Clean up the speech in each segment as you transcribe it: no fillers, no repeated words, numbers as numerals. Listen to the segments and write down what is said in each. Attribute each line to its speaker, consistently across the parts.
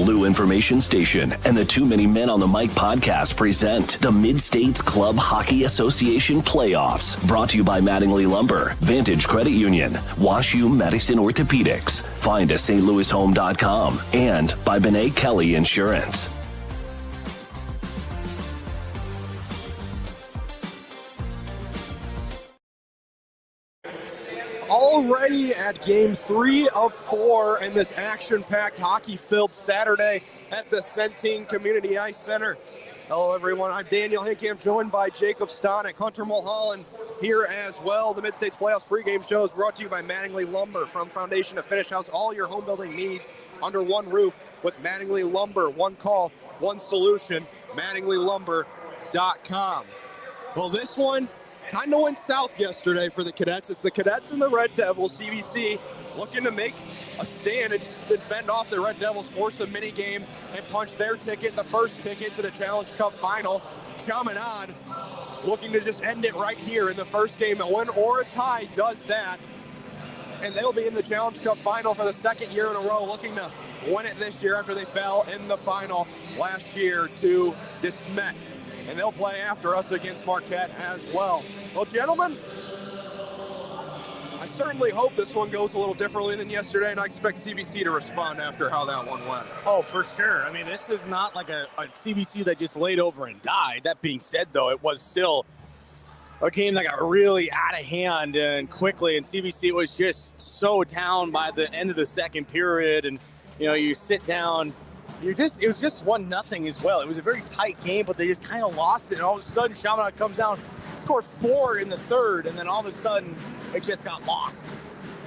Speaker 1: Blue Information Station and the Too Many Men on the Mic podcast present the MidStates Club Hockey Association Playoffs. Brought to you by Mattingly Lumber, Vantage Credit Union, WashU Medicine Orthopedics, find us stlouishome.com, and by Benet Kelly Insurance.
Speaker 2: Already at Game 3 of 4 in this action-packed, hockey-filled Saturday at the Centene Community Ice Center. Hello, everyone. I'm Daniel Hinkamp, joined by Jacob Stonick, Hunter Mulholland here as well. The MidStates Playoffs pregame show is brought to you by Mattingly Lumber. From foundation to finish, house all your home building needs under one roof with Mattingly Lumber. One call, one solution, mattinglylumber.com. Well, this one kind of went south yesterday for the Cadets. It's the Cadets and the Red Devils, CBC, looking to make a stand and fend off the Red Devils, force a mini game, and punch their ticket, the first ticket to the Challenge Cup final. Chaminade looking to just end it right here in the first game. A win or a tie does that, and they'll be in the Challenge Cup final for the second year in a row, looking to win it this year after they fell in the final last year to DeSmet. And they'll play after us against Marquette as well. Well, gentlemen, I certainly hope this one goes a little differently than yesterday, and I expect CBC to respond after how that one went.
Speaker 3: Oh, for sure. I mean, this is not like a CBC that just laid over and died. That being said, though, it was still a game that got really out of hand and quickly, and CBC was just so down by the end of the second period. And, you know, you sit down, it was just 1-0 as well. It was a very tight game, but they just kind of lost it. And all of a sudden, Chaminade comes down, scored 4 in the third, and then all of a sudden, it just got lost.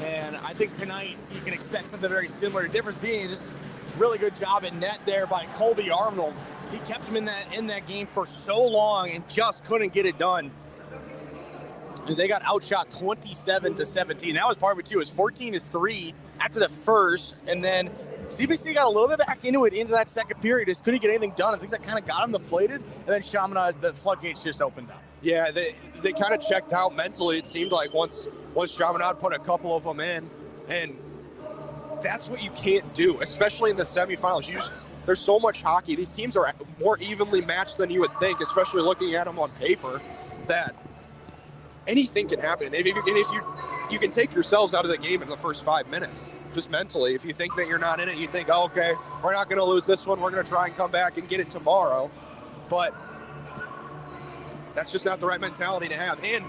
Speaker 3: And I think tonight you can expect something very similar. The difference being just really good job in net there by Colby Arnold. He kept him in that game for so long and just couldn't get it done, as they got outshot 27-17. That was part of it too. It was 14-3 after the first, and then CBC got a little bit back into that second period. Just couldn't get anything done. I think that kind of got them deflated, and then Chaminade, the floodgates just opened up.
Speaker 2: Yeah, they kind of checked out mentally, it seemed like, once Chaminade put a couple of them in, and that's what you can't do, especially in the semifinals. There's so much hockey. These teams are more evenly matched than you would think, especially looking at them on paper, that anything can happen. And if you can take yourselves out of the game in the first 5 minutes, just mentally. If you think that you're not in it, you think, oh, okay, we're not going to lose this one. We're going to try and come back and get it tomorrow. But that's just not the right mentality to have. And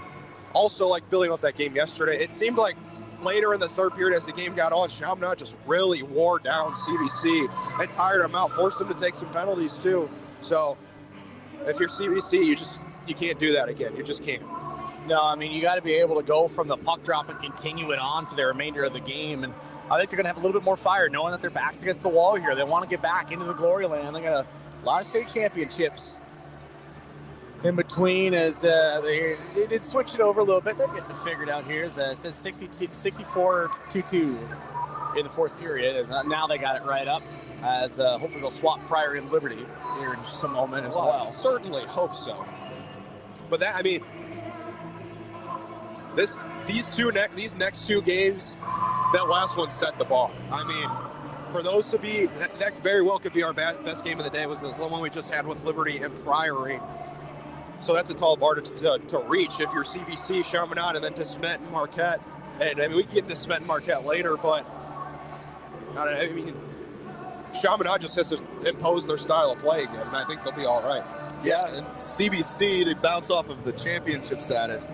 Speaker 2: also, like, building off that game yesterday, it seemed like later in the third period as the game got on, Chaminade just really wore down CBC and tired them out, forced them to take some penalties too. So if you're CBC, you can't do that again. You just can't.
Speaker 3: No, I mean, you got to be able to go from the puck drop and continue it on for the remainder of the game. And I think they're going to have a little bit more fire, knowing that their back's against the wall here. They want to get back into the glory land. They got a lot of state championships in between, as they did switch it over a little bit. They're getting it figured out here. It says 64-2 in the fourth period. And now they got it right up. As hopefully they'll swap Priory and Liberty here in just a moment as well.
Speaker 2: I certainly hope so. But that, I mean, these next two games, that last one set the bar. I mean, for those to be, that very well could be our best game of the day, was the one we just had with Liberty and Priory. So that's a tall bar to reach if you're CBC, Chaminade, and then DeSmet and Marquette. And I mean, we can get DeSmet and Marquette later, but I mean, Chaminade just has to impose their style of play again, and I think they'll be all right.
Speaker 4: Yeah, and CBC, to bounce off of the championship status,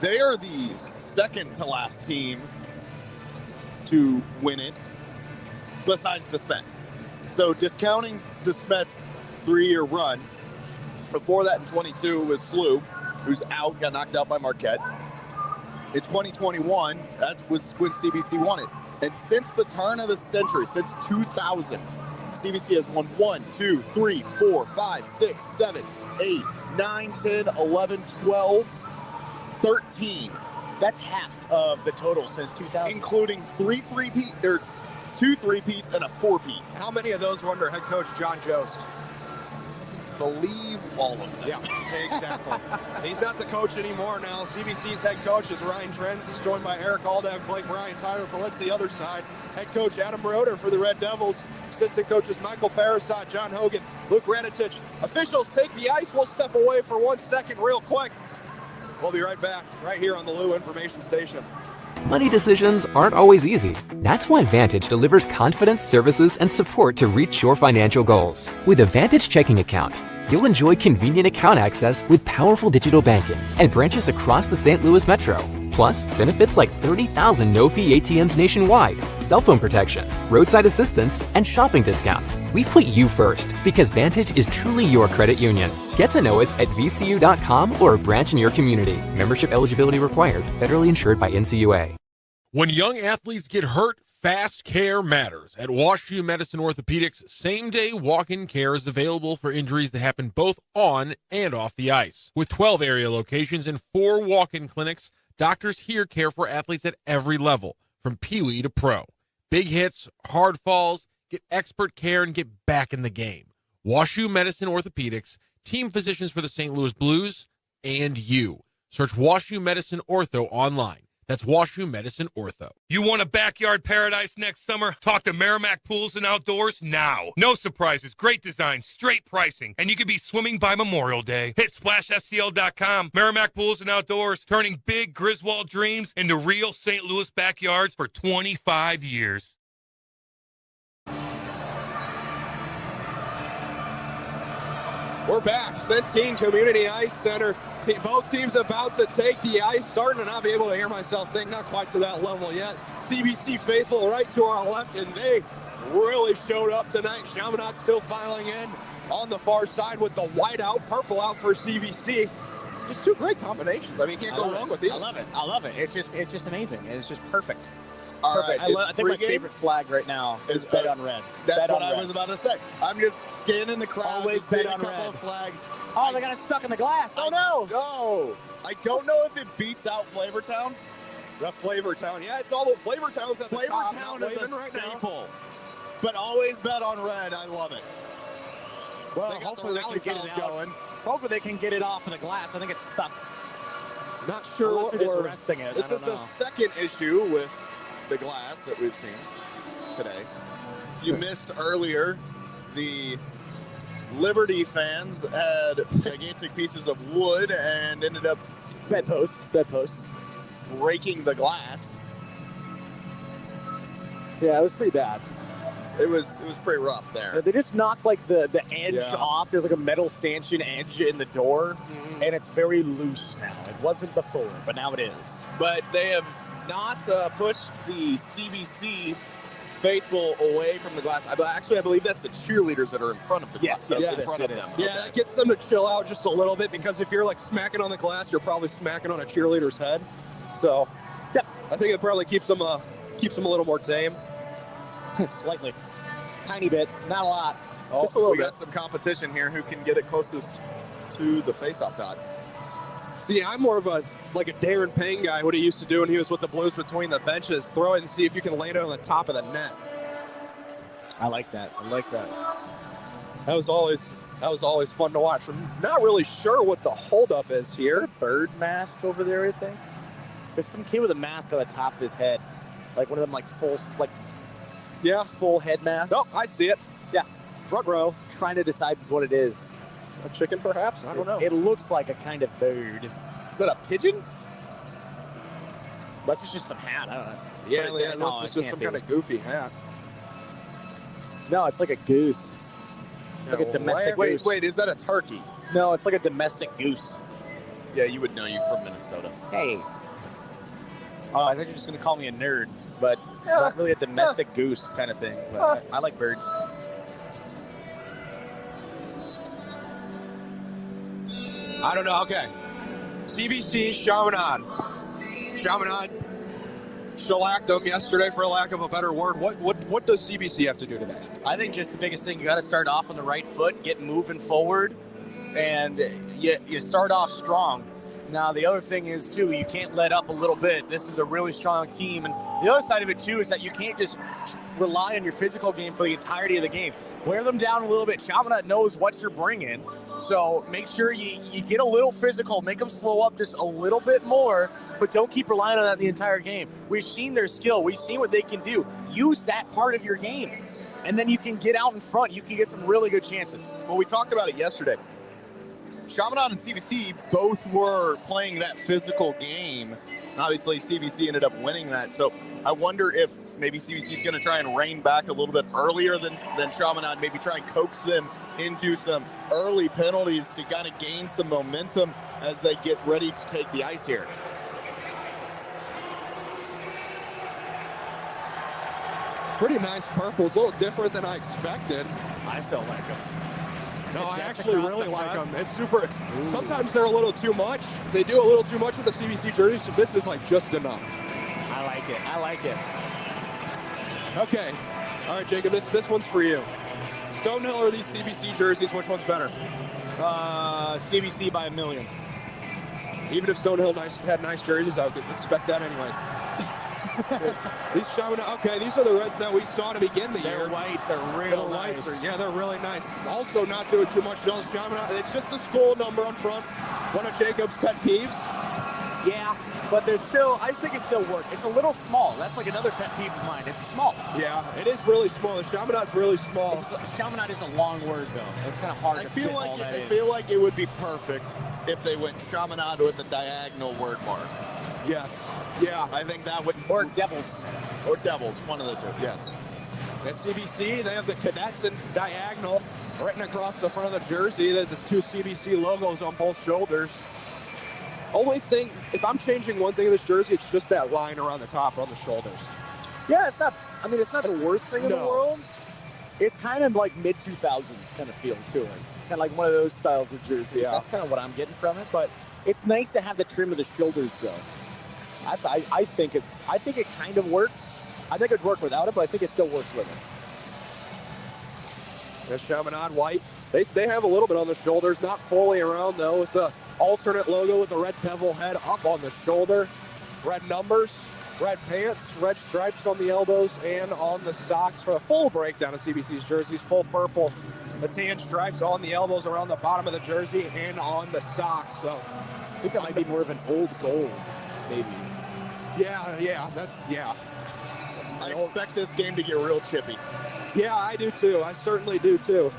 Speaker 4: they are the second to last team to win it, besides DeSmet. So discounting DeSmet's 3-year run, before that in 22 was SLU, who's out, got knocked out by Marquette. In 2021, that was when CBC won it. And since the turn of the century, since 2000, CBC has won 1, 2, 3, 4, 5, 6, 7, 8, 9, 10, 11, 12, 13.
Speaker 3: That's half of the total since 2000.
Speaker 4: Including 2 3-peats and a 4-peat.
Speaker 2: How many of those were under head coach John Jost?
Speaker 4: Believe all of them.
Speaker 2: Yeah, exactly. He's not the coach anymore now. CBC's head coach is Ryan Trentz. He's joined by Eric Aldag, Blake Ryan, Tyler Politz, the other side. Head coach Adam Broder for the Red Devils. assistant coaches Michael Parasat, John Hogan, Luke Raditich. Officials take the ice. We'll step away for 1 second real quick. We'll be right back, right here on the Lou Information Station.
Speaker 5: Money decisions aren't always easy. That's why Vantage delivers confidence, services, and support to reach your financial goals. With a Vantage checking account, you'll enjoy convenient account access with powerful digital banking and branches across the St. Louis metro. Plus, benefits like 30,000 no-fee ATMs nationwide, cell phone protection, roadside assistance, and shopping discounts. We put you first because Vantage is truly your credit union. Get to know us at vcu.com or a branch in your community. Membership eligibility required. Federally insured by NCUA.
Speaker 6: When young athletes get hurt, fast care matters. At WashU Medicine Orthopedics, same-day walk-in care is available for injuries that happen both on and off the ice. With 12 area locations and 4 walk-in clinics, doctors here care for athletes at every level, from peewee to pro. Big hits, hard falls, get expert care, and get back in the game. WashU Medicine Orthopedics, team physicians for the St. Louis Blues, and you. Search WashU Medicine Ortho online. That's WashU Medicine Ortho.
Speaker 7: You want a backyard paradise next summer? Talk to Merrimack Pools and Outdoors now. No surprises, great design, straight pricing, and you could be swimming by Memorial Day. Hit SplashSTL.com. Merrimack Pools and Outdoors, turning big Griswold dreams into real St. Louis backyards for 25 years.
Speaker 2: We're back. Centene Community Ice Center. Both teams about to take the ice. Starting to not be able to hear myself think. Not quite to that level yet. CBC faithful right to our left, and they really showed up tonight. Chaminade still filing in on the far side with the white out, purple out for CBC. Just two great combinations. I mean, you can't go wrong with either.
Speaker 3: I love it. It's just amazing. It's just perfect.
Speaker 4: All right,
Speaker 3: I think my favorite flag right now is bet on red.
Speaker 4: That's what I was about to say. I'm just scanning the crowd.
Speaker 3: Always bet on red.
Speaker 4: Flags.
Speaker 3: Oh, they got it stuck in the glass. Oh, no.
Speaker 4: No. I don't know if it beats out Flavortown.
Speaker 2: The Flavortown. Yeah, it's all the Flavortown's at the top.
Speaker 4: Flavortown is a
Speaker 2: right
Speaker 4: staple.
Speaker 2: now.
Speaker 4: But always bet on red. I love it.
Speaker 3: Well,
Speaker 4: they got
Speaker 3: hopefully
Speaker 4: the
Speaker 3: they
Speaker 4: rally
Speaker 3: can get it out.
Speaker 4: going.
Speaker 3: Hopefully they can get it off of the glass. I think it's stuck.
Speaker 2: Not sure
Speaker 3: Unless
Speaker 2: what
Speaker 3: they're just
Speaker 2: we're
Speaker 3: resting it.
Speaker 4: This is the second issue with the glass that we've seen today. You missed earlier, the Liberty fans had gigantic pieces of wood and ended up
Speaker 3: bedposts
Speaker 4: breaking the glass.
Speaker 3: Yeah, it was pretty bad.
Speaker 4: It was pretty rough there.
Speaker 3: They just knocked like the edge
Speaker 4: Yeah.
Speaker 3: off. There's like a metal stanchion edge in the door, and it's very loose now. It wasn't before, but now it is.
Speaker 4: But they have not pushed the CBC faithful away from the glass. I believe that's the cheerleaders that are in front of the glass.
Speaker 3: Yes,
Speaker 4: in front of them.
Speaker 2: Yeah, that gets them to chill out just a little bit, because if you're like smacking on the glass, you're probably smacking on a cheerleader's head. So, yeah, I think it probably keeps them a little more tame.
Speaker 3: Slightly. Tiny bit, not a lot.
Speaker 4: Oh,
Speaker 3: Just a little
Speaker 4: we
Speaker 3: bit.
Speaker 4: got some competition here. Who can get it closest to the face-off dot?
Speaker 2: See, I'm more of a Darren Payne guy, what he used to do when he was with the Blues between the benches. Throw it and see if you can lay it on the top of the net.
Speaker 3: I like that.
Speaker 2: That was always fun to watch. I'm not really sure what the holdup is here.
Speaker 3: Bird mask over there, I think. There's some kid with a mask on the top of his head. Like one of them full head masks.
Speaker 2: Oh, I see it.
Speaker 3: Yeah.
Speaker 2: Front row.
Speaker 3: Trying to decide what it is.
Speaker 2: A chicken, perhaps? I don't know.
Speaker 3: It looks like a kind of bird.
Speaker 4: Is that a pigeon?
Speaker 3: Unless it's just some hat. I don't know.
Speaker 2: Yeah,
Speaker 3: No,
Speaker 2: unless it's
Speaker 3: it
Speaker 2: just some
Speaker 3: can't
Speaker 2: kind of goofy hat.
Speaker 3: No, it's like a goose. It's like a domestic goose.
Speaker 4: Wait, is that a turkey?
Speaker 3: No, it's like a domestic goose.
Speaker 4: Yeah, you would know. You're from Minnesota.
Speaker 3: Hey. Oh, I thought you were just going to call me a nerd, but it's not really a domestic goose kind of thing. But I like birds.
Speaker 2: I don't know. Okay. CBC, Chaminade. Chaminade shellacked them yesterday, for lack of a better word. What does CBC have to do today?
Speaker 3: I think just the biggest thing, you got to start off on the right foot, get moving forward, and you start off strong. Now, the other thing is, too, you can't let up a little bit. This is a really strong team. And the other side of it, too, is that you can't just rely on your physical game for the entirety of the game. Wear them down a little bit. Chaminade knows what you're bringing. So make sure you get a little physical. Make them slow up just a little bit more, but don't keep relying on that the entire game. We've seen their skill. We've seen what they can do. Use that part of your game. and then you can get out in front. You can get some really good chances.
Speaker 4: Well, we talked about it yesterday. Chaminade and CBC both were playing that physical game. Obviously, CBC ended up winning that. So I wonder if maybe CBC is going to try and rein back a little bit earlier than Chaminade, maybe try and coax them into some early penalties to kind of gain some momentum as they get ready to take the ice here.
Speaker 2: Pretty nice purples, a little different than I expected.
Speaker 3: I still like them.
Speaker 2: No, I actually really like them. It's super. Sometimes they're a little too much. They do a little too much with the CBC jerseys. So this is like just enough.
Speaker 3: I like it. I like it.
Speaker 2: Okay. All right, Jacob, this one's for you. Stonehill or these CBC jerseys, which one's better?
Speaker 3: CBC by a million.
Speaker 2: Even if Stonehill had nice jerseys, I would expect that anyways. These Chaminade, okay, these are the reds that we saw to begin the year.
Speaker 3: Their whites are real nice.
Speaker 2: They're really nice. Also not doing too much else. Chaminade, it's just the school number on front. One of Jacob's pet peeves.
Speaker 3: Yeah, but there's still, I think it still works. It's a little small. That's like another pet peeve of mine. It's small.
Speaker 2: Yeah, it is really small. The Chaminade's really small.
Speaker 3: Chaminade is a long word, though. It's kind of hard to fit all that in.
Speaker 4: I feel like it would be perfect if they went Chaminade with a diagonal word mark.
Speaker 2: Yes. Yeah.
Speaker 4: I think that would...
Speaker 3: Or Devils.
Speaker 4: Or Devils, one of the two, yes.
Speaker 2: At CBC, they have the cadets in diagonal written across the front of the jersey. There's two CBC logos on both shoulders. Only thing, if I'm changing one thing in this jersey, it's just that line around the top on the shoulders.
Speaker 3: Yeah, it's not, I mean, it's not the worst thing in the world. It's kind of like mid-2000s kind of feel to it. Kind of like one of those styles of jersey. Yeah. That's kind of what I'm getting from it, but it's nice to have the trim of the shoulders, though. I think it kind of works. I think it'd work without it, but I think it still works with it.
Speaker 2: The Chaminade white. They have a little bit on the shoulders, not fully around though, with the alternate logo with the red devil head up on the shoulder. Red numbers, red pants, red stripes on the elbows and on the socks for the full breakdown of CBC's jerseys. Full purple, the tan stripes on the elbows around the bottom of the jersey and on the socks. So
Speaker 3: I think that might be more of an old gold, maybe.
Speaker 2: Yeah,
Speaker 4: I expect this game to get real chippy.
Speaker 2: Yeah, I do too. I certainly do too.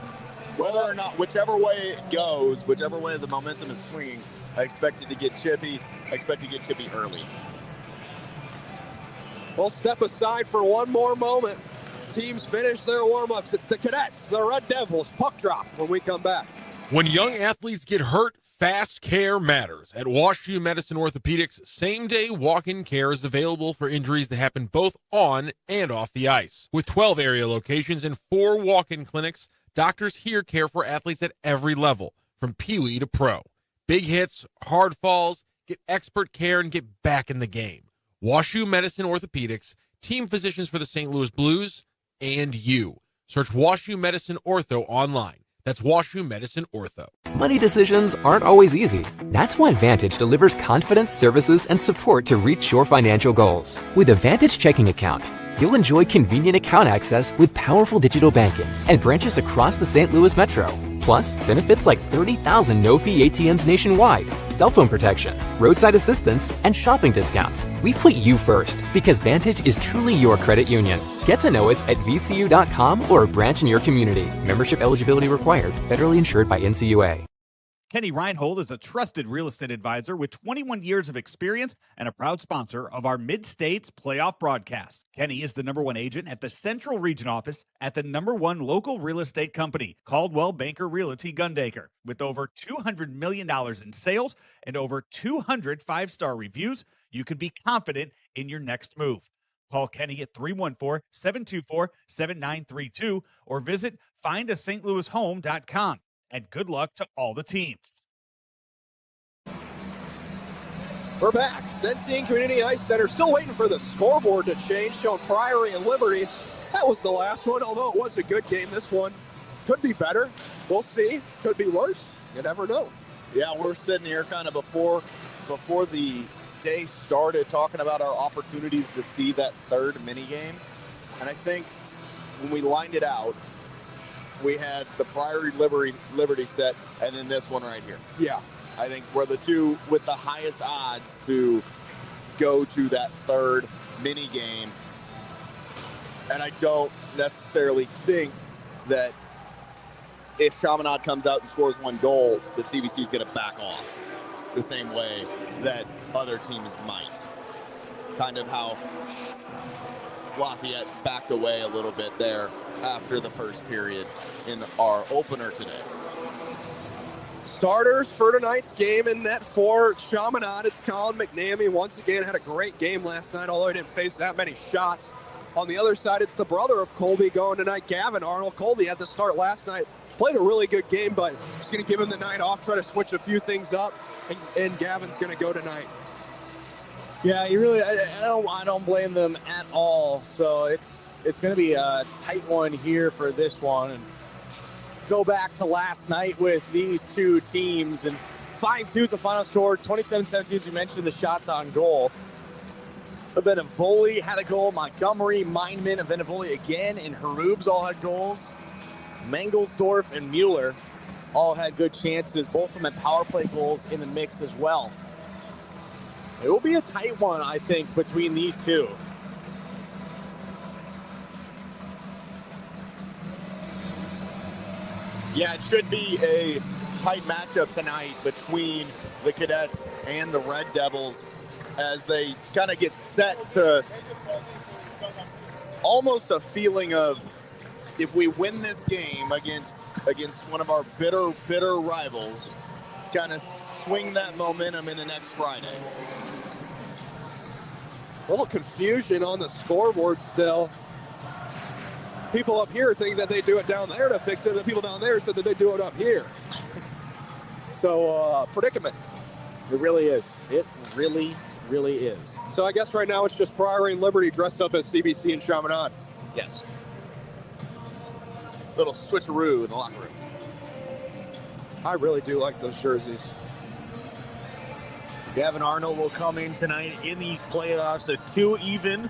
Speaker 4: Whether or not, whichever way it goes, whichever way the momentum is swinging, I expect it to get chippy. I expect to get chippy early.
Speaker 2: We'll step aside for one more moment. Teams finish their warm-ups. It's the Cadets, the Red Devils. Puck drop when we come back.
Speaker 6: When young athletes get hurt, fast care matters. At WashU Medicine Orthopedics, same-day walk-in care is available for injuries that happen both on and off the ice. With 12 area locations and 4 walk-in clinics, doctors here care for athletes at every level, from peewee to pro. Big hits, hard falls, get expert care, and get back in the game. WashU Medicine Orthopedics, team physicians for the St. Louis Blues, and you. Search WashU Medicine Ortho online. That's WashU Medicine Ortho.
Speaker 5: Money decisions aren't always easy. That's why Vantage delivers confidence, services, and support to reach your financial goals. With a Vantage checking account, you'll enjoy convenient account access with powerful digital banking and branches across the St. Louis metro. Plus, benefits like 30,000 no-fee ATMs nationwide, cell phone protection, roadside assistance, and shopping discounts. We put you first because Vantage is truly your credit union. Get to know us at vcu.com or a branch in your community. Membership eligibility required. Federally insured by NCUA.
Speaker 8: Kenny Reinhold is a trusted real estate advisor with 21 years of experience and a proud sponsor of our MidStates playoff broadcast. Kenny is the #1 agent at the Central Region office at the #1 local real estate company, Caldwell Banker Realty Gundaker. With over $200 million in sales and over 200 five-star reviews, you can be confident in your next move. Call Kenny at 314-724-7932 or visit findastlouishome.com. And good luck to all the teams.
Speaker 2: We're back. Centene Community Ice Center still waiting for the scoreboard to change, showing Priory and Liberty. That was the last one, although it was a good game. This one could be better. We'll see. Could be worse. You never know.
Speaker 4: Yeah, we're sitting here kind of before the day started talking about our opportunities to see that third mini game. And I think when we lined it out, we had the Priory Liberty set, and then this one right here.
Speaker 2: Yeah.
Speaker 4: I think we're the two with the highest odds to go to that third mini game. And I don't necessarily think that if Chaminade comes out and scores one goal, that CBC is going to back off the same way that other teams might. Kind of how Lafayette backed away a little bit there after the first period in our opener today.
Speaker 2: Starters for tonight's game in net for Chaminade. It's Colin McNamee. Once again, had a great game last night, although he didn't face that many shots. On the other side, it's the brother of Colby going tonight, Gavin Arnold. Colby had to start last night. Played a really good game, but just going to give him the night off, try to switch a few things up, and Gavin's going to go tonight.
Speaker 3: Yeah, you really. I don't blame them at all. So it's going to be a tight one here for this one. And go back to last night with these two teams, and 5-2 is the final score. 27-17, as you mentioned, the shots on goal. Benevoli had a goal. Montgomery, Meinman, Benevoli again, and Harubs all had goals. Mangelsdorf and Mueller all had good chances. Both of them had power play goals in the mix as well. It will be a tight one, I think, between these two.
Speaker 4: Yeah, it should be a tight matchup tonight between the Cadets and the Red Devils as they kind of get set to almost a feeling of, if we win this game against one of our bitter rivals, kind of swing that momentum into next Friday.
Speaker 2: A little confusion on the scoreboard still. People up here think that they do it down there to fix it. The people down there said that they do it up here. So, predicament.
Speaker 3: It really is. It really is.
Speaker 2: So I guess right now it's just Priory and Liberty dressed up as CBC and Chaminade.
Speaker 4: Yes. Little switcheroo in the locker room.
Speaker 2: I really do like those jerseys.
Speaker 3: Gavin Arnold will come in tonight in these playoffs, a 2 even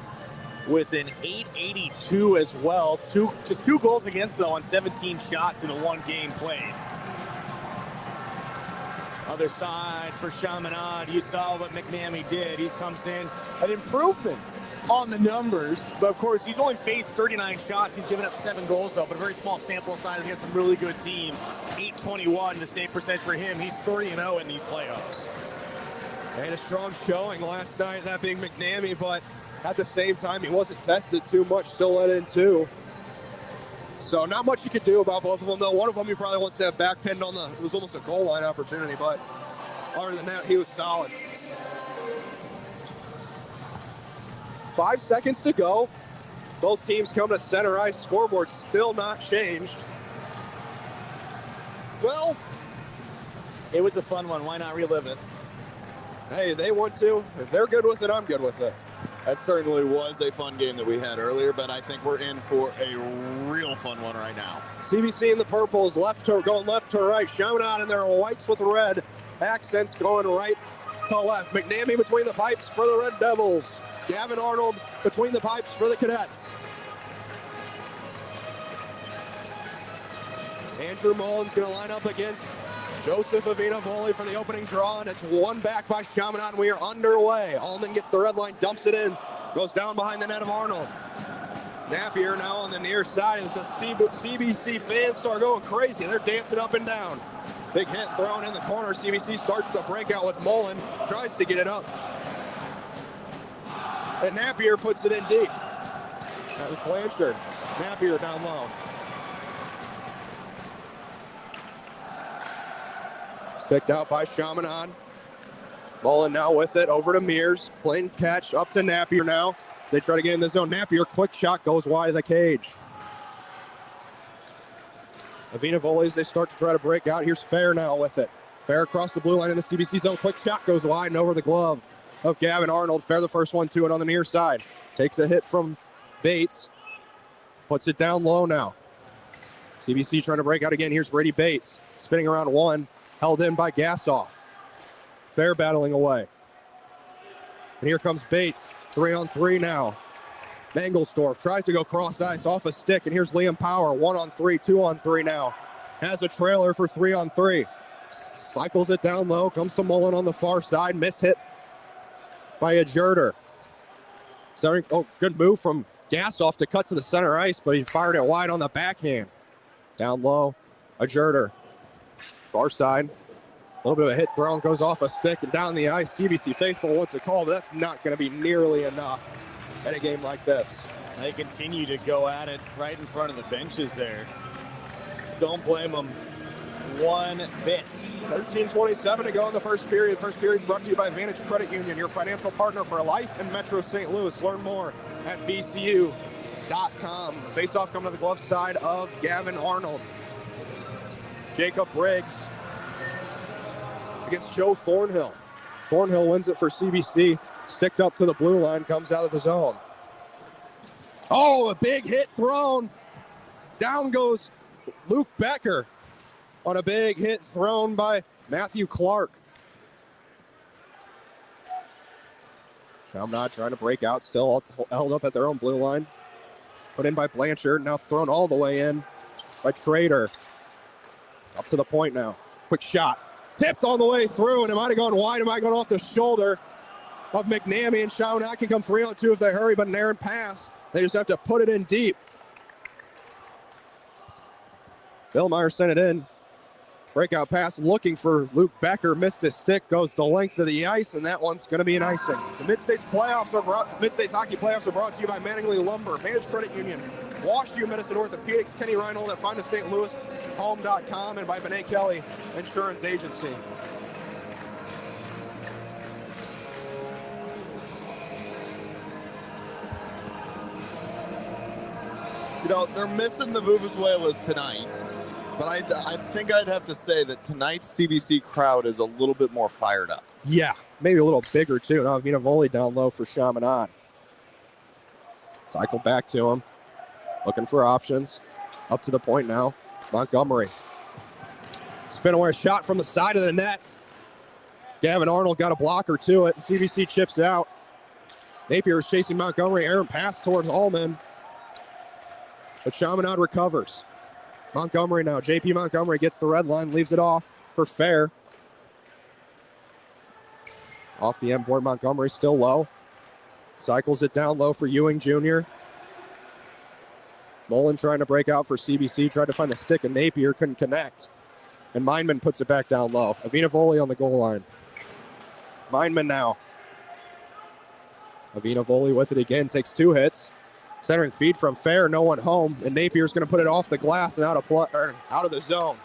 Speaker 3: with an 882 as well. Just two goals against, though, on 17 shots in a one game played. Other side for Chaminade, you saw what McNamee did. He comes in, an improvement on the numbers, but of course he's only faced 39 shots. He's given up 7 goals, though, but a very small sample size against some really good teams. 821, the save percentage for him. He's 3-0 in these playoffs.
Speaker 2: And a strong showing last night, that being McNamee, but at the same time, he wasn't tested too much, still let in 2. So not much you could do about both of them, though. One of them you probably wants to have backpinned on it was almost a goal line opportunity, but other than that, he was solid. 5 seconds to go. Both teams come to center ice. Scoreboard still not changed. Well,
Speaker 3: it was a fun one. Why not relive it?
Speaker 2: Hey, they want to. If they're good with it, I'm good with it.
Speaker 4: That certainly was a fun game that we had earlier, but I think we're in for a real fun one right now.
Speaker 2: CBC in the purples, going left to right. Chaminade in their whites with red. Accents going right to left. McNamee between the pipes for the Red Devils. Gavin Arnold between the pipes for the Cadets. Andrew Mullen's going to line up against Joseph Avina-Voley for the opening draw, and it's one back by Chaminade, and we are underway. Allman gets the red line, dumps it in, goes down behind the net of Arnold. Napier now on the near side as the CBC fans start going crazy. They're dancing up and down. Big hit thrown in the corner. CBC starts the breakout with Mullen, tries to get it up. And Napier puts it in deep. That was Blanchard. Napier down low. Sticked out by Chaminade. Mullen now with it, over to Mears. Playing catch, up to Napier now. As they try to get in the zone. Napier, quick shot, goes wide of the cage. Avina-Voley as they start to try to break out. Here's Fair now with it. Fair across the blue line in the CBC zone. Quick shot goes wide and over the glove of Gavin Arnold. Fair the first one to it on the near side. Takes a hit from Bates. Puts it down low now. CBC trying to break out again. Here's Brady Bates. Spinning around one. Held in by Gassoff. Fair battling away. And here comes Bates. 3-on-3 now. Mangelsdorf tries to go cross ice off a stick. And here's Liam Power. 1-on-3, 2-on-3 now. Has a trailer for 3-on-3. Cycles it down low. Comes to Mullen on the far side. Miss hit by a Jerder. Oh, good move from Gasoff to cut to the center ice, but he fired it wide on the backhand. Down low, a Jerder. Far side. A little bit of a hit thrown, goes off a stick and down the ice. CBC faithful wants a call, but that's not going to be nearly enough at a game like this.
Speaker 3: They continue to go at it right in front of the benches there. Don't blame them one bit.
Speaker 2: 13:27 to go in the first period. First period is brought to you by Vantage Credit Union, your financial partner for life in Metro St. Louis. Learn more at vcu.com. Face-off coming to the glove side of Gavin Arnold. Jacob Briggs against Joe Thornhill. Thornhill wins it for CBC. Sticked up to the blue line, comes out of the zone. Oh, a big hit thrown. Down goes Luke Becker on a big hit thrown by Matthew Clark. Chaminade trying to break out, still held up at their own blue line. Put in by Blanchard, now thrown all the way in by Trader. Up to the point now. Quick shot. Tipped all the way through, and it might have gone wide. It might have gone off the shoulder of McNamee, and Chaminade can come 3-on-2 if they hurry, but an errant pass. They just have to put it in deep. Billmeyer sent it in. Breakout pass looking for Luke Becker. Missed his stick, goes the length of the ice, and that one's going to be an icing. The MidStates Hockey Playoffs are brought to you by Mattingly Lumber, Vantage Credit Union, WashU Medicine Orthopedics, Kenny Reinhold at FindUsSt.LouisHome.com, and by Benet Kelly Insurance Agency.
Speaker 4: You know, they're missing the Vuvuzelas tonight, but I think I'd have to say that tonight's CBC crowd is a little bit more fired up.
Speaker 2: Yeah, maybe a little bigger too. Now Vinavoli down low for Chaminade. Cycle back to him. Looking for options. Up to the point now. Montgomery. Spin away shot from the side of the net. Gavin Arnold got a blocker to it. CBC chips out. Napier is chasing Montgomery. Errant pass towards Allman. But Chaminade recovers. Montgomery now. JP Montgomery gets the red line, leaves it off for Fair. Off the end board, Montgomery still low. Cycles it down low for Ewing Jr. Mullen trying to break out for CBC. Tried to find the stick of Napier, couldn't connect. And Mindman puts it back down low. Avina Voli on the goal line. Mindman now. Avina Voli with it again, takes 2 hits. Centering feed from Fair, no one home, and Napier's going to put it off the glass and out of the zone.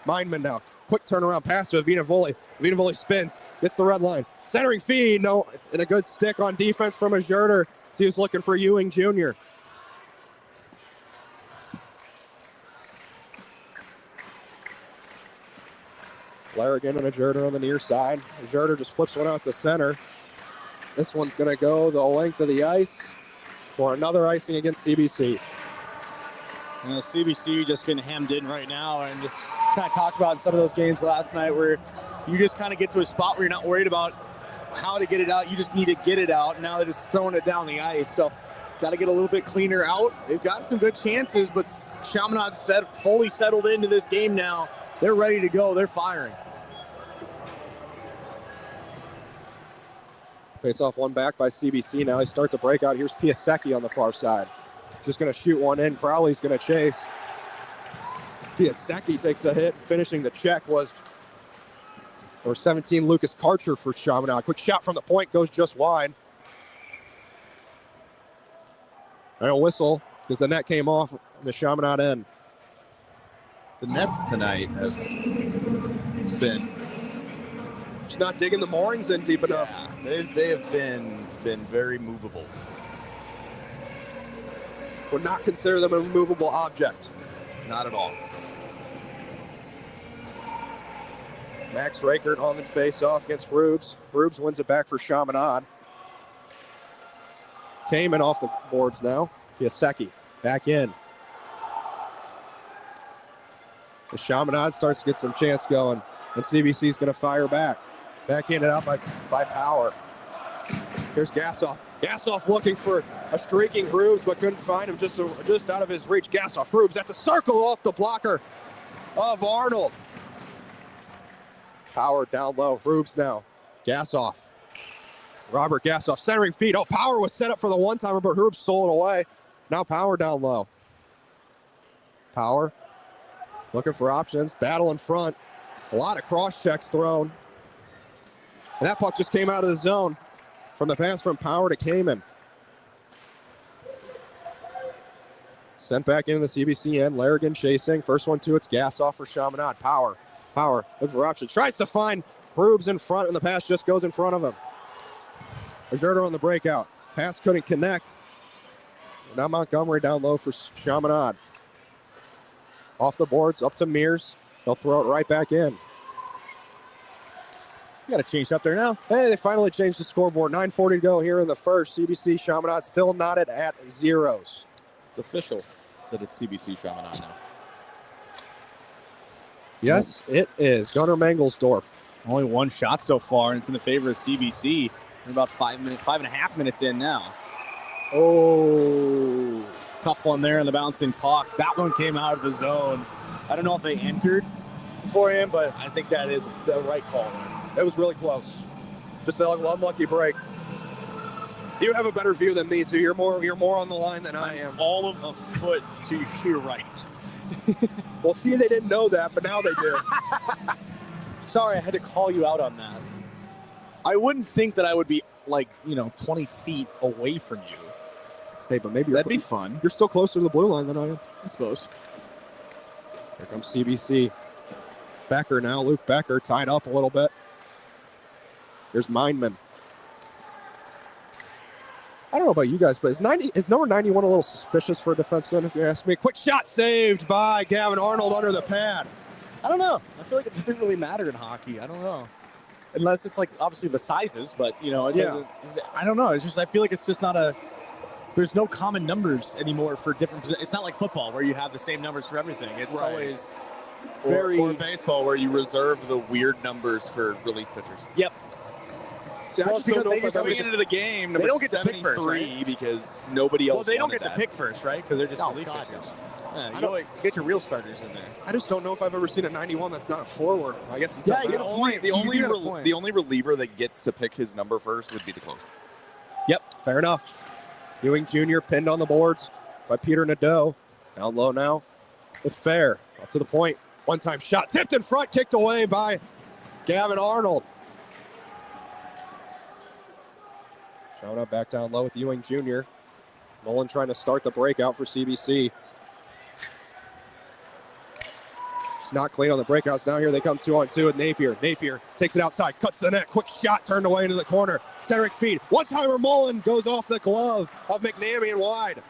Speaker 2: Mindman now. Quick turnaround pass to Avina Voli. Avina Voli spins, gets the red line. Centering feed, no, and a good stick on defense from a Jerder. He was looking for Ewing Jr. Larrigan and a Jerder on the near side. The Jerder just flips one out to center. This one's going to go the length of the ice for another icing against CBC.
Speaker 3: You know, CBC just getting hemmed in right now, and kind of talked about in some of those games last night where you just kind of get to a spot where you're not worried about how to get it out. You just need to get it out. Now they're just throwing it down the ice. So got to get a little bit cleaner out. They've gotten some good chances, but Chaminade fully settled into this game now. They're ready to go. They're firing.
Speaker 2: Face off one back by CBC. Now they start to break out. Here's Piasecki on the far side. Just going to shoot one in. Crowley's going to chase. Piasecki takes a hit. Finishing the check was number 17, Lucas Karcher for Chaminade. Quick shot from the point, goes just wide. And a whistle because the net came off the Chaminade end.
Speaker 4: The Nets tonight have been
Speaker 2: Just not digging the moorings in deep enough.
Speaker 4: They have been very movable.
Speaker 2: Would not consider them a movable object.
Speaker 4: Not at all.
Speaker 2: Max Reichert on the face-off against Rubes. Rubes wins it back for Chaminade. Kamen off the boards now. Piasecki back in. The Chaminade starts to get some chance going, and CBC's going to fire back. Backhanded out by Power. Here's Gassoff. Gassoff looking for a streaking Rubes, but couldn't find him, just out of his reach. Gassoff, Rubes at the circle off the blocker of Arnold. Power down low. Rubes now. Gassoff. Robert Gassoff centering feed. Oh, Power was set up for the one-timer, but Herb stole it away. Now Power down low. Power looking for options. Battle in front. A lot of cross checks thrown. And that puck just came out of the zone from the pass from Power to Kamen. Sent back into the CBC end. Larrigan chasing. First one, two. It's Gassoff for Chaminade. Power looking for options. Tries to find Rubes in front, and the pass just goes in front of him. Deserter on the breakout. Pass couldn't connect. Now Montgomery down low for Chaminade. Off the boards, up to Mears. They'll throw it right back in.
Speaker 3: You got to change up there now.
Speaker 2: Hey, they finally changed the scoreboard. 9:40 to go here in the first. CBC Chaminade still knotted at zeros.
Speaker 9: It's official that it's CBC Chaminade now.
Speaker 2: Yes, it is. Gunnar Mangelsdorf.
Speaker 3: Only one shot so far, and it's in the favor of CBC. We're about 5.5 minutes in now.
Speaker 2: Oh,
Speaker 3: tough one there in the bouncing puck. That one came out of the zone. I don't know if they entered beforehand, but I think that is the right call.
Speaker 2: It was really close. Just an unlucky break. You have a better view than me, too. You're more on the line than I am.
Speaker 3: All of a foot to your right.
Speaker 2: Well, see, they didn't know that, but now they do.
Speaker 3: Sorry, I had to call you out on that. I wouldn't think that I would be 20 feet away from you.
Speaker 2: Hey, but maybe
Speaker 9: that'd be fun.
Speaker 2: You're still closer to the blue line than I am.
Speaker 3: I suppose.
Speaker 2: Here comes CBC. Becker now. Luke Becker tied up a little bit. Here's Mindman. I don't know about you guys, but is number 91 a little suspicious for a defenseman, if you ask me? Quick shot saved by Gavin Arnold under the pad.
Speaker 3: I don't know. I feel like it doesn't really matter in hockey. I don't know. Unless it's obviously the sizes, but I don't know. It's just, I feel like it's just not there's no common numbers anymore for different positions. It's not like football where you have the same numbers for everything. It's always
Speaker 9: or baseball where you reserve the weird numbers for relief pitchers.
Speaker 3: Yep.
Speaker 2: See, I just
Speaker 9: because
Speaker 2: don't know
Speaker 9: they
Speaker 2: if
Speaker 9: just
Speaker 2: I've
Speaker 9: coming
Speaker 2: ever
Speaker 9: into the game,
Speaker 3: they
Speaker 9: number
Speaker 3: don't get to pick
Speaker 9: 73
Speaker 3: first, right?
Speaker 9: because nobody else.
Speaker 3: Well, they don't
Speaker 9: wanted
Speaker 3: get to
Speaker 9: that.
Speaker 3: pick first, right? Because they're just relief
Speaker 2: God,
Speaker 3: pitchers.
Speaker 2: no.
Speaker 3: Yeah, you always get your real starters in there.
Speaker 2: I just don't know if I've ever seen a 91 that's not a forward. I guess it's
Speaker 9: The only reliever that gets to pick his number first would be the closer.
Speaker 2: Yep, fair enough. Ewing Jr. pinned on the boards by Peter Nadeau. Down low now with Fair. Up to the point. One-time shot. Tipped in front. Kicked away by Gavin Arnold. Showing up back down low with Ewing Jr. Nolan trying to start the breakout for CBC. It's not clean on the breakouts. Now here they come 2-on-2 with Napier. Napier takes it outside, cuts the net. Quick shot turned away into the corner. Centering feed. One-timer Mullen goes off the glove of McNamee and wide.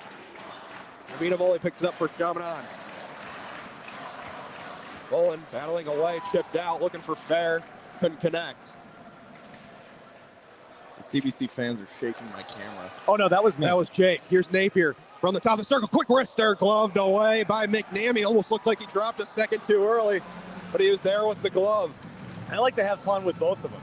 Speaker 2: Vinavoli picks it up for Chaminade. Mullen battling away, chipped out, looking for Fair. Couldn't connect.
Speaker 9: The CBC fans are shaking my camera.
Speaker 3: Oh, no, that was me.
Speaker 2: That was Jake. Here's Napier from the top of the circle. Quick wrister, gloved away by McNamee. Almost looked like he dropped a second too early, but he was there with the glove.
Speaker 3: I like to have fun with both of them.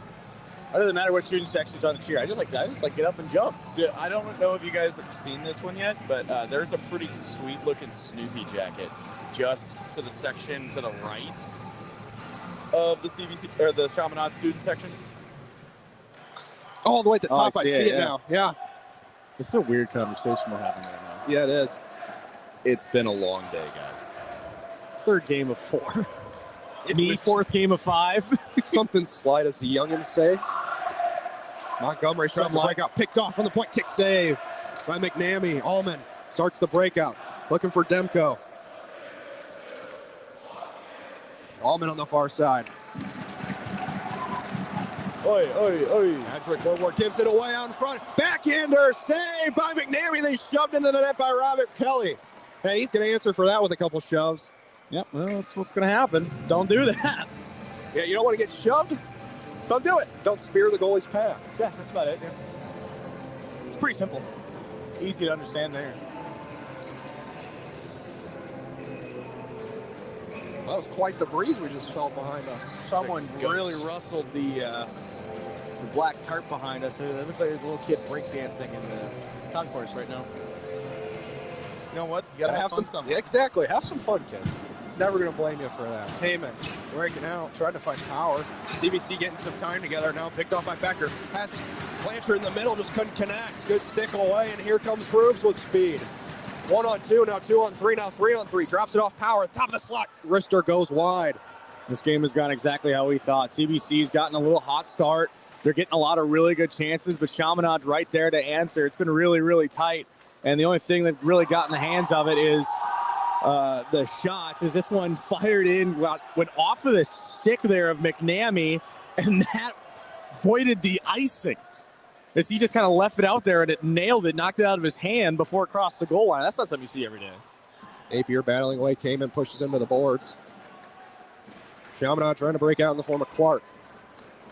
Speaker 3: It doesn't matter what student section's on the cheer. I just like get up and jump.
Speaker 9: Dude, I don't know if you guys have seen this one yet, but there's a pretty sweet-looking Snoopy jacket just to the section to the right of the CBC or the Chaminade student section.
Speaker 2: All the way at the top, I see it
Speaker 3: yeah.
Speaker 2: now. Yeah.
Speaker 3: This is a weird conversation we're having right now.
Speaker 2: Yeah, it is.
Speaker 9: It's been a long day, guys.
Speaker 3: Third game of 4. Me, fourth game of 5.
Speaker 2: Something slight, as the youngins say. Montgomery tries to break out. Picked off from the point. Kick save by McNamee. Allman starts the breakout. Looking for Demko. Allman on the far side.
Speaker 3: Oi, oi, oi.
Speaker 2: Patrick Woodward gives it away out in front. Backhander saved by McNamee. They shoved into the net by Robert Kelly. Hey, he's going to answer for that with a couple shoves.
Speaker 3: Yep, well, that's what's going to happen. Don't do that.
Speaker 2: Yeah, you don't want to get shoved?
Speaker 3: Don't do it.
Speaker 2: Don't spear the goalie's path.
Speaker 3: Yeah, that's about it. Yeah. It's pretty simple. Easy to understand there.
Speaker 2: That was quite the breeze we just felt behind us.
Speaker 3: Someone really rustled the black tarp behind us. It looks like there's a little kid breakdancing in the concourse right now.
Speaker 9: You know what? You gotta have fun.
Speaker 2: Yeah, exactly. Have some fun, kids. never going to blame you for that. Kamen breaking out, trying to find power. CBC getting some time together now, picked off by Becker. Has Blanchard in the middle, just couldn't connect. Good stick away, and here comes Rubes with speed. 1-on-2, now 2-on-3, now 3-on-3. Drops it off power, top of the slot. Wrister goes wide.
Speaker 3: This game has gone exactly how we thought. CBC's gotten a little hot start. They're getting a lot of really good chances, but Chaminade right there to answer. It's been really, really tight. And the only thing that really got in the hands of it is the shots. As this one fired in, went off of the stick there of McNamee, and that voided the icing. As he just kind of left it out there and it nailed it, knocked it out of his hand before it crossed the goal line. That's not something you see every day.
Speaker 2: Napier battling away, came and pushes him to the boards. Chaminade trying to break out in the form of Clark.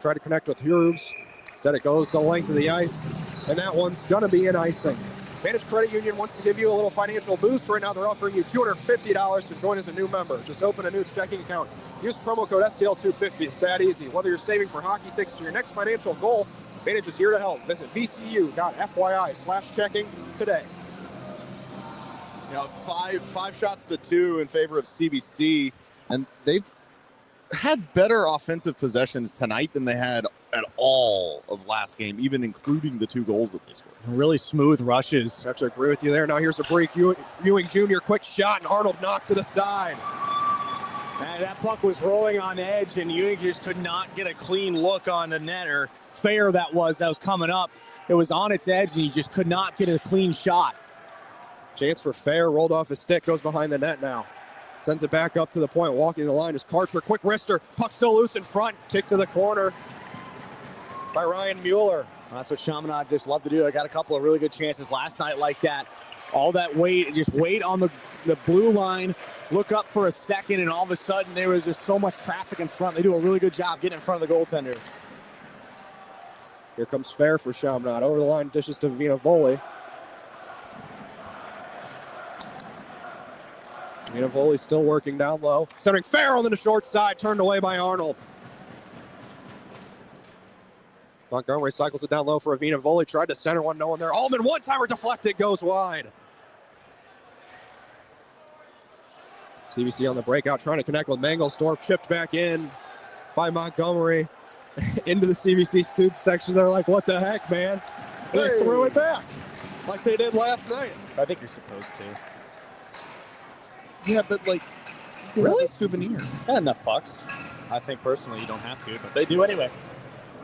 Speaker 2: Tried to connect with Hughes. Instead it goes the length of the ice, and that one's going to be an icing. Vantage Credit Union wants to give you a little financial boost. Right now they're offering you $250 to join as a new member. Just open a new checking account. Use promo code STL250. It's that easy. Whether you're saving for hockey tickets or your next financial goal, Vantage is here to help. Visit vcu.fyi/checking today.
Speaker 4: You know, five shots to 2 in favor of CBC, and they've had better offensive possessions tonight than they had at all of last game, even including the 2 goals that they scored.
Speaker 3: Really smooth rushes.
Speaker 2: I have to agree with you there. Now here's a break. Ewing Jr. quick shot, and Arnold knocks it aside.
Speaker 3: Man, that puck was rolling on edge, and Ewing just could not get a clean look on the netter. Fair that was coming up. It was on its edge, and he just could not get a clean shot.
Speaker 2: Chance for Fair, rolled off his stick, goes behind the net now. Sends it back up to the point, walking the line is Karcher. Quick wrister, puck still loose in front. Kick to the corner by Ryan Mueller.
Speaker 3: That's what Chaminade just love to do. I got a couple of really good chances last night like that. All that weight, just wait on the blue line, look up for a second, and all of a sudden there was just so much traffic in front. They do a really good job getting in front of the goaltender.
Speaker 2: Here comes Fair for Chaminade. Over the line, dishes to Vinavoli. Vinavoli still working down low. Centering Fair on the short side, turned away by Arnold. Montgomery cycles it down low for a Vinavoli. Tried to center one, no one there. Allman, one-timer deflected, goes wide. CBC on the breakout, trying to connect with Mangelsdorf. Chipped back in by Montgomery. Into the CBC student section. They're like, what the heck, man? And they threw it back like they did last night.
Speaker 3: I think you're supposed to.
Speaker 4: Yeah, but like, really? Souvenir.
Speaker 3: Got enough pucks. I think personally you don't have to, but they do anyway.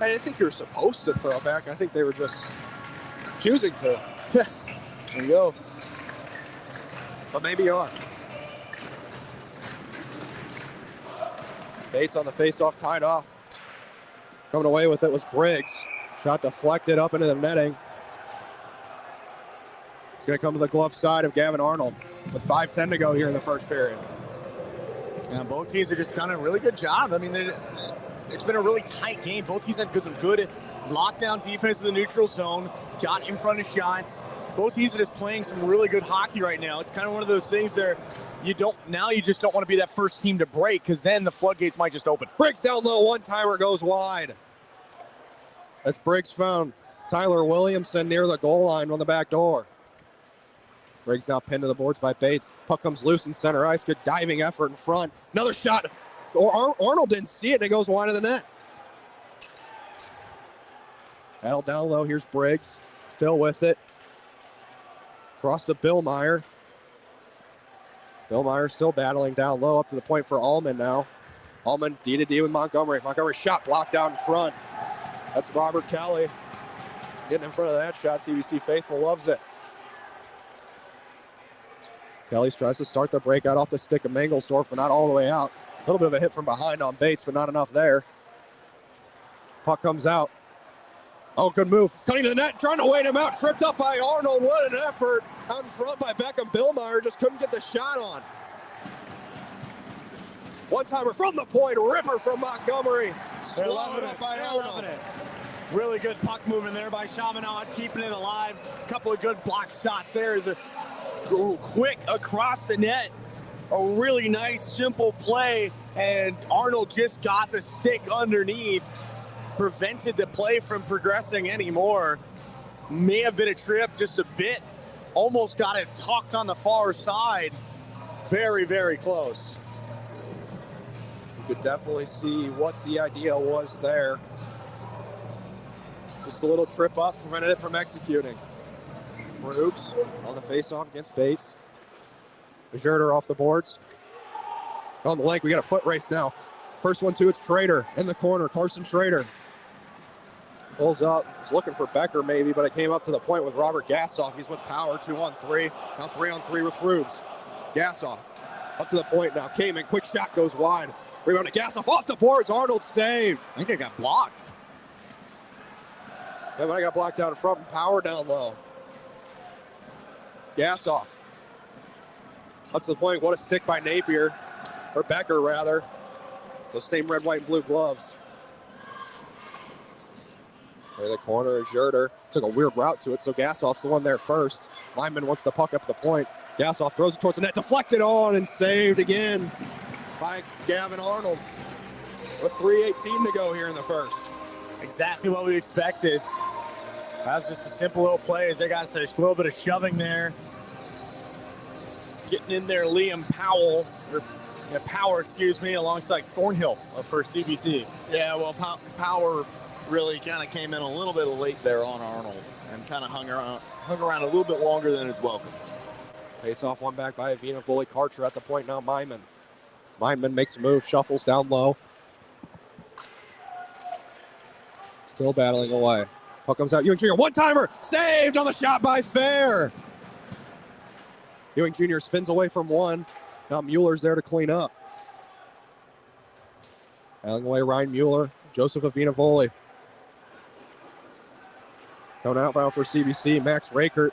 Speaker 2: I didn't think you were supposed to throw back. I think they were just choosing to.
Speaker 3: There you go.
Speaker 2: But maybe you are. Bates on the faceoff, tied off. Coming away with it was Briggs. Shot deflected up into the netting. It's going to come to the glove side of Gavin Arnold with 5:10 to go here in the first period.
Speaker 3: And both teams have just done a really good job. I mean, it's been a really tight game. Both teams had good lockdown defense in the neutral zone, got in front of shots. Both teams are just playing some really good hockey right now. It's kind of one of those things there. You just don't want to be that first team to break, because then the floodgates might just open.
Speaker 2: Briggs down low, one-timer goes wide. As Briggs found Tyler Williamson near the goal line on the back door. Briggs now pinned to the boards by Bates. Puck comes loose in center ice. Good diving effort in front. Another shot. Arnold didn't see it, and it goes wide of the net. Battle down low. Here's Briggs. Still with it. Across to Billmeyer. Billmeyer still battling down low, up to the point for Allman now. Allman D-to-D with Montgomery. Montgomery shot blocked out in front. That's Robert Kelly. Getting in front of that shot. CBC faithful loves it. Kelly tries to start the breakout off the stick of Mangelsdorf, but not all the way out. A little bit of a hit from behind on Bates, but not enough there. Puck comes out. Oh, good move. Cutting to the net, trying to wait him out. Tripped up by Arnold. What an effort. Out in front by Beckham. Billmeyer just couldn't get the shot on. One-timer from the point. Ripper from Montgomery. Swallowed up by Arnold.
Speaker 3: Really good puck movement there by Chaminade, keeping it alive. A couple of good block shots there. Is a quick across the net. A really nice, simple play, and Arnold just got the stick underneath. Prevented the play from progressing anymore. May have been a trip just a bit. Almost got it tucked on the far side. Very, very close.
Speaker 2: could definitely see what the idea was there. Just a little trip up prevented it from executing. Rubes on the face-off against Bates. Deserter off the boards. On the lake, we got a foot race now. First one, too, it's Schrader in the corner. Carson Schrader pulls up. He's looking for Becker maybe, but it came up to the point with Robert Gassoff. He's with power, 2-on-3. Now 3-on-3 with Rubes. Gassoff up to the point now. Kamen, quick shot goes wide. Rebound to Gassoff off the boards. Arnold saved.
Speaker 3: I think it got blocked.
Speaker 2: Yeah, but I got blocked out in front and Power down low. Gassoff. Up to the point, what a stick by Napier. Or Becker, rather. It's those same red, white, and blue gloves. There in the corner, Schroeder took a weird route to it, so Gassoff's the one there first. Lyman wants the puck up the point. Gassoff throws it towards the net, deflected on and saved again by Gavin Arnold. With 3:18 to go here in the first.
Speaker 3: Exactly what we expected. That was just a simple little play as they got a little bit of shoving there. Getting in there, Liam Powell, Power, alongside Thornhill for CBC.
Speaker 9: Yeah, well, Power really kind of came in a little bit late there on Arnold and kind of hung around a little bit longer than is welcome.
Speaker 2: Face off one back by Avina Volley Karcher at the point now. Myman makes a move, shuffles down low. Still battling away. Puck comes out. Ewing Jr. One-timer! Saved on the shot by Fair! Ewing Jr. spins away from one. Now Mueller's there to clean up. Battling away Ryan Mueller. Joseph Avina Volley. Going out for CBC. Max Rakert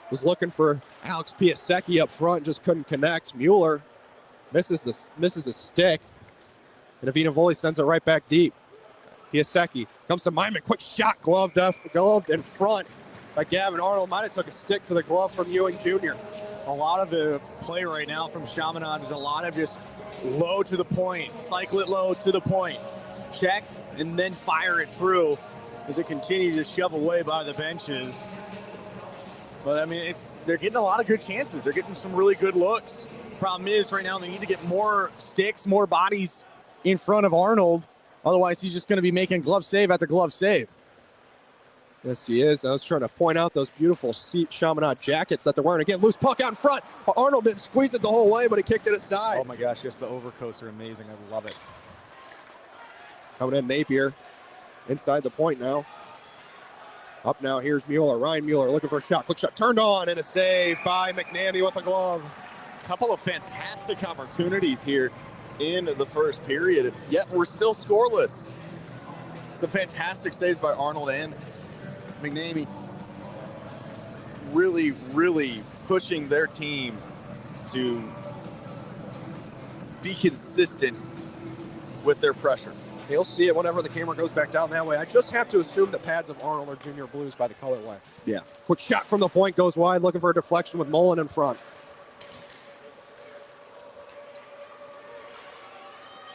Speaker 2: was looking for Alex Piasecki up front. Just couldn't connect. Mueller misses a stick. And Avina Volley sends it right back deep. Piasecki comes to Myman. Quick shot, gloved in front by Gavin Arnold. Might have took a stick to the glove from Ewing Jr.
Speaker 3: A lot of the play right now from Chaminade is a lot of just low to the point. Cycle it low to the point. Check and then fire it through as it continues to shove away by the benches. But I mean, they're getting a lot of good chances. They're getting some really good looks. Problem is right now they need to get more sticks, more bodies in front of Arnold. Otherwise, he's just going to be making glove save after glove save.
Speaker 2: Yes, he is. I was trying to point out those beautiful Chaminade jackets that they're wearing. Again, loose puck out in front. Arnold didn't squeeze it the whole way, but he kicked it aside.
Speaker 3: Oh my gosh, yes, the overcoats are amazing. I love it.
Speaker 2: Coming in, Napier. Inside the point now. Up now, here's Mueller. Ryan Mueller looking for a shot. Quick shot turned on and a save by McNamee with a glove.
Speaker 9: Couple of fantastic opportunities here in the first period, yet we're still scoreless. Some fantastic saves by Arnold and McNamee. Really, really pushing their team to be consistent with their pressure.
Speaker 2: He'll see it whenever the camera goes back down that way. I just have to assume the pads of Arnold are junior blues by the colorway.
Speaker 3: Yeah.
Speaker 2: Quick shot from the point goes wide, looking for a deflection with Mullen in front.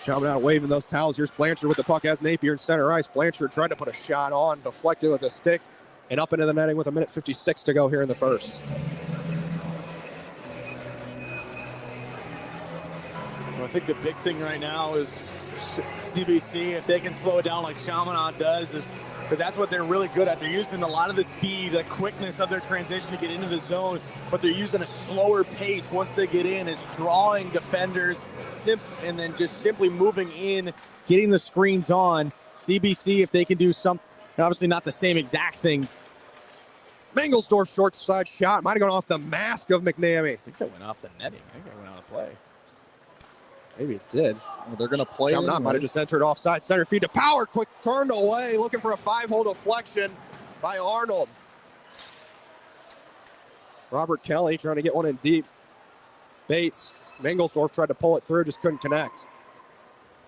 Speaker 2: Chaminade waving those towels. Here's Blanchard with the puck as Napier in center ice. Blanchard tried to put a shot on, deflected with a stick, and up into the netting with 1:56 to go here in the first.
Speaker 3: Well, I think the big thing right now is CBC, if they can slow it down like Chaminade does, is because that's what they're really good at. They're using a lot of the speed, the quickness of their transition to get into the zone, but they're using a slower pace once they get in. It's drawing defenders and then just simply moving in, getting the screens on. CBC, if they can do something, obviously not the same exact thing.
Speaker 2: Mangelsdorf short side shot. Might have gone off the mask of McNamee.
Speaker 3: I think that went off the netting. I think that went out of play.
Speaker 2: Maybe it did.
Speaker 4: Well, they're going to play.
Speaker 2: Chaminade might have just entered offside. Center feed to Power. Quick turned away. Looking for a 5-hole deflection by Arnold. Robert Kelly trying to get one in deep. Bates. Mangelsdorf tried to pull it through. Just couldn't connect.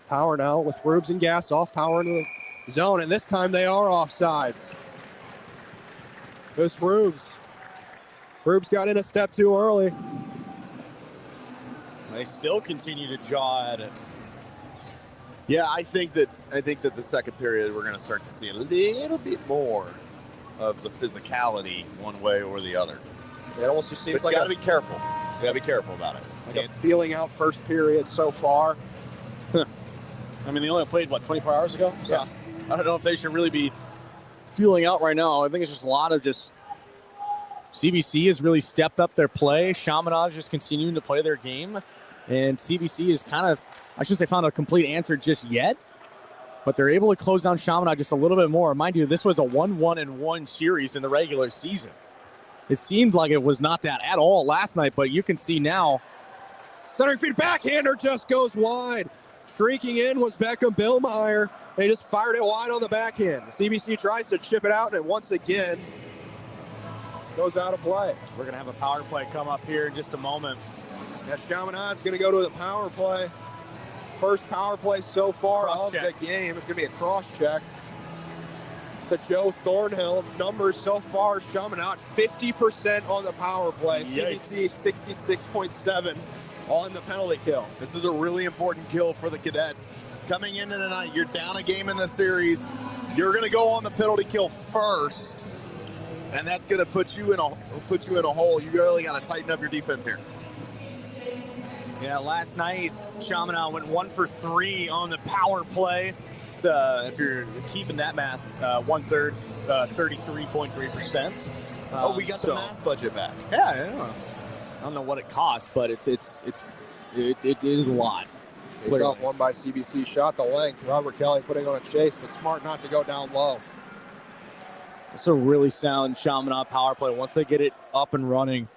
Speaker 2: Power now with Rubes and Gassoff. Power into the zone. And this time they are offsides. This Rubes. Rubes got in a step too early.
Speaker 3: They still continue to jaw at it.
Speaker 9: Yeah, I think that the second period we're going to start to see a little bit more of the physicality one way or the other.
Speaker 2: It almost just seems
Speaker 9: But
Speaker 2: like
Speaker 9: you got to be careful. You got to be careful about it.
Speaker 2: like a feeling out first period so far.
Speaker 3: I mean, they only played, 24 hours ago? So
Speaker 2: Yeah.
Speaker 3: I don't know if they should really be feeling out right now. I think it's just a lot of CBC has really stepped up their play. Chaminade just continuing to play their game. And CBC is kind of, I shouldn't say found a complete answer just yet, but they're able to close down Chaminade just a little bit more. Mind you, this was a 1-1-1 series in the regular season. It seemed like it was not that at all last night, but you can see now.
Speaker 2: Center feed backhander just goes wide. Streaking in was Beckham Billmeyer. They just fired it wide on the backhand. CBC tries to chip it out, and it once again goes out of play.
Speaker 3: We're going to have a power play come up here in just a moment.
Speaker 2: Yeah, Chaminade's going to go to the power play. First power play so far of the game. It's going to be a cross check. To Joe Thornhill. Numbers so far, Chaminade 50% on the power play. CBC 66.7 on the penalty kill.
Speaker 4: This is a really important kill for the Cadets. Coming into tonight, you're down a game in the series. You're going to go on the penalty kill first, and that's going to put you in a hole. You really got to tighten up your defense here.
Speaker 3: Yeah, last night, Chaminade went 1 for 3 on the power play. If you're keeping that math, 1/3, 33.3%.
Speaker 4: We got the math budget back.
Speaker 3: Yeah, I don't know what it costs, but it is a lot.
Speaker 2: Face off one by CBC. Shot the length. Robert Kelly putting on a chase, but smart not to go down low.
Speaker 3: It's a really sound Chaminade power play. Once they get it up and running,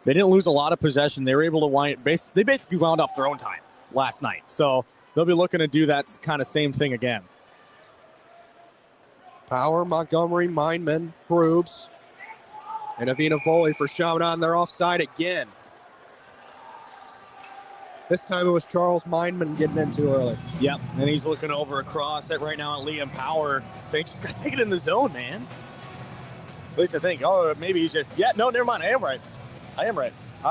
Speaker 3: they didn't lose a lot of possession. They were able to they basically wound off their own time last night. So they'll be looking to do that kind of same thing again.
Speaker 2: Power, Montgomery, Mindman, Krubs, and Avina Foley for Chaminade, and they're offside again. This time it was Charles Mindman getting in too early.
Speaker 3: Yep, and he's looking over across it right now at Liam Power, saying, just got to take it in the zone, man. At least I think, maybe he's just, no, never mind, I am right. I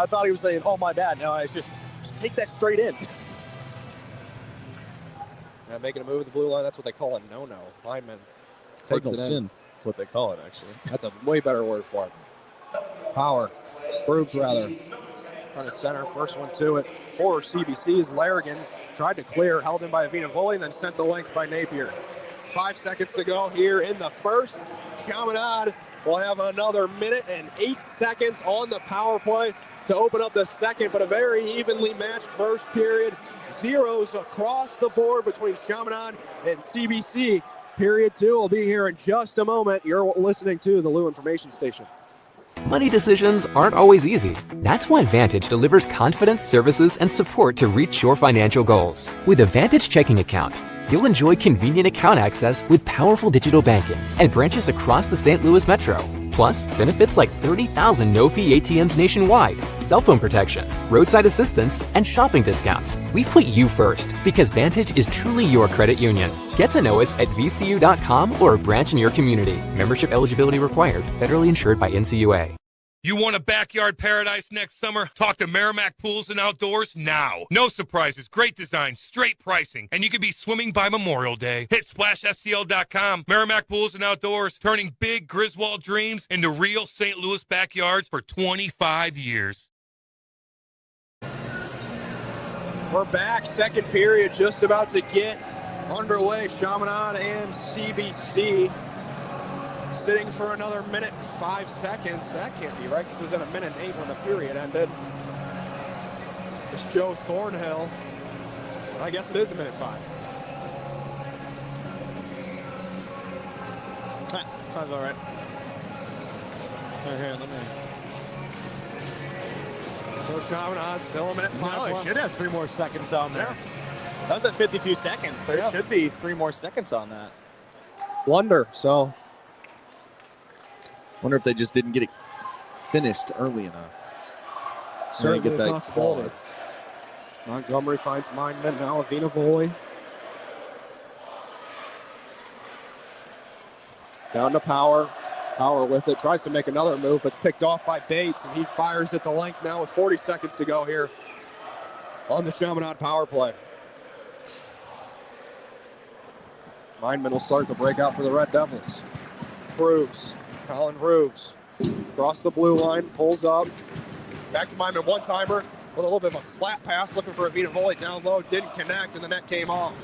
Speaker 3: thought he was saying, my bad. No, it's just take that straight in.
Speaker 2: Yeah, making a move at the blue line, that's what they call a no-no. Mindman takes it in.
Speaker 3: That's what they call it, actually.
Speaker 2: That's a way better word for it. Power. Krubs, rather. Trying to center, first one to it. For CBC's Larrigan tried to clear, held in by Avina Foley, and then sent the length by Napier. 5 seconds to go here in the first. Chaminade will have another minute and 8 seconds on the power play to open up the second, but a very evenly matched first period. Zeros across the board between Chaminade and CBC. Period 2 will be here in just a moment. You're listening to the Lou Information Station.
Speaker 5: Money decisions aren't always easy. That's why Vantage delivers confidence, services, and support to reach your financial goals. With a Vantage checking account, you'll enjoy convenient account access with powerful digital banking and branches across the St. Louis metro. Plus, benefits like 30,000 no-fee ATMs nationwide, cell phone protection, roadside assistance, and shopping discounts. We put you first because Vantage is truly your credit union. Get to know us at vcu.com or a branch in your community. Membership eligibility required. Federally insured by NCUA.
Speaker 7: You want a backyard paradise next summer? Talk to Merrimack Pools and Outdoors now. No surprises, great design, straight pricing, and you could be swimming by Memorial Day. Hit SplashSTL.com. Merrimack Pools and Outdoors, turning big Griswold dreams into real St. Louis backyards for 25 years.
Speaker 2: We're back, second period just about to get underway. Chaminade and CBC sitting for another minute, 5 seconds. That can't be right because it was at a minute and 8 when the period ended. It's Joe Thornhill. I guess it is a minute 5.
Speaker 3: Sounds all right. Here, let me.
Speaker 2: So Chaminade still a minute 5
Speaker 3: No, it
Speaker 2: left.
Speaker 3: should have 3 more seconds on there.
Speaker 2: Yeah.
Speaker 3: That was at 52 seconds. There should be 3 more seconds on that.
Speaker 2: Blunder, so.
Speaker 4: Wonder if they just didn't get it finished early enough.
Speaker 2: Certainly
Speaker 4: get that
Speaker 2: possibility. Montgomery finds Mindman, now Avina Foley. Down to Power. Power with it, tries to make another move, but it's picked off by Bates, and he fires at the length now with 40 seconds to go here on the Chaminade power play. Mindman will start the breakout for the Red Devils. Krubs, Colin Krubs, across the blue line, pulls up. Back to Mindman, one-timer with a little bit of a slap pass, looking for Avina Foley down low, didn't connect, and the net came off.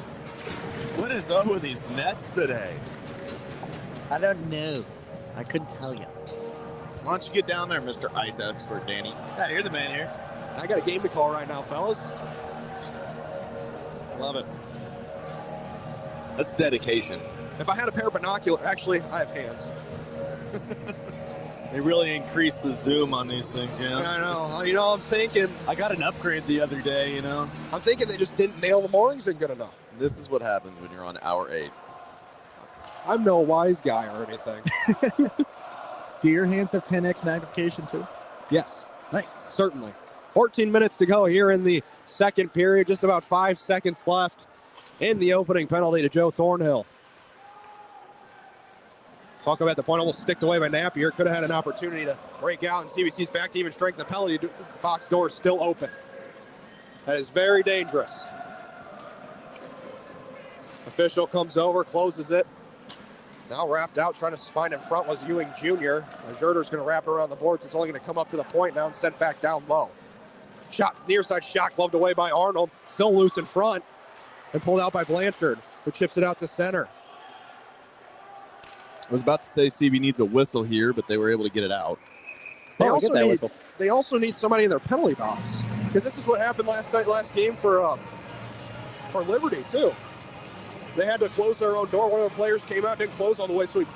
Speaker 4: What is up with these nets today?
Speaker 3: I don't know. I couldn't tell you.
Speaker 4: Why don't you get down there, Mr. Ice Expert Danny?
Speaker 3: Yeah, you're the man here.
Speaker 2: I got a game to call right now, fellas.
Speaker 3: Love it.
Speaker 4: That's dedication.
Speaker 2: If I had a pair of binoculars, actually, I have hands.
Speaker 3: They really increase the zoom on these things, you know?
Speaker 2: I know. You know, I'm thinking.
Speaker 3: I got an upgrade the other day, you know?
Speaker 2: I'm thinking they just didn't nail the moorings in good enough.
Speaker 4: This is what happens when you're on hour 8.
Speaker 2: I'm no wise guy or anything.
Speaker 3: Do your hands have 10x magnification too?
Speaker 2: Yes,
Speaker 3: Nice.
Speaker 2: certainly. 14 minutes to go here in the second period. Just about 5 seconds left in the opening penalty to Joe Thornhill. Talk about the point almost sticked away by Napier. Could have had an opportunity to break out, and CBC's back to even strength. The penalty box door is still open. That is very dangerous. Official comes over, closes it. Now wrapped out, trying to find in front was Ewing Jr. Zerder's going to wrap it around the boards. It's only going to come up to the point now and sent back down low. Shot, near side shot, gloved away by Arnold. Still loose in front and pulled out by Blanchard, who chips it out to center.
Speaker 4: I was about to say CB needs a whistle here, but they were able to get it out.
Speaker 2: They also need somebody in their penalty box, because this is what happened last game for Liberty too. They had to close their own door. One of the players came out, didn't close all the way, so he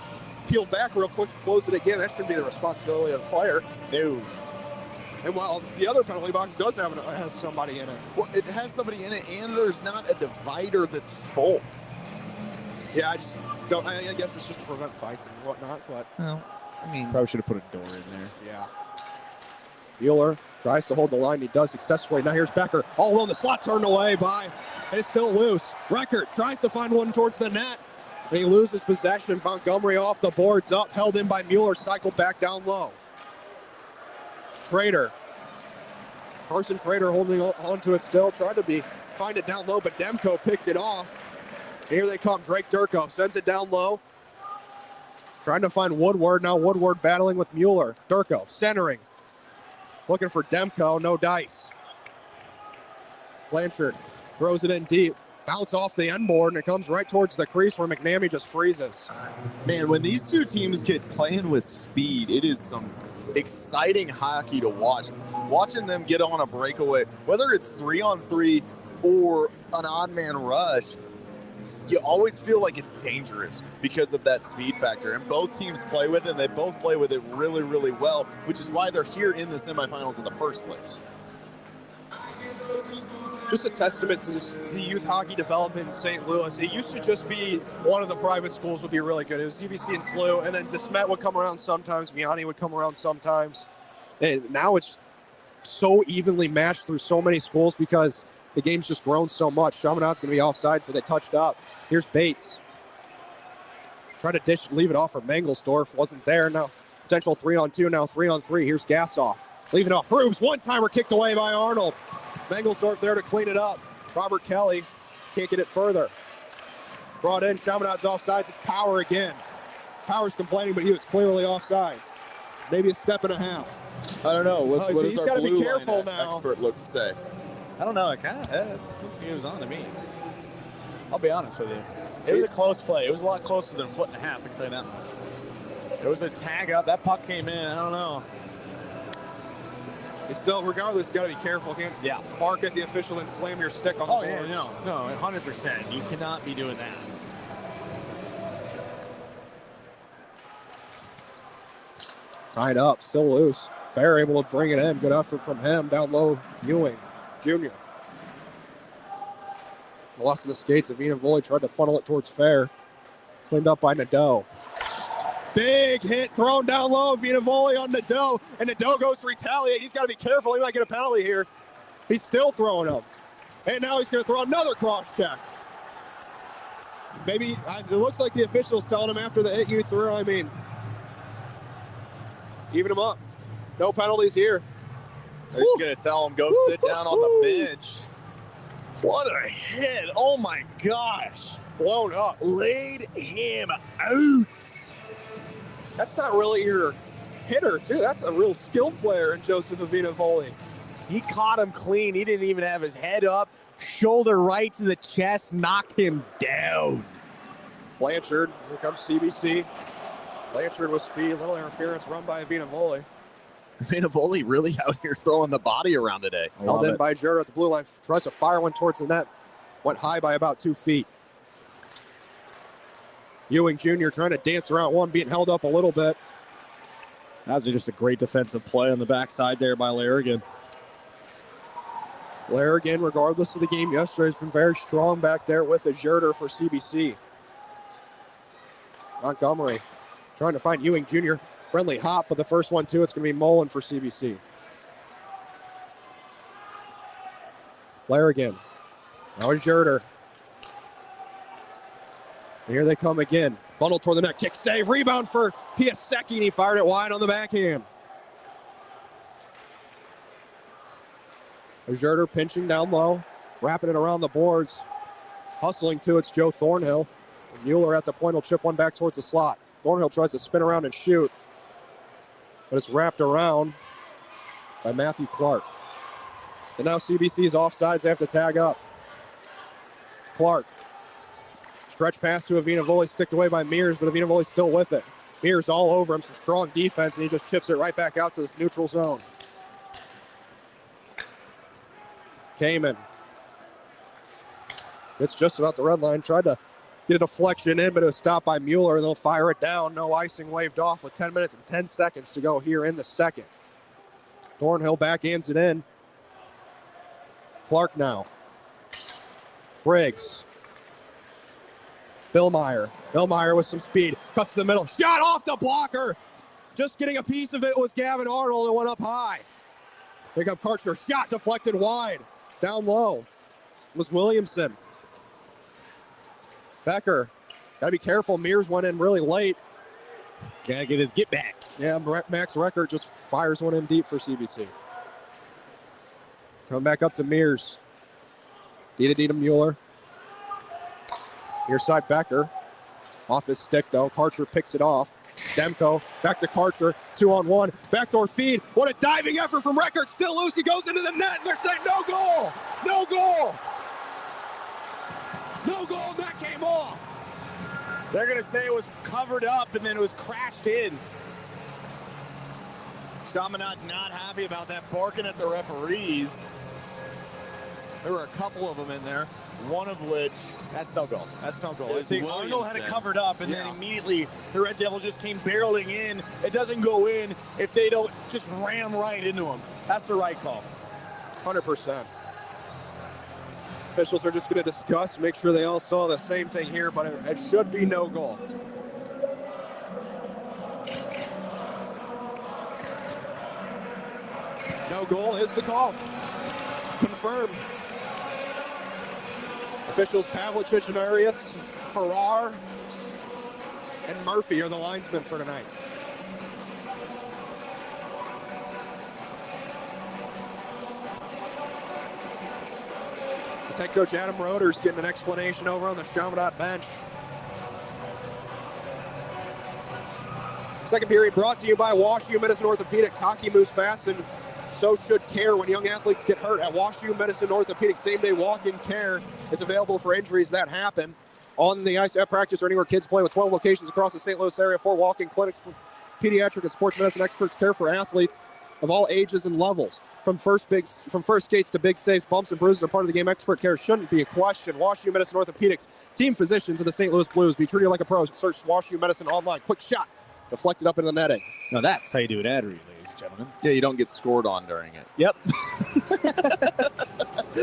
Speaker 2: peeled back real quick, closed it again. That shouldn't be the responsibility of the player.
Speaker 3: No.
Speaker 2: And while the other penalty box does have somebody in it.
Speaker 4: Well, it has somebody in it, and there's not a divider that's full.
Speaker 2: Yeah, I just don't. I guess it's just to prevent fights and whatnot, but
Speaker 4: Well, I mean,
Speaker 3: Probably should have put a door in there.
Speaker 2: yeah. Mueller tries to hold the line. He does successfully. Now here's Becker. All alone, the slot turned away by. It's still loose. Record tries to find one towards the net. And he loses possession. Montgomery off the boards up. Held in by Mueller. Cycled back down low. Trader. Carson Trader holding on to it still. Tried to find it down low, but Demko picked it off. Here they come. Drake Durko sends it down low. Trying to find Woodward. Now Woodward battling with Mueller. Durko centering. Looking for Demko. No dice. Blanchard throws it in deep. Bounce off the end board, and it comes right towards the crease where McNamee just freezes.
Speaker 4: man, when these two teams get playing with speed, it is some exciting hockey to watch. Watching them get on a breakaway, whether it's 3-on-3 or an odd man rush, you always feel like it's dangerous because of that speed factor. And both teams play with it, and they both play with it really, really well, which is why they're here in the semifinals in the first place.
Speaker 2: Just a testament to the youth hockey development in St. Louis. It used to just be one of the private schools would be really good. It was CBC and SLU, and then DeSmet would come around sometimes. Vianney would come around sometimes. And now it's so evenly matched through so many schools because the game's just grown so much. Chaminade's going to be offside, but they touched up. Here's Bates. Try to leave it off for Mangelsdorf. Wasn't there. Now potential 3-on-2, now 3-on-3. Here's Gassoff. Leaving off. Rubes, one-timer kicked away by Arnold. Mangelsdorf there to clean it up. Robert Kelly can't get it further. Brought in. Chaminade's offsides. It's Power again. Power's complaining, but he was clearly offsides. Maybe a step and a half.
Speaker 4: I don't know. What
Speaker 2: he's
Speaker 4: does our
Speaker 2: gotta be
Speaker 4: blue
Speaker 2: careful
Speaker 4: line
Speaker 2: now.
Speaker 4: expert look to say?
Speaker 3: I don't know. It was on to me. I'll be honest with you. It was a close play. It was a lot closer than a foot and a half, I can tell you that much. It was a tag up. That puck came in. I don't know.
Speaker 2: It's still, regardless, you got to be careful. Can't bark at the official and slam your stick on the boards.
Speaker 3: No, 100%. You cannot be doing that.
Speaker 2: Tied up, still loose. Fair able to bring it in. Good effort from him. Down low, Ewing Jr. Lost in the skates. Avina Volley tried to funnel it towards Fair. Cleaned up by Nadeau. Big hit thrown down low. Avina Volley on Nadeau. And Nadeau goes to retaliate. He's got to be careful. He might get a penalty here. He's still throwing them. And now he's going to throw another cross check. Maybe it looks like the official's telling him after the hit you threw. I mean, even him up. No penalties here.
Speaker 4: They're just going to tell him, go sit down on the bench.
Speaker 3: What a hit. Oh, my gosh.
Speaker 2: Blown up.
Speaker 3: Laid him out.
Speaker 2: That's not really your hitter, too. That's a real skilled player in Joseph Avina Volley.
Speaker 3: He caught him clean. He didn't even have his head up. Shoulder right to the chest, knocked him down.
Speaker 2: Blanchard, here comes CBC. Blanchard with speed, little interference run by Vinavoli.
Speaker 4: Vinavoli really out here throwing the body around today.
Speaker 2: Held in by Jura at the blue line, tries to fire one towards the net. Went high by about 2 feet. Ewing Jr. trying to dance around one, being held up a little bit.
Speaker 3: That was just a great defensive play on the backside there by Larrigan.
Speaker 2: Larrigan, regardless of the game yesterday, has been very strong back there with a Jurder for CBC. Montgomery trying to find Ewing Jr. Friendly hop, but the first one, too, it's going to be Mullen for CBC. Larrigan. Now it's Jurder. Here they come again. Funnel toward the net. Kick save. Rebound for Piasecki, and he fired it wide on the backhand. Jurder pinching down low, wrapping it around the boards. Hustling to it's Joe Thornhill. Mueller at the point will chip one back towards the slot. Thornhill tries to spin around and shoot, but it's wrapped around by Matthew Clark. And now CBC's offsides. They have to tag up. Clark. Stretch pass to Vinavoli, sticked away by Mears, but Vinavoli's still with it. Mears all over him, some strong defense, and he just chips it right back out to this neutral zone. Kamen. It's just about the red line. Tried to get a deflection in, but it was stopped by Mueller, and they'll fire it down. No icing waved off with 10 minutes and 10 seconds to go here in the second. Thornhill backhands it in. Clark now. Briggs. Billmeyer. Billmeyer with some speed. Cuts to the middle. Shot off the blocker. Just getting a piece of it was Gavin Arnold. It went up high. Pick up Karcher. Shot deflected wide. Down low was Williamson. Becker. Got to be careful. Mears went in really late.
Speaker 3: Gotta get his get back.
Speaker 2: Yeah, Max Recker just fires one in deep for CBC. Coming back up to Mears. Dita Mueller. Near side Becker. Off his stick though. Karcher picks it off. Demko back to Karcher. 2-on-1. Backdoor feed. What a diving effort from Record. Still loose. He goes into the net. And they're saying no goal. No goal. No goal. That came off.
Speaker 3: They're going to say it was covered up and then it was crashed in.
Speaker 4: Chaminade not happy about that, barking at the referees. There were a couple of them in there, one of which...
Speaker 3: That's no goal. That's no goal. I
Speaker 4: It's
Speaker 3: think Arnold had it
Speaker 4: Williamson.
Speaker 3: covered up, and then immediately the Red Devil just came barreling in. It doesn't go in if they don't just ram right into him. That's the right call.
Speaker 2: 100%. Officials are just going to discuss, make sure they all saw the same thing here, but it should be no goal. No goal is the call. Confirmed. Officials Pavlicic and Arias, Farrar, and Murphy are the linesmen for tonight. Head coach Adam Roeder's getting an explanation over on the Chaminade bench. Second period brought to you by WashU Medicine Orthopedics. Hockey moves fast, and so should care when young athletes get hurt. At WashU Medicine Orthopedics, same-day walk-in care is available for injuries that happen on the ice, at practice, or anywhere kids play, with 12 locations across the St. Louis area. 4 walk-in clinics, pediatric and sports medicine experts care for athletes of all ages and levels. From first skates to big saves, bumps and bruises are part of the game. Expert care shouldn't be a question. WashU Medicine Orthopedics, team physicians of the St. Louis Blues. Be treated like a pro. Search WashU Medicine online. Quick shot, deflected up into the netting.
Speaker 3: Now that's how you do an ad read, ladies and gentlemen.
Speaker 4: Yeah, you don't get scored on during it.
Speaker 3: Yep.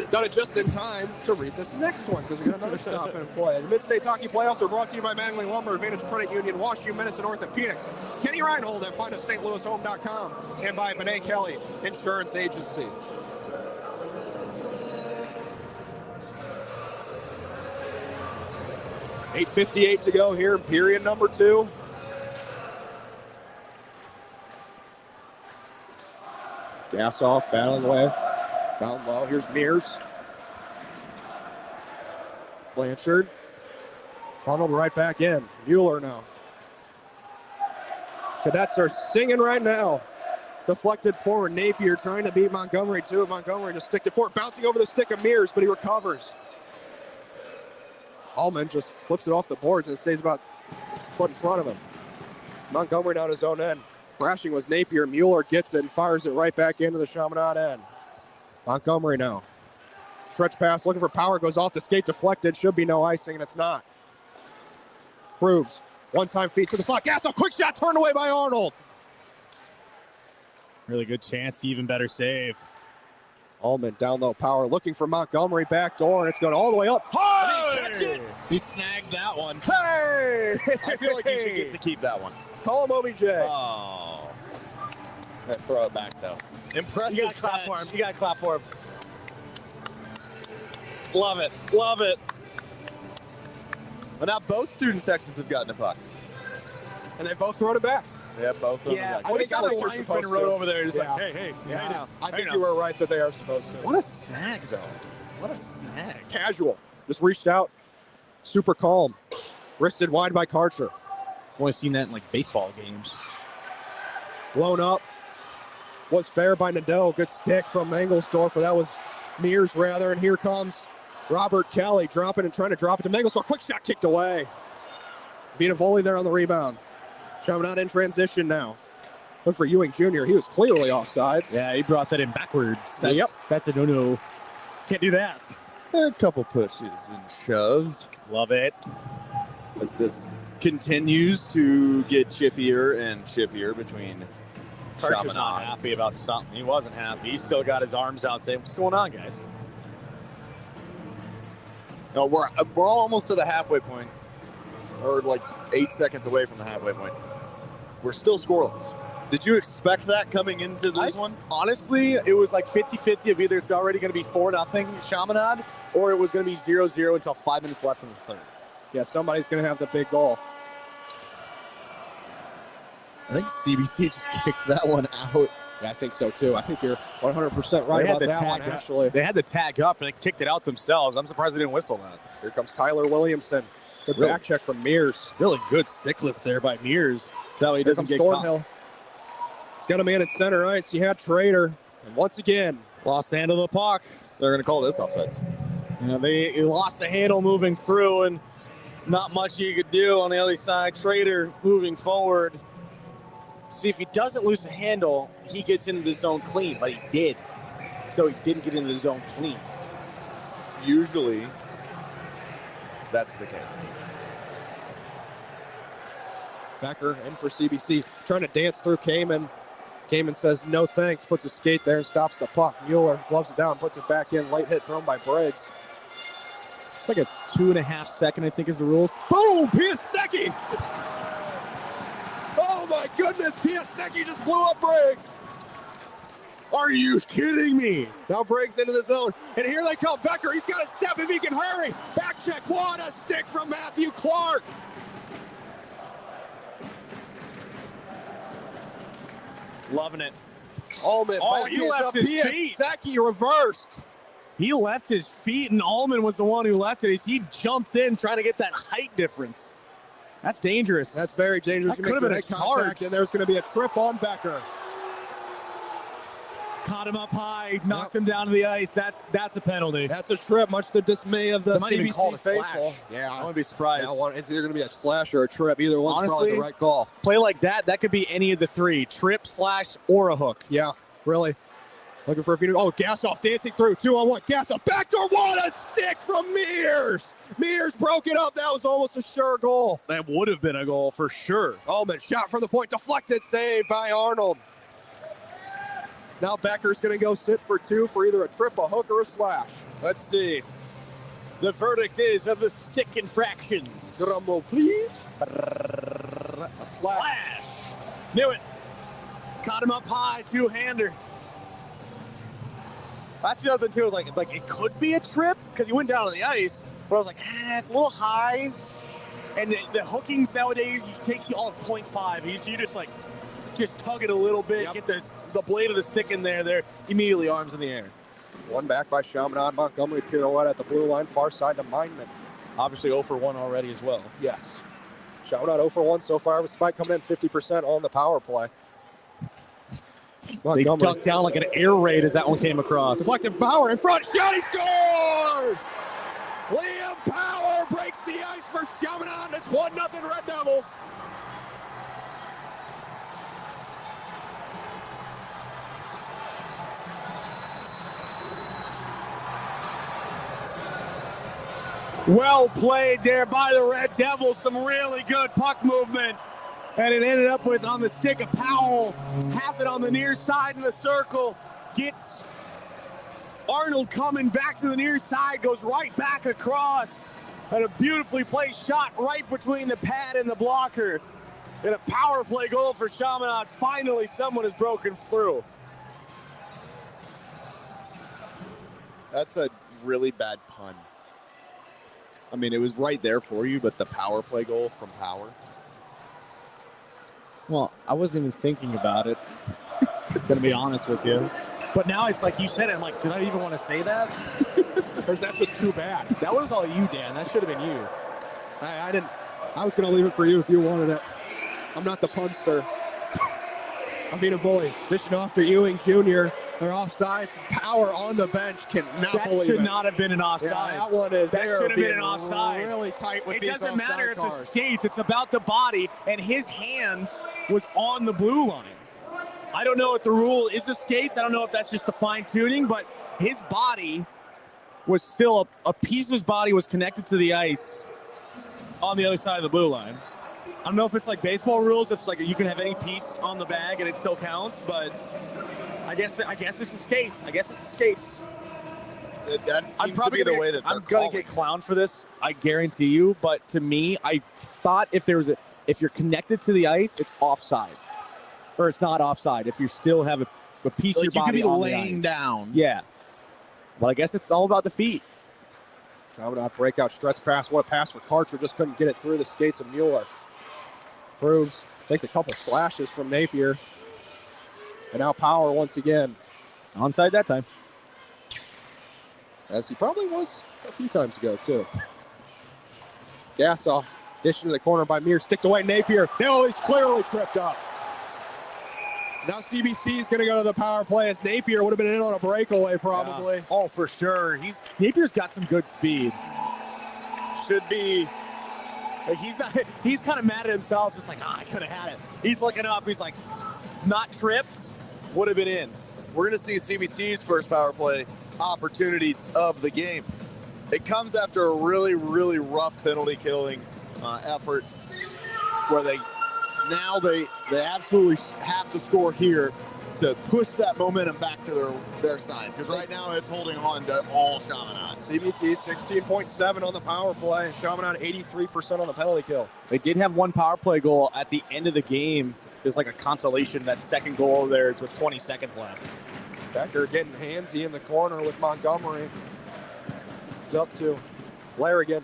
Speaker 2: Done it just in time to read this next one, because we got another stop and play. The Mid-States Hockey Playoffs are brought to you by Mattingly Lumber, Advantage Credit Union, WashU Medicine Orthopedics, Kenny Reinhold at FindUsStLouisHome.com, and by Benet Kelly Insurance Agency. $8:58 to go here in period number 2. Gas off, battling away. Down low, here's Mears. Blanchard. Funneled right back in. Mueller now. Cadets are singing right now. Deflected forward. Napier trying to beat Montgomery too. Montgomery just sticked it forward, bouncing over the stick of Mears, but he recovers. Allman just flips it off the boards and stays about a foot in front of him. Montgomery down his own end. Crashing was Napier. Mueller gets it and fires it right back into the Chaminade end. Montgomery now. Stretch pass, looking for power, goes off the skate, deflected. Should be no icing, and it's not. Krubs, one-time feed to the slot. Gassoff, quick shot, turned away by Arnold.
Speaker 3: Really good chance, even better save.
Speaker 2: Allman down low, power, looking for Montgomery, back door, and it's going all the way up.
Speaker 3: Hey! Did he catch it? He snagged that one.
Speaker 2: Hey!
Speaker 4: I feel like he should get to keep that one.
Speaker 2: Call him OBJ.
Speaker 4: Oh. That throw it back, though. Impressive.
Speaker 3: You gotta clap
Speaker 4: catch.
Speaker 3: for him. You gotta clap for him. Love it. Love it.
Speaker 4: But now both student sections have gotten a puck.
Speaker 2: And they both throw it back.
Speaker 4: Yeah, both of them.
Speaker 2: Yeah,
Speaker 4: have
Speaker 2: I
Speaker 4: gotten
Speaker 2: think
Speaker 3: got
Speaker 2: the
Speaker 3: the
Speaker 2: linesman
Speaker 3: linesman
Speaker 2: wrote
Speaker 3: rode over there, just
Speaker 2: Yeah.
Speaker 3: like, hey.
Speaker 2: Yeah, I think
Speaker 3: Hey,
Speaker 2: you were right that they are supposed to.
Speaker 3: What a snag, though. What a snag.
Speaker 2: Casual. Just reached out. Super calm. Wristed wide by Karcher.
Speaker 3: I've only seen that in, like, baseball games.
Speaker 2: Blown up. Was fair by Nadeau. Good stick from Mangelsdorf. That was Mears, rather. And here comes Robert Kelly dropping and trying to drop it to Mangelsdorf. Quick shot kicked away. Vinavoli there on the rebound. Chaminade in transition now. Look for Ewing Jr. He was clearly offsides.
Speaker 3: Yeah, he brought that in backwards. That's,
Speaker 2: Yep.
Speaker 3: That's a no-no. Can't do that.
Speaker 4: A couple pushes and shoves
Speaker 3: Love it.
Speaker 4: as this continues to get chippier and chippier between
Speaker 3: Karcher's not
Speaker 4: Chaminade.
Speaker 3: happy about something. He wasn't happy. He still got his arms out saying, what's going on, guys?
Speaker 4: No, we're almost to the halfway point, or like 8 seconds away from the halfway point. We're still scoreless. Did you expect that coming into this one?
Speaker 3: Honestly, it was like 50-50 of either it's already going to be 4-0 Chaminade or it was going to be 0-0 until 5 minutes left in the third.
Speaker 2: Yeah, somebody's going to have the big goal.
Speaker 4: I think CBC just kicked that one out.
Speaker 2: Yeah, I think so too. I think you're 100% right about that one, actually.
Speaker 3: They had the tag up and they kicked it out themselves. I'm surprised they didn't whistle that.
Speaker 2: Here comes Tyler Williamson. Good
Speaker 3: Really?
Speaker 2: back check from Mears.
Speaker 3: Really good stick lift there by Mears. That way he
Speaker 2: Here
Speaker 3: doesn't
Speaker 2: comes
Speaker 3: get
Speaker 2: Thornhill.
Speaker 3: caught.
Speaker 2: He's got a man at center ice. He had Trader. And once again,
Speaker 3: Lost the handle of the puck.
Speaker 4: They're going to call this offsides.
Speaker 3: Yeah, they lost the handle moving through and not much you could do on the other side. Trader moving forward. See, if he doesn't lose the handle, he gets into the zone clean, but he did. So he didn't get into the zone clean.
Speaker 4: Usually, that's the case.
Speaker 2: Becker in for CBC. Trying to dance through Kamen. Kamen says no thanks. Puts a skate there and stops the puck. Mueller gloves it down, puts it back in. Late hit thrown by Briggs.
Speaker 3: It's like a 2.5 second, I think, is the rules.
Speaker 2: Boom! Piasecki! Oh my goodness! Piasecki just blew up Briggs!
Speaker 3: Are you kidding me?
Speaker 2: Now Briggs into the zone. And here they come. Becker, he's got to step if he can hurry. Back check. What a stick from Matthew Clark.
Speaker 3: Loving it.
Speaker 2: Allman
Speaker 3: Oh, he left his feet.
Speaker 2: Piasecki reversed.
Speaker 3: He left his feet, and Allman was the one who left it. He jumped in trying to get that height difference. That's dangerous.
Speaker 2: That's very dangerous.
Speaker 3: That
Speaker 2: He makes
Speaker 3: could have been
Speaker 2: head
Speaker 3: a
Speaker 2: contact,
Speaker 3: charge.
Speaker 2: and there's going to be a trip on Becker.
Speaker 3: Caught him up high, knocked him down to the ice. That's a penalty.
Speaker 2: That's a trip, much to the dismay of the
Speaker 3: They might even call it
Speaker 2: CBC
Speaker 3: a
Speaker 2: faithful.
Speaker 3: slash.
Speaker 2: Yeah,
Speaker 3: I wouldn't be surprised.
Speaker 2: it's either going to be a slash or a trip. Either one's probably
Speaker 3: Honestly,
Speaker 2: the right call.
Speaker 3: Play like that could be any of the three: trip, slash, or a hook.
Speaker 2: Yeah, really. Looking for a few. Oh, Gassoff dancing through. 2-on-1. Gassoff backdoor. What a stick from Mears. Mears broke it up. That was almost a sure goal.
Speaker 3: That would have been a goal for sure.
Speaker 2: Allman shot from the point. Deflected. Saved by Arnold. Now Becker's going to go sit for two for either a trip, a hook, or a slash.
Speaker 3: Let's see. The verdict is of the stick infractions.
Speaker 2: Drum roll, please. A
Speaker 3: Slash. Knew it. Caught him up high, two-hander. That's the other thing, too. Is like it could be a trip because he went down on the ice, but I was like, it's a little high. And the hookings nowadays takes you all at 0.5. You just tug it a little bit, get the blade of the stick in there, immediately arms in the air.
Speaker 2: One back by Chaminade. Montgomery pirouette at the blue line, far side to Mindman.
Speaker 3: Obviously 0 for 1 already as well.
Speaker 2: Yes. Chaminade 0 for 1 so far with Spike coming in 50% on the power play.
Speaker 3: They ducked down like an air raid as that one came across.
Speaker 2: Deflected Power in front. Shot, he scores! Liam Power breaks the ice for Chaminade. It's 1-0 Red Devils.
Speaker 3: Well played there by the Red Devils. Some really good puck movement. And it ended up with on the stick of Powell. Has it on the near side in the circle. Gets Arnold coming back to the near side. Goes right back across. And a beautifully placed shot right between the pad and the blocker. And a power play goal for Chaminade. Finally, someone has broken through.
Speaker 4: That's a really bad pun. I mean, it was right there for you, but the power play goal from Power.
Speaker 3: Well, I wasn't even thinking about it, gonna be honest with you. But now it's like you said it, I'm like, did I even want to say that?
Speaker 2: Or is that just too bad?
Speaker 3: That was all you, Dan. That should have been you.
Speaker 2: I didn't. I was going to leave it for you if you wanted it. I'm not the punster. Avina Bully dishing off to Ewing Jr. They're offsides. Power on the bench cannot
Speaker 3: That
Speaker 2: believe
Speaker 3: should
Speaker 2: it.
Speaker 3: not have been an offside.
Speaker 2: Yeah, that one is.
Speaker 3: That should have been an offside.
Speaker 2: Really tight with
Speaker 3: it
Speaker 2: these
Speaker 3: doesn't
Speaker 2: offside
Speaker 3: matter if the
Speaker 2: cards.
Speaker 3: skates. It's about the body, and his hand was on the blue line. I don't know if the rule is the skates. I don't know if that's just the fine tuning, but his body was still a piece of his body was connected to the ice on the other side of the blue line. I don't know if it's like baseball rules. It's like you can have any piece on the bag and it still counts, but I guess it's the skates. I guess it's the skates.
Speaker 4: That seems to be the way that they're
Speaker 3: I'm gonna get clowned for this. I guarantee you. But to me, I thought if you're connected to the ice, it's offside, or it's not offside. If you still have a piece of your body
Speaker 4: you could be
Speaker 3: on
Speaker 4: laying
Speaker 3: the ice.
Speaker 4: down.
Speaker 3: Yeah. Well, I guess it's all about the feet.
Speaker 2: Chaminade breakout stretch pass. What a pass for Karcher. Just couldn't get it through the skates of Mueller. Proves. Takes a couple slashes from Napier. And now Power once again.
Speaker 3: Onside that time.
Speaker 2: As he probably was a few times ago, too. Gas off. Dish into the corner by Mears. Sticked away Napier. No, he's clearly tripped up. Now CBC is going to go to the power play as Napier would have been in on a breakaway probably.
Speaker 3: Yeah. Oh, for sure. Napier's got some good speed. Should be. Like he's kind of mad at himself, just like, I could have had it. He's looking up. He's like, not tripped, would have been in.
Speaker 4: We're going to see CBC's first power play opportunity of the game. It comes after a really, really rough penalty killing effort where they absolutely have to score here to push that momentum back to their side. Because right now it's holding on to all Chaminade.
Speaker 2: CBC 16.7 on the power play. Chaminade 83% on the penalty kill.
Speaker 3: They did have one power play goal at the end of the game. There's like a consolation, that second goal there. It's with 20 seconds left.
Speaker 2: Becker getting handsy in the corner with Montgomery. It's up to Larrigan.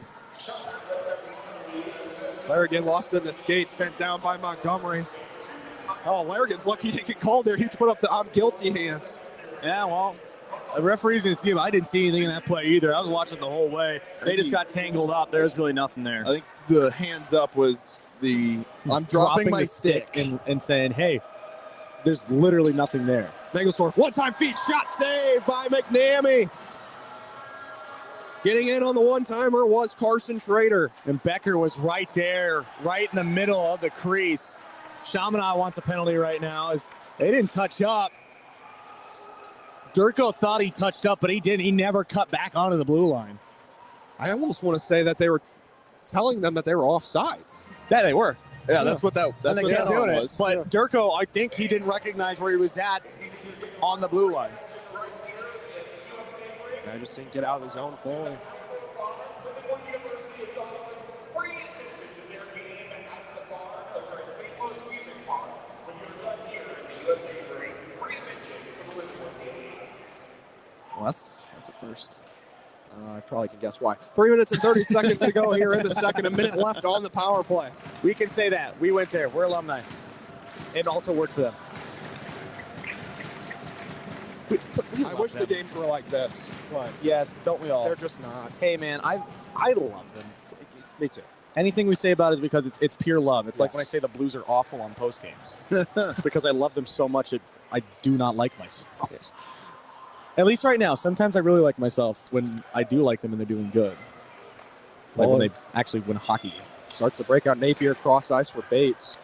Speaker 2: Larrigan lost in the skates, sent down by Montgomery. Oh, Larrigan's lucky he didn't get called there. He put up the I'm guilty hands.
Speaker 3: Yeah, well, the referees didn't see him. I didn't see anything in that play either. I was watching the whole way. They just got tangled up. There's really nothing there.
Speaker 4: I think the hands up was I'm dropping my stick.
Speaker 3: And saying, hey, there's literally nothing there.
Speaker 2: Mangelsdorf, one-time feet, shot saved by McNamee. Getting in on the one-timer was Carson Schrader.
Speaker 3: And Becker was right there, right in the middle of the crease. Chaminade wants a penalty right now. They didn't touch up. Durko thought he touched up, but he didn't. He never cut back onto the blue line.
Speaker 2: I almost want to say that they were telling them that they were offsides.
Speaker 3: Yeah, they were.
Speaker 4: Yeah, that's what that was.
Speaker 3: But
Speaker 2: yeah.
Speaker 3: Durko, I think he didn't recognize where he was at on the blue line.
Speaker 2: I just didn't get out of the zone fully.
Speaker 3: Well, that's a first.
Speaker 2: I probably can guess why. 3 minutes and 30 seconds to go here in the second. A minute left on the power play.
Speaker 3: We can say that. We went there. We're alumni. It also worked for them.
Speaker 2: I wish the games were like this, but
Speaker 3: yes, don't we all?
Speaker 2: they're just not.
Speaker 3: Hey, man, I love them.
Speaker 2: Me too.
Speaker 3: Anything we say about it is because it's pure love. It's like
Speaker 2: Yes.
Speaker 3: when I say the Blues are awful on post games. Because I love them so much, I do not like myself. At least right now. Sometimes I really like myself when I do like them and they're doing good. Like when they actually win a hockey game.
Speaker 2: Starts the breakout. Napier cross ice for Bates.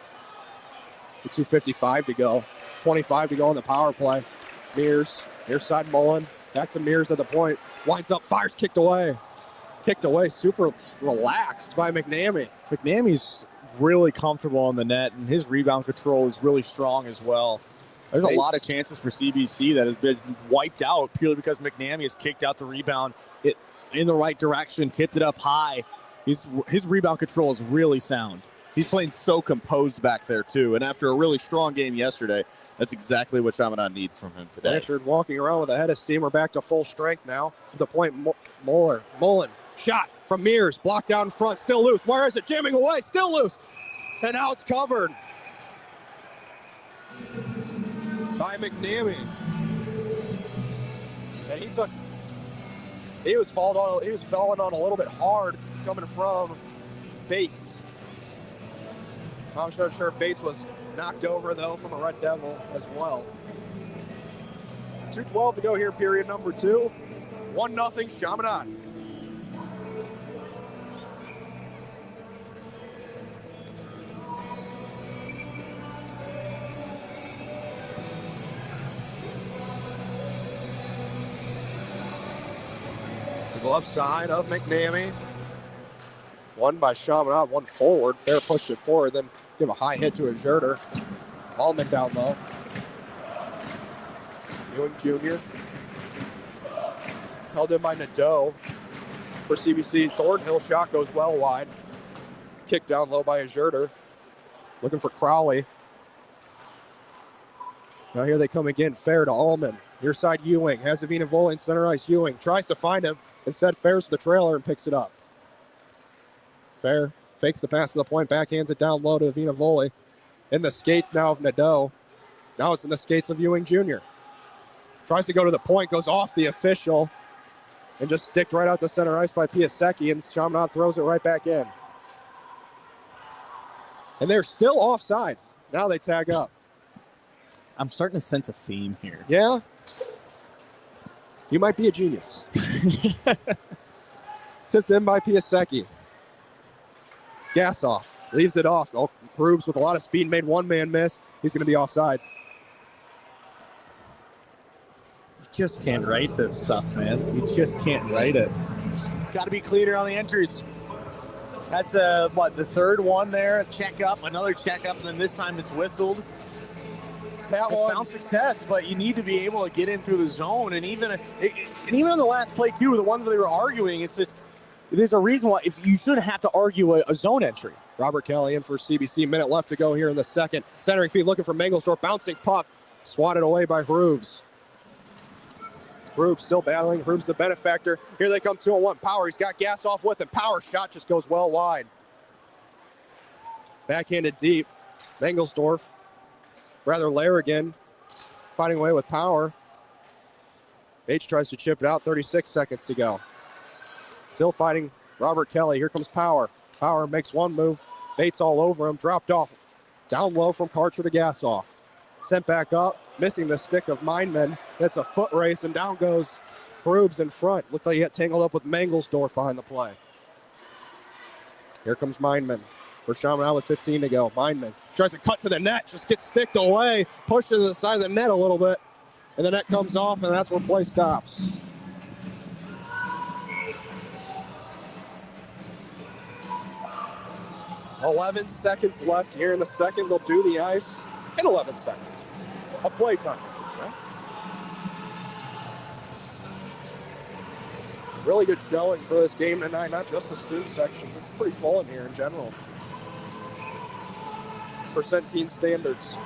Speaker 2: With 2:55 to go. 25 to go on the power play. Mears. Near side Mullen. Back to Mears at the point. Winds up. Fires kicked away. Kicked away. Super relaxed by McNamee.
Speaker 3: McNamee's really comfortable in the net, and his rebound control is really strong as well. There's a lot of chances for CBC that has been wiped out purely because McNamee has kicked out the rebound in the right direction, tipped it up high. His rebound control is really sound.
Speaker 4: He's playing so composed back there, too. And after a really strong game yesterday, that's exactly what Chaminade needs from him today.
Speaker 2: Blanchard walking around with a head of steam. We're back to full strength now. At the point, Mullen. Shot from Mears. Blocked out in front. Still loose. Where is it? Jamming away. Still loose. And now it's covered by McNamee. And he was falling on a little bit hard coming from Bates. I'm not sure Bates was knocked over, though, from a Red Devil as well. 2:12 to go here, period number 2. 1-0 Chaminade. The glove side of McNamee. One by Chaminade, one forward. Fair pushed it forward, then give a high hit to a Zerder. Allman down low. Ewing Jr. Held in by Nadeau for CBC. Thornhill shot goes well wide. Kicked down low by a Zerder. Looking for Crowley. Now here they come again. Fair to Allman. Near side Ewing. Has Avina Volley in center ice. Ewing tries to find him. Instead Fair's the trailer and picks it up. Fair fakes the pass to the point, backhands it down low to Avina Volley. In the skates now of Nadeau. Now it's in the skates of Ewing Jr. Tries to go to the point, goes off the official, and just sticked right out to center ice by Piasecki, and Chaminade throws it right back in. And they're still offsides. Now they tag up.
Speaker 3: I'm starting to sense a theme here.
Speaker 2: Yeah? You might be a genius. Tipped in by Piasecki. Gas off. Leaves it off. Oh, Rubes with a lot of speed made one-man miss. He's going to be offsides.
Speaker 3: You just can't write this stuff, man. You just can't write it. Got to be cleaner on the entries. That's, the third one there? Check up, another check up, and then this time it's whistled.
Speaker 2: That one
Speaker 3: found success, but you need to be able to get in through the zone. And even on the last play, too, the one that they were arguing, it's just, there's a reason why if you shouldn't have to argue a zone entry.
Speaker 2: Robert Kelly in for CBC. Minute left to go here in the second. Centering feed looking for Mangelsdorf. Bouncing puck. Swatted away by Rubes. Rubes still battling. Rubes the benefactor. Here they come 2-on-1. Power. He's got gas off with him. Power shot just goes well wide. Backhanded deep. Mangelsdorf. Rather Larrigan. Fighting away with Power. H tries to chip it out. 36 seconds to go. Still fighting Robert Kelly. Here comes Power. Power makes one move. Bates all over him. Dropped off. Down low from Karcher to Gasoff. Sent back up. Missing the stick of Mindman. It's a foot race, and down goes Rubes in front. Looked like he got tangled up with Mangelsdorf behind the play. Here comes Mindman. For Chaminade with 15 to go. Mindman tries to cut to the net. Just gets sticked away. Pushed to the side of the net a little bit. And the net comes off, and that's where play stops. .11 seconds left here in the second. They'll do the ice in 11 seconds of play time, I should say. Really good showing for this game tonight, not just the student sections. It's pretty full in here in general. For Centene standards.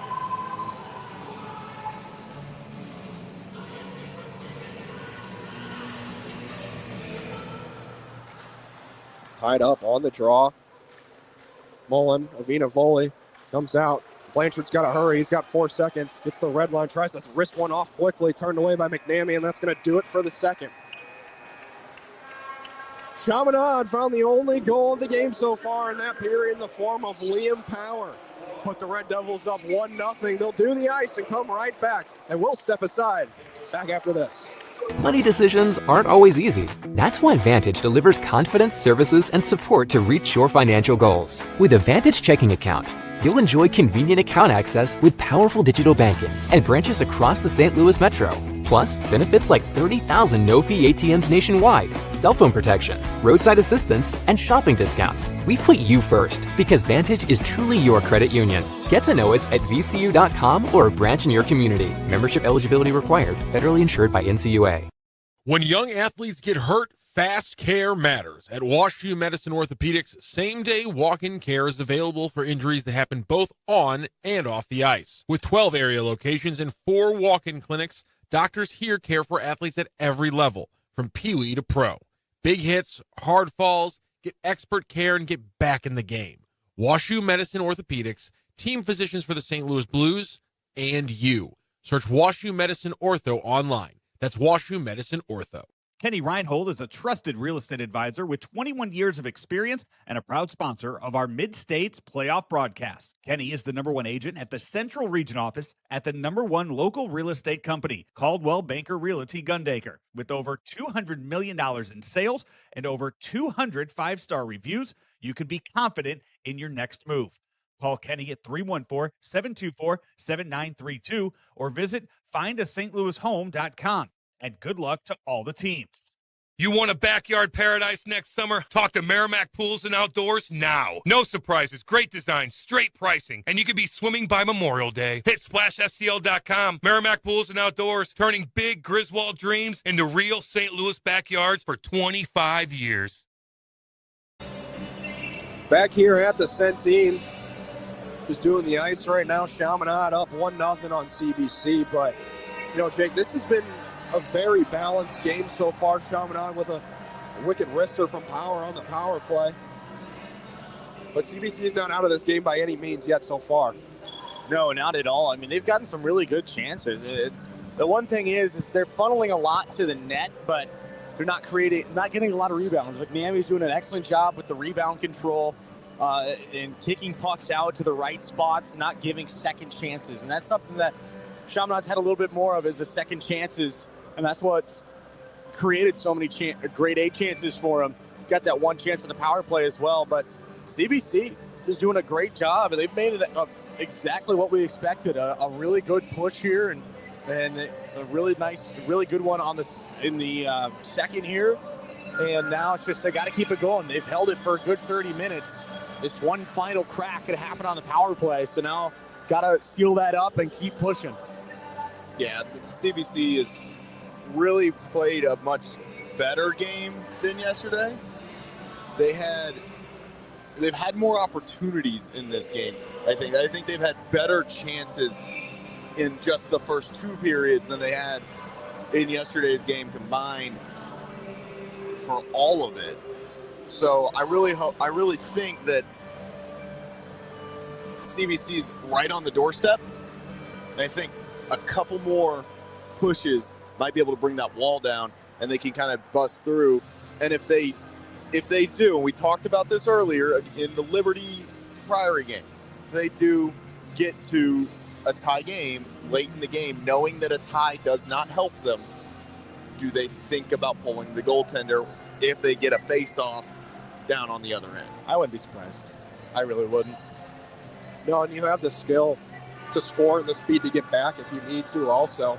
Speaker 2: Tied up on the draw. Mullen, Avina Volley comes out. Blanchard's got to hurry. He's got 4 seconds. Gets the red line. Tries to wrist one off quickly. Turned away by McNamee, and that's going to do it for the second. Chaminade found the only goal of the game so far in that period in the form of Liam Power. Put the Red Devils up 1-0. They'll do the ice and come right back. And we'll step aside. Back after this.
Speaker 5: Money decisions aren't always easy. That's why Vantage delivers confidence, services, and support to reach your financial goals. With a Vantage checking account, you'll enjoy convenient account access with powerful digital banking and branches across the St. Louis metro. Plus, benefits like 30,000 no-fee ATMs nationwide, cell phone protection, roadside assistance, and shopping discounts. We put you first because Vantage is truly your credit union. Get to know us at vcu.com or a branch in your community. Membership eligibility required. Federally insured by NCUA.
Speaker 6: When young athletes get hurt, fast care matters. At WashU Medicine Orthopedics, same-day walk-in care is available for injuries that happen both on and off the ice. With 12 area locations and 4 walk-in clinics, doctors here care for athletes at every level, from peewee to pro. Big hits, hard falls, get expert care, and get back in the game. WashU Medicine Orthopedics, team physicians for the St. Louis Blues, and you. Search WashU Medicine Ortho online. That's WashU Medicine Ortho.
Speaker 8: Kenny Reinhold is a trusted real estate advisor with 21 years of experience and a proud sponsor of our MidStates playoff broadcast. Kenny is the #1 agent at the Central Region office at the #1 local real estate company, Caldwell Banker Realty Gundaker. With over $200 million in sales and over 200 5-star reviews, you can be confident in your next move. Call Kenny at 314-724-7932 or visit findastlouishome.com. And good luck to all the teams.
Speaker 7: You want a backyard paradise next summer? Talk to Merrimack Pools and Outdoors now. No surprises, great design, straight pricing, and you could be swimming by Memorial Day. Hit SplashSTL.com. Merrimack Pools and Outdoors, turning big Griswold dreams into real St. Louis backyards for 25 years.
Speaker 2: Back here at the Centene, just doing the ice right now. Chaminade up 1-0 on CBC, but, Jake, this has been a very balanced game so far. Chaminade with a wicked wrister from Power on the power play. But CBC is not out of this game by any means yet so far.
Speaker 3: No, not at all. I mean, they've gotten some really good chances. The one thing is they're funneling a lot to the net, but they're not getting a lot of rebounds. McNamee's doing an excellent job with the rebound control and kicking pucks out to the right spots, not giving second chances. And that's something that Chaminade's had a little bit more of, is the second chances. And that's what's created so many grade A chances for him. Got that one chance in the power play as well. But CBC is doing a great job, and they've made it exactly what we expected. A really good push here, and a really nice, really good one in the second here. And now it's just they got to keep it going. They've held it for a good 30 minutes. This one final crack could happen on the power play. So now got to seal that up and keep pushing.
Speaker 4: Yeah, the CBC has really played a much better game than yesterday. They've had more opportunities in this game. I think they've had better chances in just the first 2 periods than they had in yesterday's game combined for all of it. So I really think that CBC's right on the doorstep. And I think a couple more pushes might be able to bring that wall down, and they can kind of bust through. And if they do, and we talked about this earlier in the Liberty Priory game, if they do get to a tie game late in the game, knowing that a tie does not help them, do they think about pulling the goaltender if they get a face-off down on the other end?
Speaker 3: I wouldn't be surprised. I really wouldn't.
Speaker 2: No, and you have the skill to score and the speed to get back if you need to also.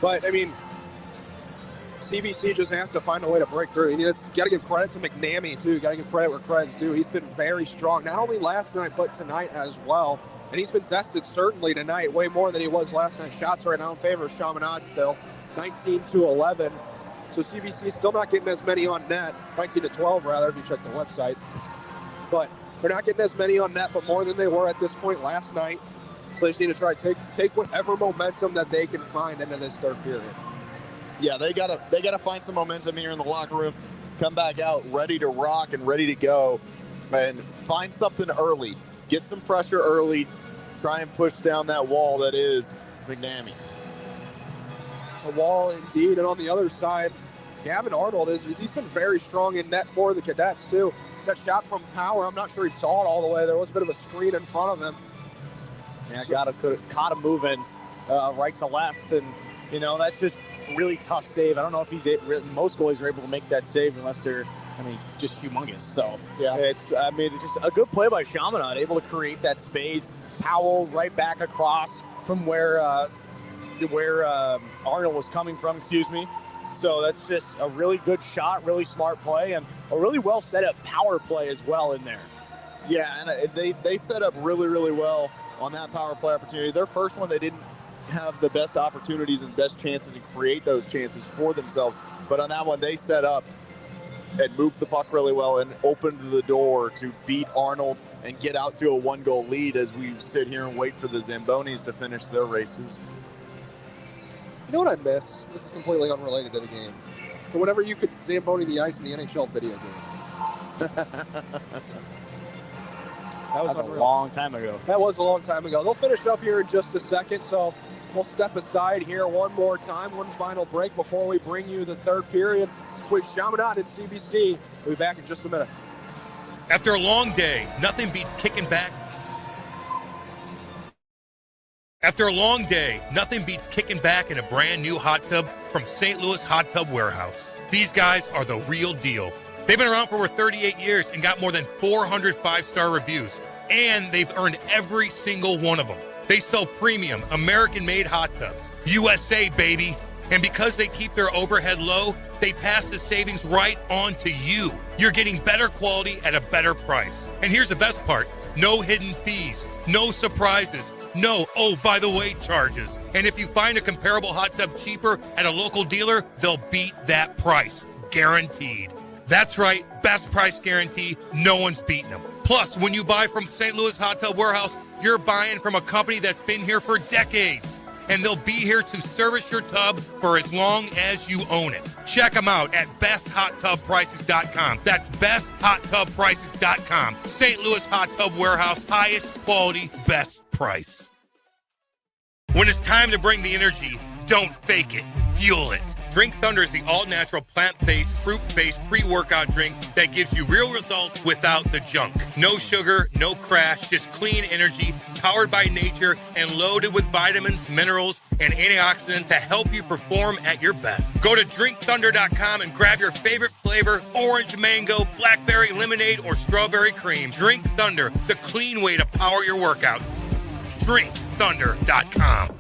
Speaker 2: But, I mean, CBC just has to find a way to break through. And it's got to give credit to McNamee, too. Got to give credit where credit's due. He's been very strong, not only last night, but tonight as well. And he's been tested certainly tonight way more than he was last night. Shots right now in favor of Chaminade still, 19-11. So CBC's still not getting as many on net, 19-12 rather, if you check the website. But they're not getting as many on net, but more than they were at this point last night. So they just need to try to take whatever momentum that they can find into this third period.
Speaker 4: Yeah, they gotta find some momentum here in the locker room, come back out ready to rock and ready to go, and find something early. Get some pressure early. Try and push down that wall that is McNamee.
Speaker 2: A wall indeed. And on the other side, Gavin Arnold he's been very strong in net for the Cadets too. That shot from power, I'm not sure he saw it all the way. There was a bit of a screen in front of him.
Speaker 3: Yeah, caught him moving right to left, and that's just really tough save. I don't know if most goalies are able to make that save unless they're, just humongous. So
Speaker 2: yeah,
Speaker 3: it's just a good play by Chaminade, able to create that space. Powell right back across from where Arnold was coming from. Excuse me. So that's just a really good shot, really smart play, and a really well set up power play as well in there.
Speaker 4: Yeah, and they set up really, really well on that power play opportunity. Their first one, they didn't have the best opportunities and best chances and create those chances for themselves. But on that one, they set up and moved the puck really well and opened the door to beat Arnold and get out to a 1-goal lead as we sit here and wait for the Zambonis to finish their races.
Speaker 2: You know what I miss? This is completely unrelated to the game. But whenever you could Zamboni the ice in the NHL video game.
Speaker 3: That was a long time ago.
Speaker 2: That was a long time ago. They'll finish up here in just a second, so we'll step aside here one more time, one final break before we bring you the third period between Chaminade and CBC. We'll be back in just a minute.
Speaker 7: After a long day, nothing beats kicking back. After a long day, nothing beats kicking back in a brand new hot tub from St. Louis Hot Tub Warehouse. These guys are the real deal. They've been around for over 38 years and got more than 400 5-star reviews, and they've earned every single one of them. They sell premium, American-made hot tubs. USA, baby. And because they keep their overhead low, they pass the savings right on to you. You're getting better quality at a better price. And here's the best part. No hidden fees, no surprises, no, oh, by the way, charges. And if you find a comparable hot tub cheaper at a local dealer, they'll beat that price. Guaranteed. That's right, best price guarantee, no one's beating them. Plus, when you buy from St. Louis Hot Tub Warehouse, you're buying from a company that's been here for decades. And they'll be here to service your tub for as long as you own it. Check them out at besthottubprices.com. That's besthotTubPrices.com. St. Louis Hot Tub Warehouse, highest quality, best price. When it's time to bring the energy, don't fake it, fuel it. Drink Thunder is the all-natural, plant-based, fruit-based pre-workout drink that gives you real results without the junk. No sugar, no crash, just clean energy, powered by nature, and loaded with vitamins, minerals, and antioxidants to help you perform at your best. Go to drinkthunder.com and grab your favorite flavor, orange mango, blackberry lemonade, or strawberry cream. Drink Thunder, the clean way to power your workout. drinkthunder.com.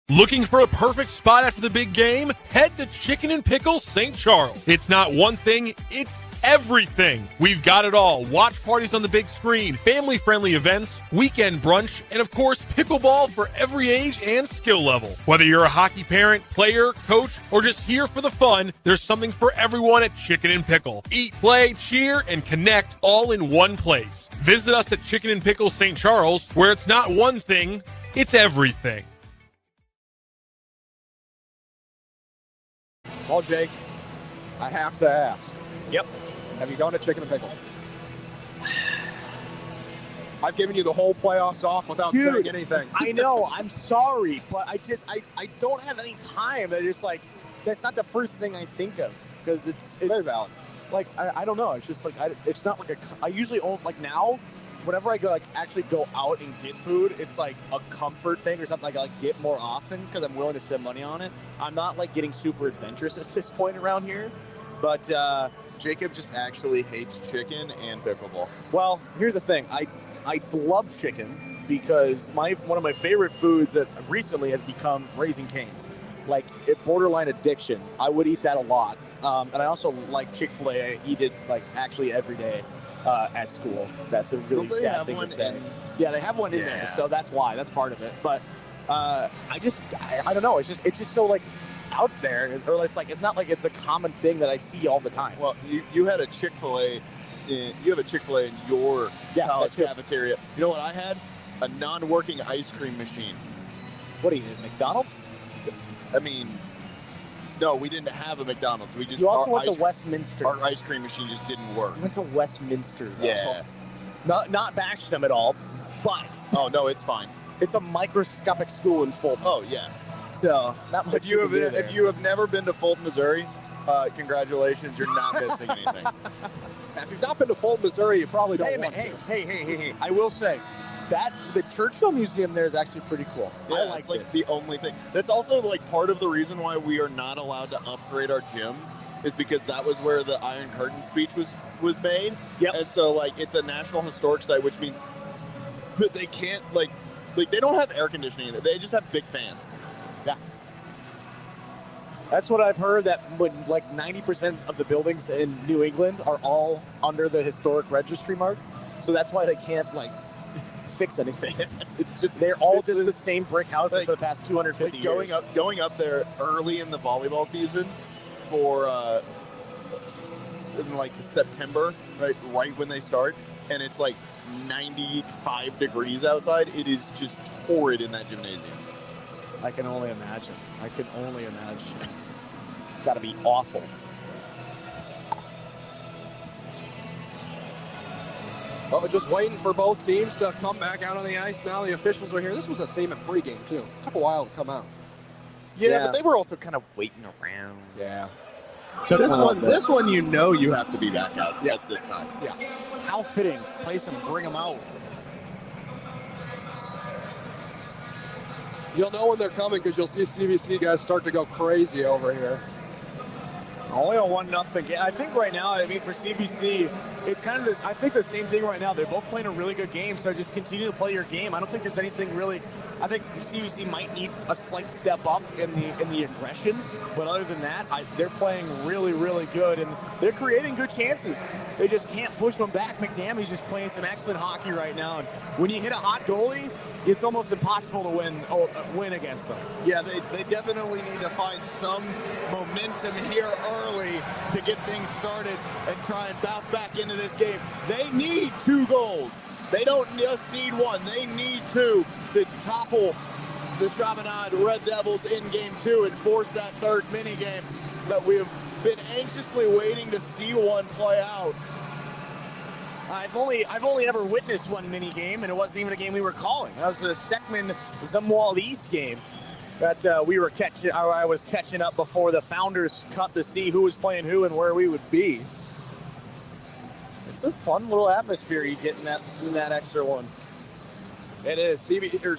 Speaker 6: Looking for a perfect spot after the big game? Head to Chicken and Pickle St. Charles. It's not one thing, it's everything. We've got it all. Watch parties on the big screen, family-friendly events, weekend brunch, and of course, pickleball for every age and skill level. Whether you're a hockey parent, player, coach, or just here for the fun, there's something for everyone at Chicken and Pickle. Eat, play, cheer, and connect all in one place. Visit us at Chicken and Pickle St. Charles, where it's not one thing, it's everything.
Speaker 2: Well, Jake, I have to ask.
Speaker 3: Yep.
Speaker 2: Have you gone to Chicken and Pickle? I've given you the whole playoffs off without saying anything.
Speaker 3: I know. I'm sorry, but I don't have any time. That's not the first thing I think of because it's
Speaker 2: very valid.
Speaker 3: Like I don't know. It's just like it's not like I usually own now. Whenever I go actually go out and get food, it's like a comfort thing or something I get more often because I'm willing to spend money on it. I'm not getting super adventurous at this point around here, but
Speaker 4: Jacob just actually hates chicken and pickleball.
Speaker 3: Well, here's the thing. I love chicken because one of my favorite foods that recently has become Raising Cane's. It borderline addiction. I would eat that a lot, and I also like Chick-fil-A. I eat it actually every day. At school. That's a really sad thing to say. Yeah, they have one in there, so that's why. That's part of it. But I don't know. It's just so out there, or it's not like it's a common thing that I see all the time.
Speaker 4: Well, you had a Chick-fil-A. You have a Chick-fil-A in your college cafeteria. You know what I had? A non-working ice cream machine.
Speaker 3: What do you need? McDonald's?
Speaker 4: I mean. No, we didn't have a McDonald's. We just.
Speaker 3: You also went to Westminster.
Speaker 4: Our ice cream machine just didn't work.
Speaker 3: We went to Westminster, though.
Speaker 4: Yeah.
Speaker 3: Not bash them at all, but.
Speaker 4: Oh, no, it's fine.
Speaker 3: it's a microscopic school in Fulton.
Speaker 4: Oh yeah.
Speaker 3: So not much.
Speaker 4: If you
Speaker 3: can do there.
Speaker 4: have never been to Fulton, Missouri, congratulations, you're not missing anything.
Speaker 2: If you've not been to Fulton, Missouri, you probably don't want to.
Speaker 3: Hey. I will say that the Churchill Museum there is actually pretty cool.
Speaker 4: Yeah,
Speaker 3: I liked
Speaker 4: it's like
Speaker 3: it.
Speaker 4: the only thing. That's also like part of the reason why we are not allowed to upgrade our gym is because that was where the Iron Curtain speech was made.
Speaker 3: Yep.
Speaker 4: And so like it's a National Historic Site, which means that they can't like they don't have air conditioning in it. They just have big fans.
Speaker 3: Yeah. That's what I've heard, that when like 90% of the buildings in New England are all under the historic registry mark. So that's why they can't like fix anything.
Speaker 4: It's just
Speaker 3: they're all just the same brick houses
Speaker 4: like,
Speaker 3: for the past 250
Speaker 4: years. Going up there early in the volleyball season for in like September, right when they start, and it's like 95 degrees outside. It is just horrid in that gymnasium.
Speaker 3: I can only imagine. It's got to be awful.
Speaker 2: Well, we're just waiting for both teams to come back out on the ice. Now the officials are here. This was a theme at pregame, too. It took a while to come out.
Speaker 4: Yeah, but they were also kind of waiting around.
Speaker 2: Yeah.
Speaker 4: So this one, you have to be back out at this time.
Speaker 3: Yeah. How fitting. Place them, bring them out.
Speaker 2: You'll know when they're coming because you'll see CBC guys start to go crazy over here.
Speaker 3: Only a 1-0 game. I think right now, for CBC, it's kind of this. I think the same thing right now. They're both playing a really good game, so just continue to play your game. I don't think there's anything really. I think CBC might need a slight step up in the aggression, but other than that, they're playing really, really good, and they're creating good chances. They just can't push them back. McNamee's just playing some excellent hockey right now, and when you hit a hot goalie, it's almost impossible to win against them.
Speaker 4: Yeah, they definitely need to find some momentum here early to get things started and try and bounce back into this game. They need 2 goals. They don't just need 1. They need 2 to topple the Chaminade Red Devils in Game 2 and force that third mini game that we have been anxiously waiting to see one play out.
Speaker 3: I've only ever witnessed one mini game, and it wasn't even a game we were calling. That was the Seckman Zumwalt East game that I was catching up before the Founders Cup to see who was playing who and where we would be. It's a fun little atmosphere you get in that extra one.
Speaker 2: It is.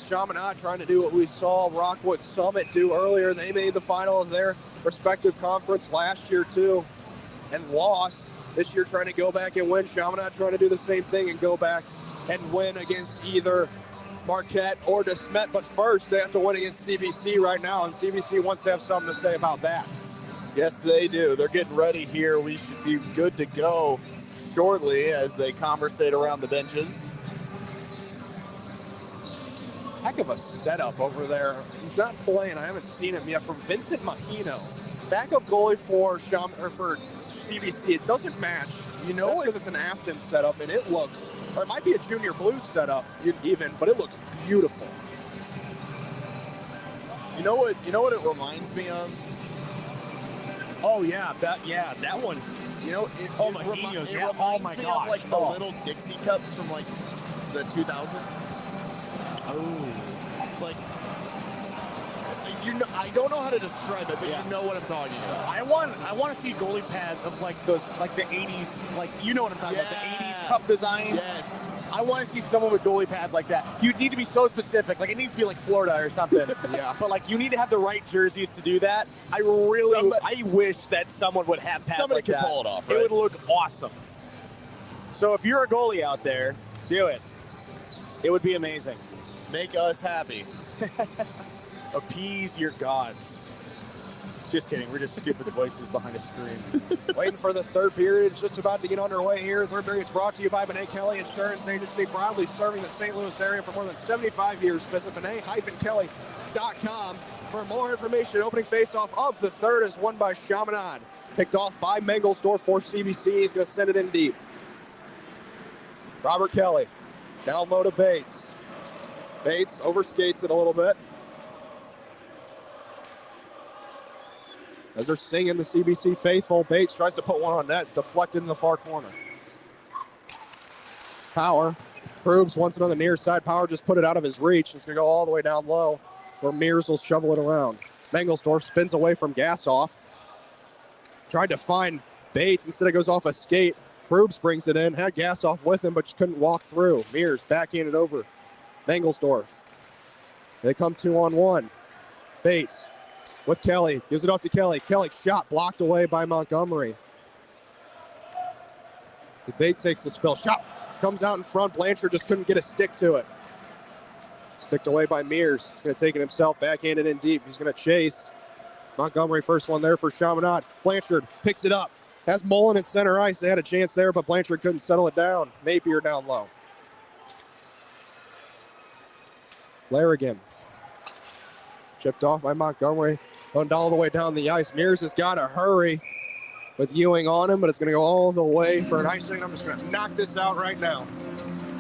Speaker 2: Chaminade trying to do what we saw Rockwood Summit do earlier. They made the final of their respective conference last year too and lost. This year trying to go back and win. Chaminade trying to do the same thing and go back and win against either Marquette or De Smet. But first, they have to win against CBC right now, and CBC wants to have something to say about that.
Speaker 4: Yes, they do. They're getting ready here. We should be good to go shortly as they conversate around the benches.
Speaker 2: Heck of a setup over there. He's not playing. I haven't seen him yet. From Vincent Mahino, backup goalie for CBC. It doesn't match. You know, because it's an Afton setup, and it looks, or it might be a Junior Blues setup even, but it looks beautiful.
Speaker 4: You know what it reminds me of?
Speaker 3: Oh yeah, that one.
Speaker 4: You know, it reminds me of like the little Dixie cups from like the 2000s.
Speaker 3: Oh,
Speaker 4: like. I don't know how to describe it, but you know what I'm talking about.
Speaker 3: I want to see goalie pads of like those, like the 80s, like you know what I'm talking about, the 80s cup design.
Speaker 4: Yes.
Speaker 3: I want to see someone with goalie pads like that. You need to be so specific. Like it needs to be like Florida or something.
Speaker 2: Yeah.
Speaker 3: But like you need to have the right jerseys to do that. I wish that someone would have pads
Speaker 4: somebody
Speaker 3: like
Speaker 4: could
Speaker 3: that.
Speaker 4: pull it off, right?
Speaker 3: It would look awesome. So if you're a goalie out there, do it. It would be amazing.
Speaker 4: Make us happy.
Speaker 3: Appease your gods. Just kidding. We're just stupid voices behind a screen.
Speaker 2: Waiting for the third period. It's just about to get underway here. Third period is brought to you by Benet Kelly Insurance Agency, proudly serving the St. Louis area for more than 75 years. Visit Benet-Kelly.com for more information. Opening faceoff of the third is won by Chaminade. Picked off by Mangelsdorf for CBC. He's going to send it in deep. Robert Kelly. Down low to Bates. Bates overskates it a little bit. As they're singing the CBC faithful, Bates tries to put one on net. It's deflected in the far corner. Power Probes wants another near side power, just put it out of his reach. It's going to go all the way down low where Mears will shovel it around. Mangelsdorf spins away from Gasoff. Tried to find Bates. Instead it goes off a skate. Probes brings it in, had Gasoff with him, but just couldn't walk through. Mears backhanded over Mangelsdorf. They come 2-on-1. Bates with Kelly. Gives it off to Kelly. Kelly shot blocked away by Montgomery. The Bates takes the spill. Shot comes out in front. Blanchard just couldn't get a stick to it. Sticked away by Mears. He's going to take it himself. Backhanded in deep. He's going to chase. Montgomery first one there for Chaminade. Blanchard picks it up. Has Mullen at center ice. They had a chance there, but Blanchard couldn't settle it down. Napier down low. Larrigan. Chipped off by Montgomery. Going all the way down the ice. Mears has got to hurry with Ewing on him, but it's going to go all the way for an icing. I'm just going to knock this out right now.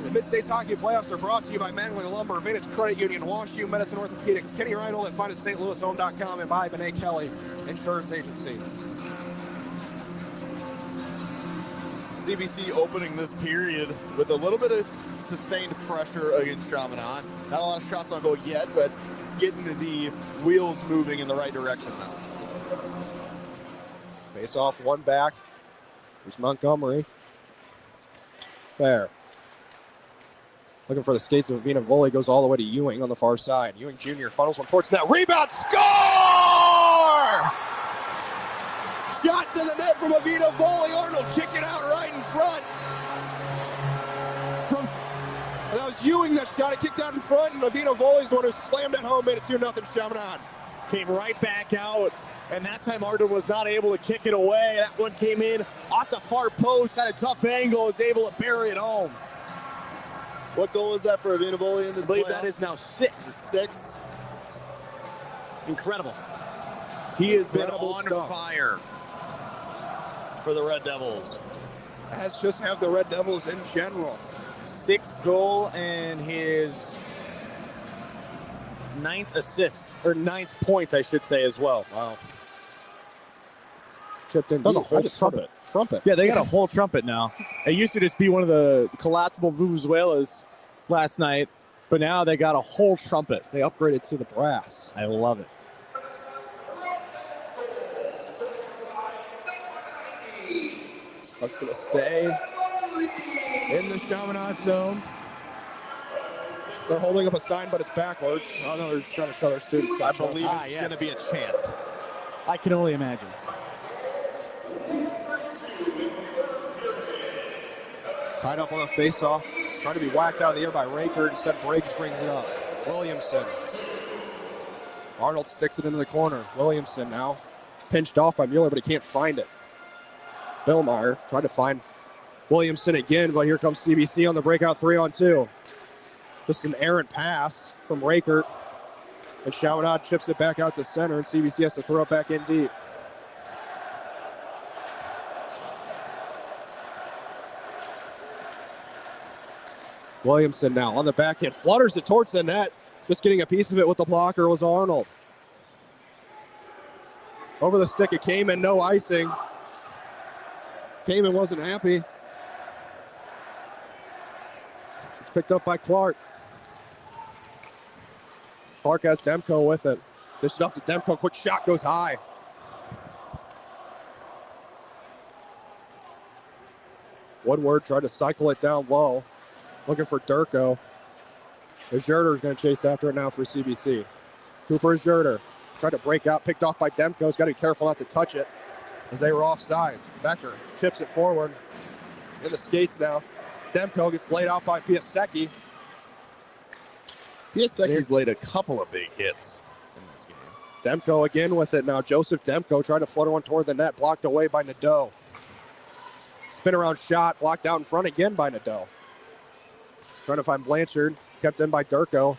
Speaker 2: The Mid-States Hockey Playoffs are brought to you by Mattingly Lumber, Vantage Credit Union, WashU Medicine Orthopedics, Kenny Reinhold at FindUsStLouisHome.com, and by Benet Kelly Insurance Agency.
Speaker 4: CBC opening this period with a little bit of sustained pressure against Chaminade. Not a lot of shots on goal yet, but getting the wheels moving in the right direction now.
Speaker 2: Face off, one back. There's Montgomery. Fair. Looking for the skates of Avina Volley, goes all the way to Ewing on the far side. Ewing Jr. funnels one towards net. Rebound, score! Shot to the net from Avina Volley. Arnold kicked it out right in front. That was Ewing that shot it, kicked out in front, and Avina Volley's the one who slammed it home, made it 2-0 Chaminade.
Speaker 3: Came right back out, and that time Arnold was not able to kick it away. That one came in off the far post, had a tough angle, was able to bury it home.
Speaker 4: What goal is that for Avina Volley in this
Speaker 3: I believe
Speaker 4: playoff?
Speaker 3: that is now 6.
Speaker 4: 6.
Speaker 3: Incredible.
Speaker 4: He has been
Speaker 2: Incredible
Speaker 4: on
Speaker 2: stuff.
Speaker 4: fire for the Red Devils.
Speaker 2: As just have the Red Devils in general.
Speaker 3: 6th goal and his 9th assist, or 9th point, I should say, as well.
Speaker 2: Wow. Chipped in.
Speaker 3: That was a
Speaker 2: deep.
Speaker 3: whole
Speaker 2: I just
Speaker 3: trumpet.
Speaker 2: Trumpet.
Speaker 3: Yeah, they got a whole trumpet now. It used to just be one of the collapsible vuvuzelas last night, but now they got a whole trumpet.
Speaker 2: They upgraded to the brass.
Speaker 3: I love it.
Speaker 2: Puck's going to stay in the Chaminade zone. They're holding up a sign, but it's backwards. Oh, no, they're just trying to show their students.
Speaker 4: I believe it's going to be a chance.
Speaker 3: I can only imagine.
Speaker 2: Tied up on a face-off. Trying to be whacked out of the air by Raker. Instead, Briggs brings it up. Williamson. Arnold sticks it into the corner. Williamson now pinched off by Mueller, but he can't find it. Billmeyer tried to find Williamson again, but here comes CBC on the breakout 3-on-2. Just an errant pass from Raker. And Chaminade chips it back out to center, and CBC has to throw it back in deep. Williamson now on the backhand, flutters it towards the net. Just getting a piece of it with the blocker was Arnold. Over the stick of Kamen, no icing. Kamen wasn't happy. It's picked up by Clark. Clark has Demko with it. Dished off to Demko, quick shot goes high. Woodward tried to cycle it down low. Looking for Durko. Zerder's going to chase after it now for CBC. Cooper Zerder tried to break out, picked off by Demko. He's got to be careful not to touch it as they were offsides. Becker chips it forward in the skates now. Demko gets laid off by Piasecki.
Speaker 4: Piaseki's laid a couple of big hits in this game.
Speaker 2: Demko again with it now. Joseph Demko tried to flutter one toward the net, blocked away by Nadeau. Spin around shot, blocked out in front again by Nadeau. Trying to find Blanchard, kept in by Durko.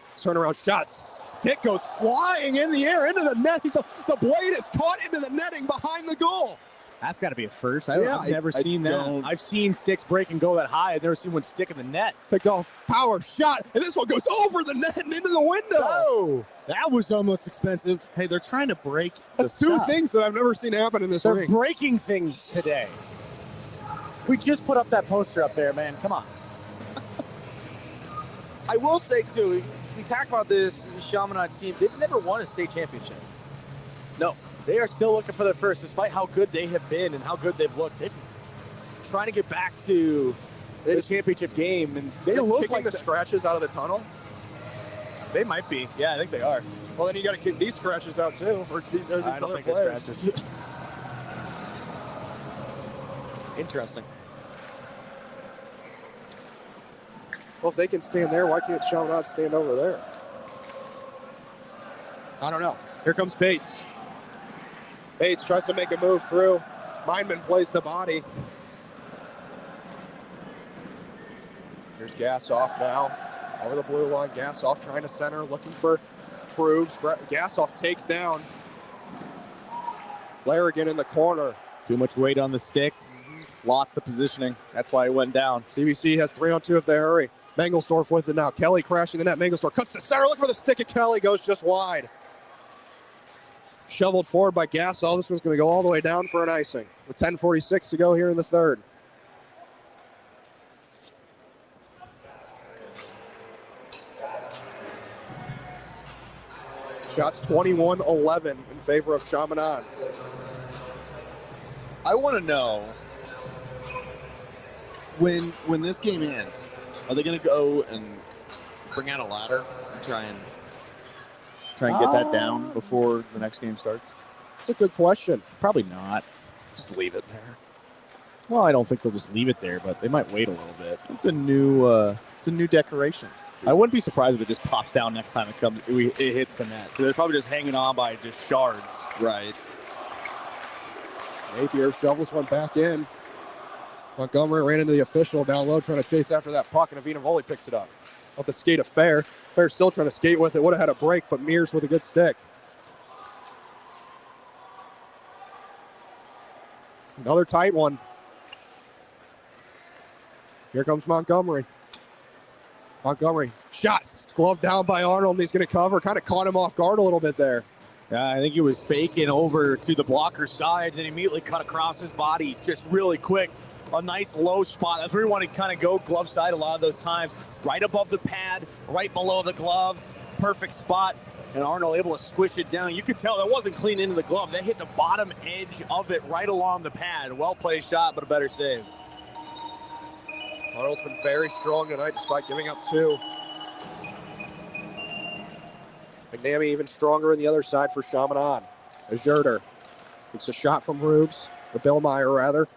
Speaker 2: Turnaround shot, stick goes flying in the air into the net. The blade is caught into the netting behind the goal.
Speaker 3: That's got to be a first. I've never
Speaker 2: I
Speaker 3: seen
Speaker 2: don't.
Speaker 3: that. I've seen sticks break and go that high. I've never seen one stick in the net.
Speaker 2: Picked off, power shot, and this one goes over the net and into the window.
Speaker 3: Oh, that was almost expensive.
Speaker 4: Hey, they're trying to break
Speaker 2: That's
Speaker 4: the
Speaker 2: two
Speaker 4: stuff.
Speaker 2: things that I've never seen happen in this
Speaker 3: They're
Speaker 2: ring.
Speaker 3: breaking things today. We just put up that poster up there, man. Come on. I will say, too, we talk about this Chaminade team. They've never won a state championship. No, they are still looking for their first, despite how good they have been and how good they've looked. They've been trying to get back to the championship game, and they look
Speaker 2: kicking
Speaker 3: like
Speaker 2: the scratches out of the tunnel.
Speaker 3: They might be. Yeah, I think they are.
Speaker 2: Well, then you got to kick these scratches out too, or these
Speaker 3: I don't
Speaker 2: other
Speaker 3: think they're
Speaker 2: players.
Speaker 3: scratches. Interesting.
Speaker 2: Well, if they can stand there, why can't Chaminade stand over there? I don't know. Here comes Bates. Bates tries to make a move through. Mindman plays the body. Here's Gassoff now. Over the blue line. Gassoff trying to center, looking for Proobs. Gassoff takes down Larrigan in the corner.
Speaker 3: Too much weight on the stick. Lost the positioning. That's why he went down.
Speaker 2: CBC has 3-on-2 if they hurry. Mangelsdorf with it now. Kelly crashing the net. Mangelsdorf cuts to center. Look for the stick of Kelly. Goes just wide. Shoveled forward by Gasol. This one's going to go all the way down for an icing. With 10:46 to go here in the third. Shots 21-11 in favor of Chaminade.
Speaker 4: I want to know when this game ends, are they going to go and bring out a ladder and try and get that down before the next game starts?
Speaker 2: That's a good question.
Speaker 3: Probably not. Just leave it there. Well, I don't think they'll just leave it there, but they might wait a little bit.
Speaker 4: It's a new decoration.
Speaker 3: I wouldn't be surprised if it just pops down next time it hits the net. They're probably just hanging on by just shards.
Speaker 4: Right.
Speaker 2: Napier shovels one back in. Montgomery ran into the official down low trying to chase after that puck, and Avina Volley picks it up. Off the skate of Fair. Fair's still trying to skate with it. Would have had a break, but Mears with a good stick. Another tight one. Here comes Montgomery. Montgomery. Shots. Glove down by Arnold, and he's going to cover. Kind of caught him off guard a little bit there.
Speaker 3: Yeah, I think he was faking over to the blocker side, then immediately cut across his body just really quick. A nice low spot. That's where you want to kind of go, glove side a lot of those times. Right above the pad, right below the glove. Perfect spot. And Arnold able to squish it down. You could tell that wasn't clean into the glove. That hit the bottom edge of it right along the pad. Well played shot, but a better save.
Speaker 2: Arnold's been very strong tonight despite giving up two. McNamee even stronger on the other side for Chaminade. Azurder gets a shot from Rubes, or Billmeyer rather.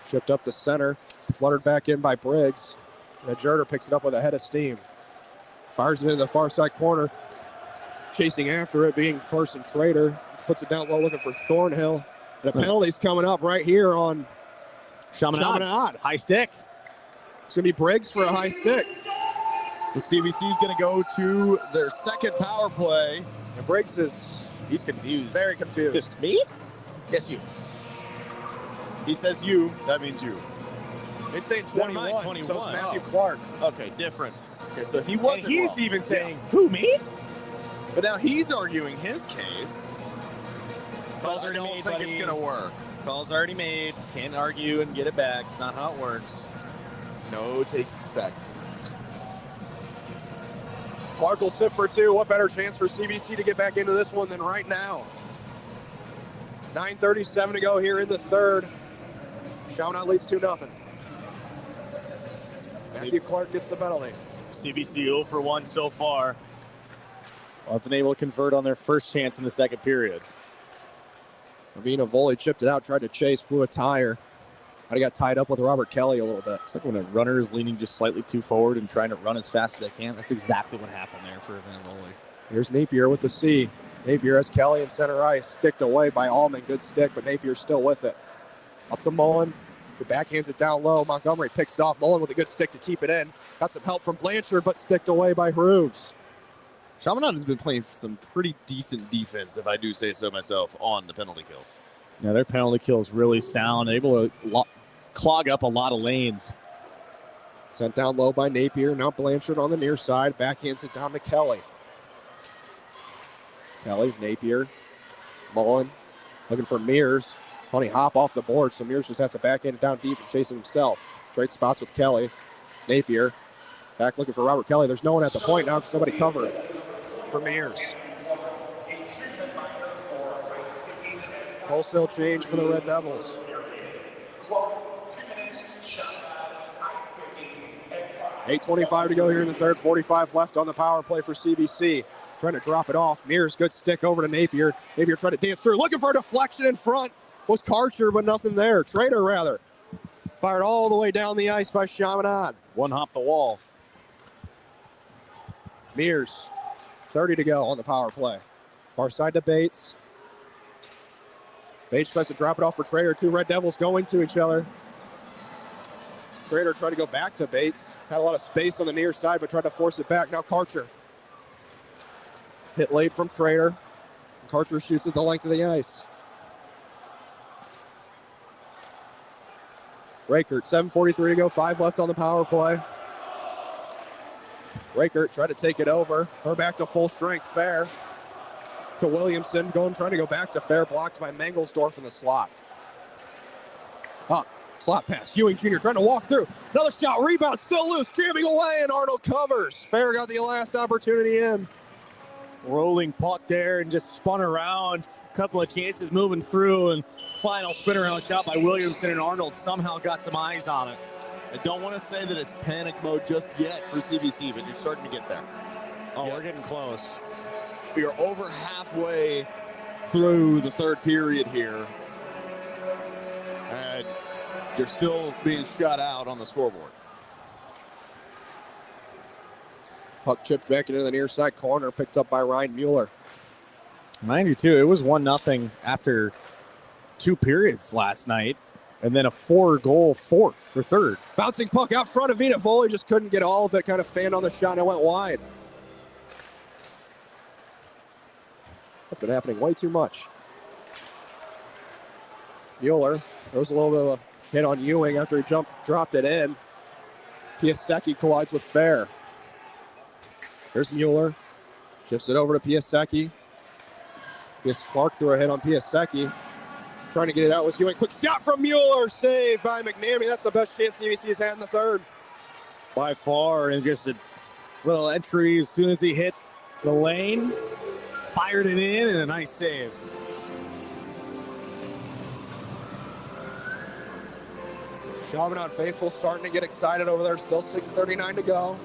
Speaker 2: Chipped up the center, fluttered back in by Briggs. And Azurder picks it up with a head of steam. Fires it into the far side corner. Chasing after it, being Carson Schrader. Puts it down low looking for Thornhill. And a penalty's coming up right here on Chaminade.
Speaker 3: High stick.
Speaker 2: It's going to be Briggs for a high stick.
Speaker 4: So CBC is going to go to their second power play.
Speaker 2: And Briggs is
Speaker 3: He's confused.
Speaker 2: very confused.
Speaker 3: Me? Yes, you.
Speaker 4: He says you, that means you.
Speaker 2: It's saying
Speaker 3: Never
Speaker 2: 21,
Speaker 3: mind,
Speaker 2: so it's
Speaker 3: 21.
Speaker 2: Matthew Clark.
Speaker 4: Okay, different. Okay, so he
Speaker 3: And
Speaker 4: wasn't
Speaker 3: he's
Speaker 4: wrong.
Speaker 3: even saying, who, me?
Speaker 4: But now he's arguing his case.
Speaker 3: Calls
Speaker 4: But I
Speaker 3: already
Speaker 4: don't
Speaker 3: made,
Speaker 4: think
Speaker 3: buddy.
Speaker 4: it's going to work.
Speaker 3: Call's already made. Can't argue and get it back. It's not how it works.
Speaker 4: No takes backs.
Speaker 2: Clark will sit for two. What better chance for CBC to get back into this one than right now? 9:37 to go here in the third. Chaminade leads 2-0. Matthew Clark gets the penalty.
Speaker 3: CBC 0 for 1 so far. Wasn't able to convert on their first chance in the second period.
Speaker 2: Avina Volley chipped it out, tried to chase, blew a tire. But he got tied up with Robert Kelly a little bit.
Speaker 3: It's like when a runner is leaning just slightly too forward and trying to run as fast as they can. That's exactly what happened there for Van Volley.
Speaker 2: Here's Napier with the C. Napier has Kelly in center ice, sticked away by Allman. Good stick, but Napier's still with it. Up to Mullen, who backhands it down low. Montgomery picks it off. Mullen with a good stick to keep it in. Got some help from Blanchard, but sticked away by Rubes.
Speaker 4: Chaminade has been playing some pretty decent defense, if I do say so myself, on the penalty kill.
Speaker 3: Yeah, their penalty kill is really sound, able to clog up a lot of lanes.
Speaker 2: Sent down low by Napier. Now Blanchard on the near side. Backhands it down to Kelly. Kelly, Napier, Mullen, looking for Mears. Funny hop off the board, so Mears just has to backhand it down deep and chase it himself. Trade spots with Kelly. Napier back looking for Robert Kelly. There's no one at the point now because nobody covered for Mears. Wholesale change for the Red Devils. 8:25 to go here in the third. 45 left on the power play for CBC. Trying to drop it off. Mears, good stick over to Napier. Napier trying to dance through. Looking for a deflection in front. Was Karcher, but nothing there. Trader, rather. Fired all the way down the ice by Chaminade.
Speaker 3: One hop the wall.
Speaker 2: Mears, 30 to go on the power play. Far side to Bates. Bates tries to drop it off for Trader. Two Red Devils going to each other. Trader tried to go back to Bates. Had a lot of space on the near side, but tried to force it back. Now Karcher. Hit late from Trader. Karcher shoots at the length of the ice. Rakert, 7:43 to go, 5 left on the power play. Rakert tried to take it over. Her back to full strength, Fair. To Williamson, trying to go back to Fair, blocked by Mangelsdorf in the slot. Slot pass. Ewing Jr. trying to walk through. Another shot, rebound, still loose, jamming away, and Arnold covers. Fair got the last opportunity in.
Speaker 3: Rolling puck there and just spun around. Couple of chances moving through, and final spin around shot by Williamson, and Arnold somehow got some eyes on it.
Speaker 9: I don't want to say that it's panic mode just yet for CBC, but you're starting to get there.
Speaker 3: Oh, yeah. We're getting close.
Speaker 9: We are over halfway through the third period here, and you're still being shut out on the scoreboard.
Speaker 2: Puck chipped back into the near side corner, picked up by Ryan Mueller.
Speaker 3: Mind you, too, it was 1-0 after 2 periods last night, and then a 4-goal third.
Speaker 2: Bouncing puck out front of Vina Foley, just couldn't get all of it, kind of fanned on the shot, and it went wide. That's been happening way too much. Mueller, there was a little bit of a hit on Ewing after he dropped it in. Piasecki collides with Fair. Here's Mueller, shifts it over to Piasecki. Clark threw a hit on Piasecki. Trying to get it out was Ewing. Quick shot from Mueller, saved by McNamee. That's the best chance CBC has had in the third.
Speaker 3: By far, and just a little entry as soon as he hit the lane. Fired it in, and a nice save.
Speaker 2: Chaminade faithful starting to get excited over there. Still 6:39 to go.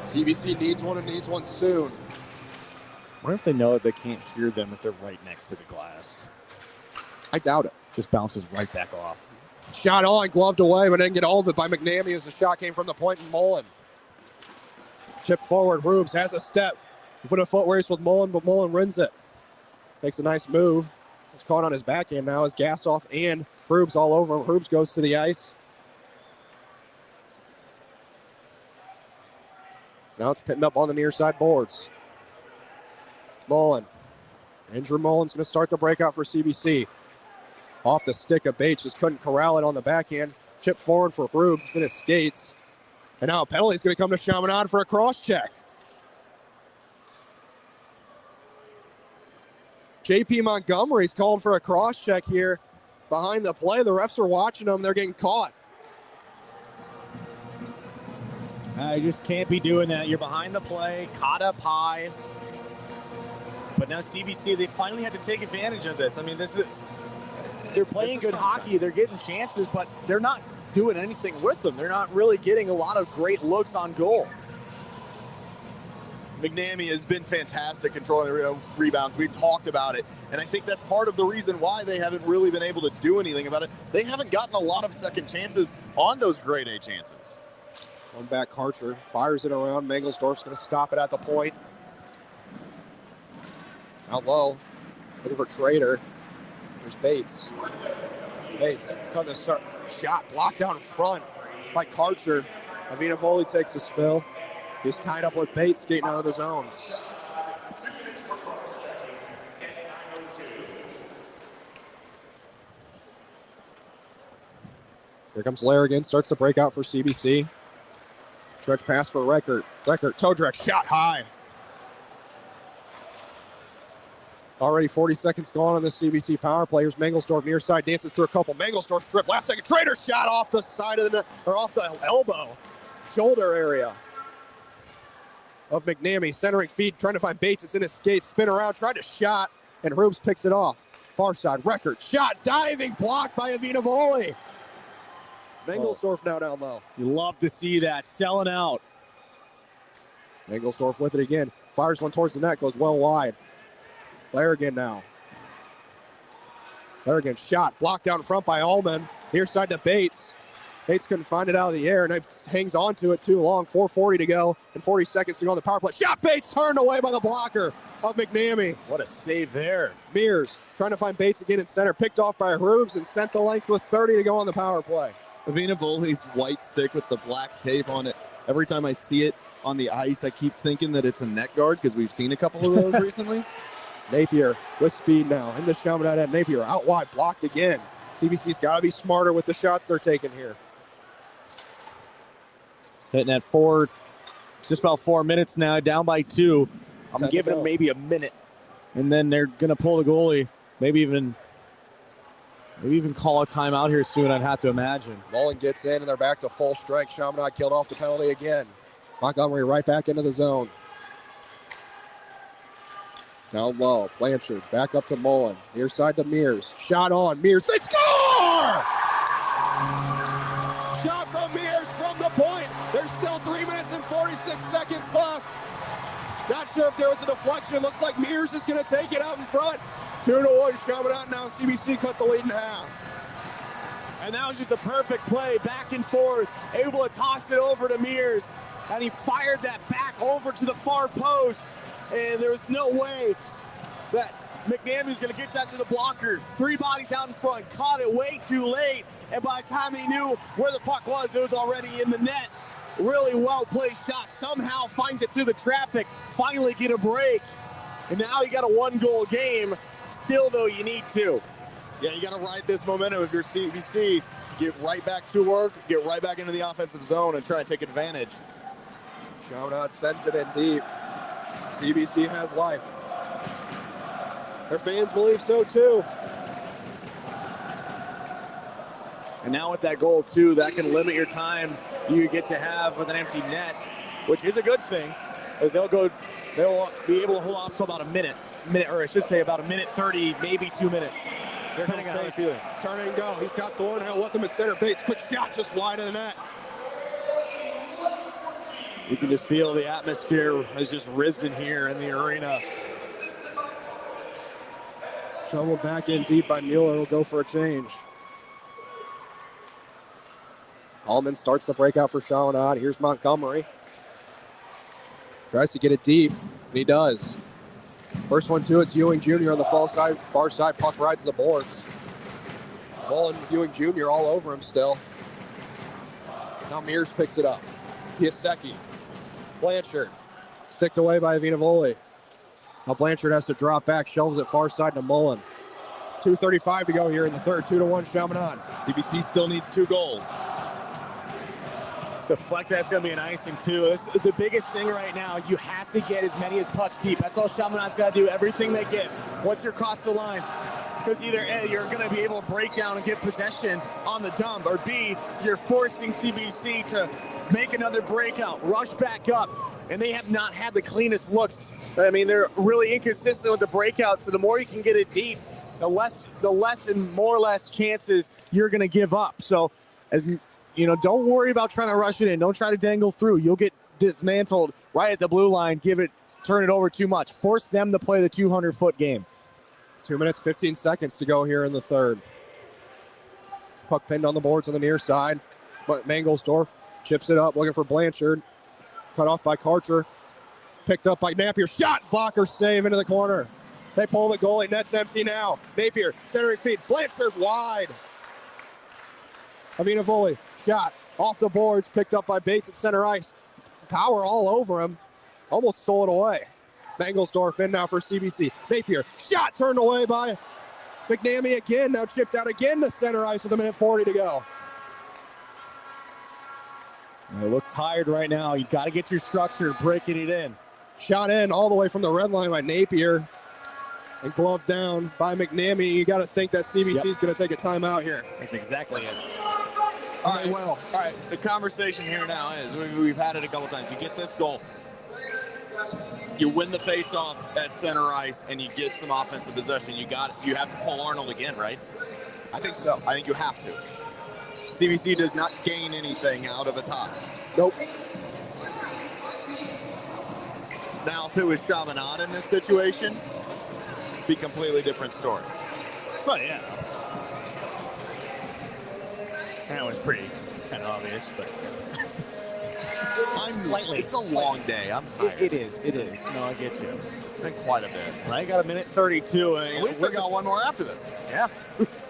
Speaker 2: CBC needs one and needs one soon.
Speaker 3: I wonder if they know that they can't hear them if they're right next to the glass.
Speaker 2: I doubt it.
Speaker 3: Just bounces right back off.
Speaker 2: Shot on, gloved away, but didn't get all of it by McNamee as the shot came from the point in Mullen. Chip forward, Rubes has a step. He put a foot race with Mullen, but Mullen wins it. Makes a nice move. It's caught on his backhand now as Gassoff and Rubes all over him. Rubes goes to the ice. Now it's pinned up on the near side boards. Mullen. Andrew Mullen's going to start the breakout for CBC. Off the stick of Bates, just couldn't corral it on the backhand. Chip forward for Rubes. It's in his skates. And now a penalty is going to come to Chaminade for a cross check. JP Montgomery's called for a cross check here behind the play. The refs are watching them. They're getting caught.
Speaker 3: You just can't be doing that. You're behind the play, caught up high. But now CBC, they finally had to take advantage of this. I mean, they're playing good hockey. They're getting chances, but they're not doing anything with them. They're not really getting a lot of great looks on goal.
Speaker 9: McNamee has been fantastic controlling the rebounds. We've talked about it, and I think that's part of the reason why they haven't really been able to do anything about it. They haven't gotten a lot of second chances on those grade A chances.
Speaker 2: One back, Karcher fires it around. Mangelsdorf's going to stop it at the point. Out low, looking for Trader. There's Bates. Bates on the shot, blocked down in front by Karcher. Avina Foley takes a spill. He's tied up with Bates skating out of the zone. Here comes Larrigan, starts the breakout for CBC. Stretch pass for Reckert. Toe direct shot high. Already 40 seconds gone on the CBC power play. Here's Mangelsdorf near side, dances through a couple. Mangelsdorf strip, last second. Trader shot off the side of the net, or off the elbow, shoulder area of McNamee. Centering feed, trying to find Bates. It's in his skates. Spin around, tried to shot, and Rubes picks it off. Far side, record shot, diving, blocked by Avinavoli. Mangelsdorf now down low.
Speaker 3: You love to see that, selling out.
Speaker 2: Mangelsdorf with it again. Fires one towards the net, goes well wide. Larrigan now. Larrigan shot, blocked out in front by Allman. Near side to Bates. Bates couldn't find it out of the air, and it hangs on to it too long. 4:40 to go and 40 seconds to go on the power play. Shot, Bates turned away by the blocker of McNamee.
Speaker 3: What a save there.
Speaker 2: Mears trying to find Bates again in center. Picked off by Rubes and sent the length with 30 to go on the power play.
Speaker 4: Avinavoli's white stick with the black tape on it. Every time I see it on the ice, I keep thinking that it's a net guard because we've seen a couple of those recently.
Speaker 2: Napier with speed now in the Chaminade end. Napier out wide, blocked again. CBC's got to be smarter with the shots they're taking here.
Speaker 3: Hitting at just about 4 minutes now, down by 2. I'm giving them maybe a minute, and then they're going to pull the goalie. Maybe even call a timeout here soon, I'd have to imagine.
Speaker 2: Mullen gets in, and they're back to full strength. Chaminade killed off the penalty again. Montgomery right back into the zone. Down low, Blanchard back up to Mullen. Near side to Mears. Shot on, Mears. They score! Shot from Mears from the point. There's still 3 minutes and 46 seconds left. Not sure if there was a deflection. Looks like Mears is going to take it out in front. 2-1, Chaminade now. CBC cut the lead in half.
Speaker 3: And that was just a perfect play, back and forth, able to toss it over to Mears. And he fired that back over to the far post. And there was no way that McNamee was going to get that to the blocker. 3 bodies out in front, caught it way too late. And by the time he knew where the puck was, it was already in the net. Really well-placed shot. Somehow finds it through the traffic. Finally get a break. And now you got a 1-goal game. Still, though, you need 2.
Speaker 4: Yeah, you got to ride this momentum if you're CBC. Get right back to work, get right back into the offensive zone, and try and take advantage.
Speaker 2: Chaminade sends it in deep. CBC has life. Their fans believe so, too.
Speaker 3: And now with that goal, too, that can limit your time you get to have with an empty net, which is a good thing, as they'll be able to hold off to about a minute, or I should say about a minute 30, maybe 2 minutes.
Speaker 2: Depending on how you're feeling. Turn and go. He's got Thornhill with him at center. Bates, quick shot just wide of the net.
Speaker 3: You can just feel the atmosphere has just risen here in the arena.
Speaker 2: Shoveled back in deep by Mueller. Will go for a change. Allman starts the breakout for Chaminade. Here's Montgomery. Tries to get it deep, and he does. First one, too, it's Ewing Jr. on the far side. Puck rides the boards. Mullen with Ewing Jr. all over him still. Now Mears picks it up. Piasecki. Blanchard. Sticked away by Avinavoli. Now Blanchard has to drop back. Shelves it far side to Mullen. 2:35 to go here in the third. 2-1 Chaminade.
Speaker 4: CBC still needs 2 goals.
Speaker 3: Deflect, that's going to be an icing, too. It's the biggest thing right now, you have to get as many as pucks deep. That's all Chaminade's got to do, everything they get. Once you're across the line, because either A, you're going to be able to break down and get possession on the dump, or B, you're forcing CBC to make another breakout, rush back up, and they have not had the cleanest looks. I mean, they're really inconsistent with the breakouts, so the more you can get it deep, the less and more or less chances you're going to give up. So, as you know, don't worry about trying to rush it in. Don't try to dangle through. You'll get dismantled right at the blue line. Turn it over too much. Force them to play the 200-foot game.
Speaker 2: 2 minutes, 15 seconds to go here in the third. Puck pinned on the boards on the near side. But Mangelsdorf chips it up, looking for Blanchard. Cut off by Karcher. Picked up by Napier. Shot, blocker, save into the corner. They pull the goalie. Net's empty now. Napier, centering feed. Blanchard wide. Avinavoli, shot off the boards, picked up by Bates at center ice. Power all over him. Almost stole it away. Mangelsdorf in now for CBC. Napier, shot turned away by McNamee again. Now chipped out again to center ice with 1:40 to go.
Speaker 3: They look tired right now. You got to get your structure, breaking it in.
Speaker 2: Shot in all the way from the red line by Napier. And glove down by McNamee. You got to think that CBC is going to take a timeout here.
Speaker 3: That's exactly it.
Speaker 4: All right, well, all right. The conversation here now is we've had it a couple times. You get this goal, you win the face-off at center ice, and you get some offensive possession. You have to pull Arnold again, right?
Speaker 2: I think so.
Speaker 4: I think you have to. CBC does not gain anything out of a tie.
Speaker 2: Nope.
Speaker 4: Now, if it was Chaminade in this situation, be a completely different story.
Speaker 3: Well, yeah. That was pretty kind of obvious, but slightly.
Speaker 4: It's a long day. I'm tired.
Speaker 3: It is. No, I get you.
Speaker 4: It's been quite a bit.
Speaker 3: I got a minute 32. And
Speaker 4: We still got one more after this.
Speaker 3: Yeah.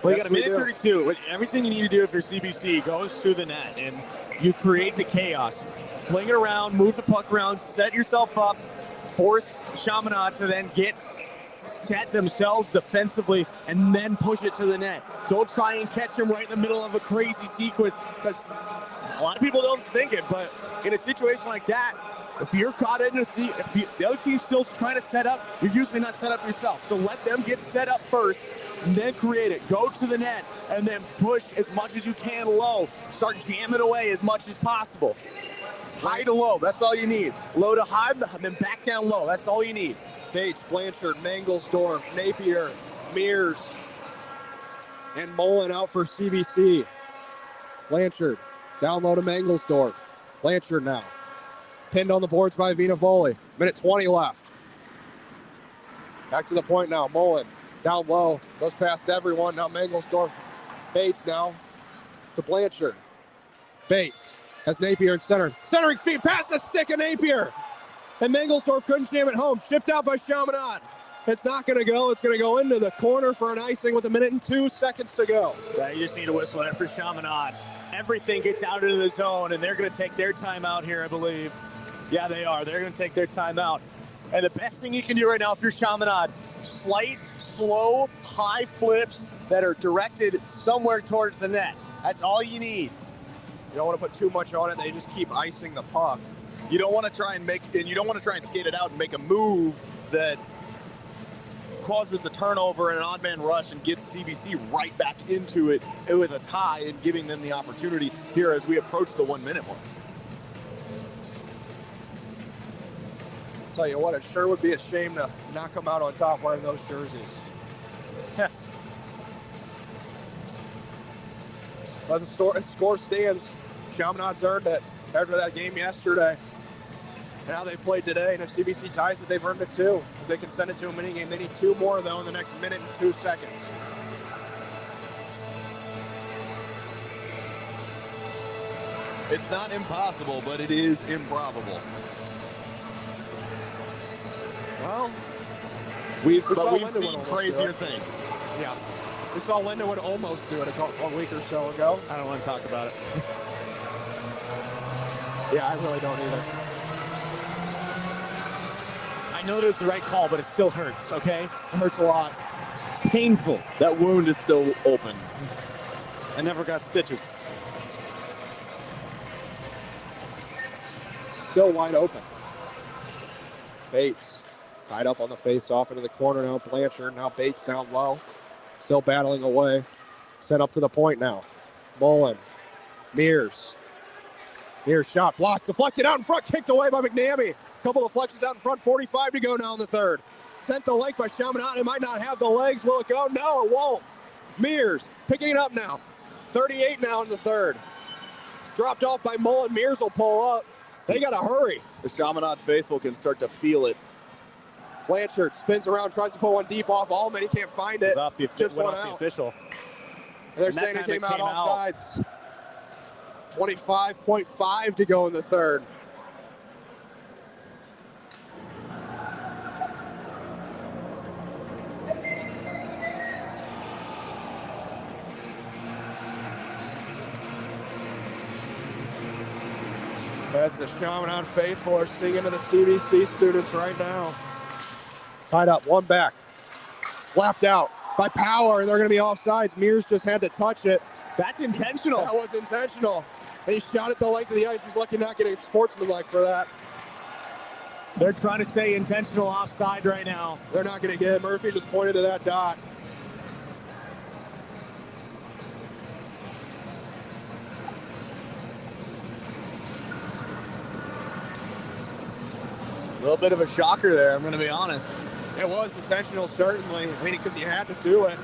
Speaker 3: Well, you
Speaker 2: Yes,
Speaker 3: got a minute
Speaker 2: we do.
Speaker 3: 32. Everything you need to do if you're CBC goes to the net, and you create the chaos. Fling it around, move the puck around, set yourself up, force Chaminade to then set themselves defensively, and then push it to the net. Don't try and catch them right in the middle of a crazy sequence, because a lot of people don't think it, but in a situation like that, if you're caught in the other team's still trying to set up, you're usually not set up yourself. So let them get set up first, and then create it. Go to the net, and then push as much as you can low. Start jamming away as much as possible. High to low, that's all you need. Low to high, and then back down low, that's all you need.
Speaker 2: Bates, Blanchard, Mangelsdorf, Napier, Mears, and Mullen out for CBC. Blanchard down low to Mangelsdorf. Blanchard now. Pinned on the boards by Vinavoli. Minute 20 left. Back to the point now. Mullen down low. Goes past everyone. Now Mangelsdorf. Bates now to Blanchard. Bates has Napier in center. Centering feed past the stick of Napier. And Mangelsdorf couldn't jam it home. Chipped out by Chaminade. It's not going to go. It's going to go into the corner for an icing with 1 minute and 2 seconds to go.
Speaker 3: Yeah, you just need to whistle it for Chaminade. Everything gets out into the zone, and they're going to take their time out here, I believe. Yeah, they are. They're going to take their time out. And the best thing you can do right now if you're Chaminade, slight, slow, high flips that are directed somewhere towards the net. That's all you need.
Speaker 2: You don't want to put too much on it. They just keep icing the puck.
Speaker 4: You don't want to try and skate it out and make a move that causes a turnover and an odd man rush and gets CBC right back into it with a tie and giving them the opportunity here as we approach the 1 minute mark.
Speaker 2: Tell you what, it sure would be a shame to not come out on top wearing those jerseys. But the score stands. Chaminade's earned it after that game yesterday. And how they played today. And if CBC ties it, they've earned it too. If they can send it to a mini game, they need 2 more though in the next minute and 2 seconds.
Speaker 4: It's not impossible, but it is improbable.
Speaker 2: Well,
Speaker 4: We've
Speaker 2: Lindenwood
Speaker 4: seen
Speaker 2: almost
Speaker 4: crazier
Speaker 2: do it.
Speaker 4: things.
Speaker 2: Yeah. We saw Lindenwood almost do it a week or so ago.
Speaker 3: I don't want to talk about it.
Speaker 2: Yeah, I really don't either.
Speaker 3: I know that it's the right call, but it still hurts, okay?
Speaker 2: It hurts a lot.
Speaker 3: Painful.
Speaker 4: That wound is still open.
Speaker 3: I never got stitches.
Speaker 2: Still wide open. Bates tied up on the face-off into the corner now. Blanchard, now Bates down low. Still battling away. Sent up to the point now. Mullen. Mears. Mears shot blocked. Deflected out in front. Kicked away by McNamee. Couple of deflections out in front. 45 to go now in the third. Sent the length by Chaminade. It might not have the legs. Will it go? No, it won't. Mears picking it up now. 38 now in the third. It's dropped off by Mullen. Mears will pull up. They got to hurry.
Speaker 4: The Chaminade faithful can start to feel it.
Speaker 2: Blanchard spins around, tries to put one deep off Allman. He can't find it. Chips one
Speaker 3: the
Speaker 2: out.
Speaker 3: official.
Speaker 2: And they're
Speaker 3: And that
Speaker 2: saying it
Speaker 3: time
Speaker 2: came
Speaker 3: it
Speaker 2: out
Speaker 3: came
Speaker 2: offsides. 25.5 to go in the third. As the Chaminade faithful are singing to the CBC students right now. Tied up, one back. Slapped out by Power, and they're going to be offsides. Mears just had to touch it.
Speaker 3: That's intentional.
Speaker 2: That was intentional. And he shot it the length of the ice. He's lucky not getting sportsmanlike for that.
Speaker 3: They're trying to say intentional offside right now.
Speaker 2: They're not going to get it. Murphy just pointed to that dot.
Speaker 3: A little bit of a shocker there, I'm going to be honest.
Speaker 2: It was intentional, certainly. I mean, because he had to do it.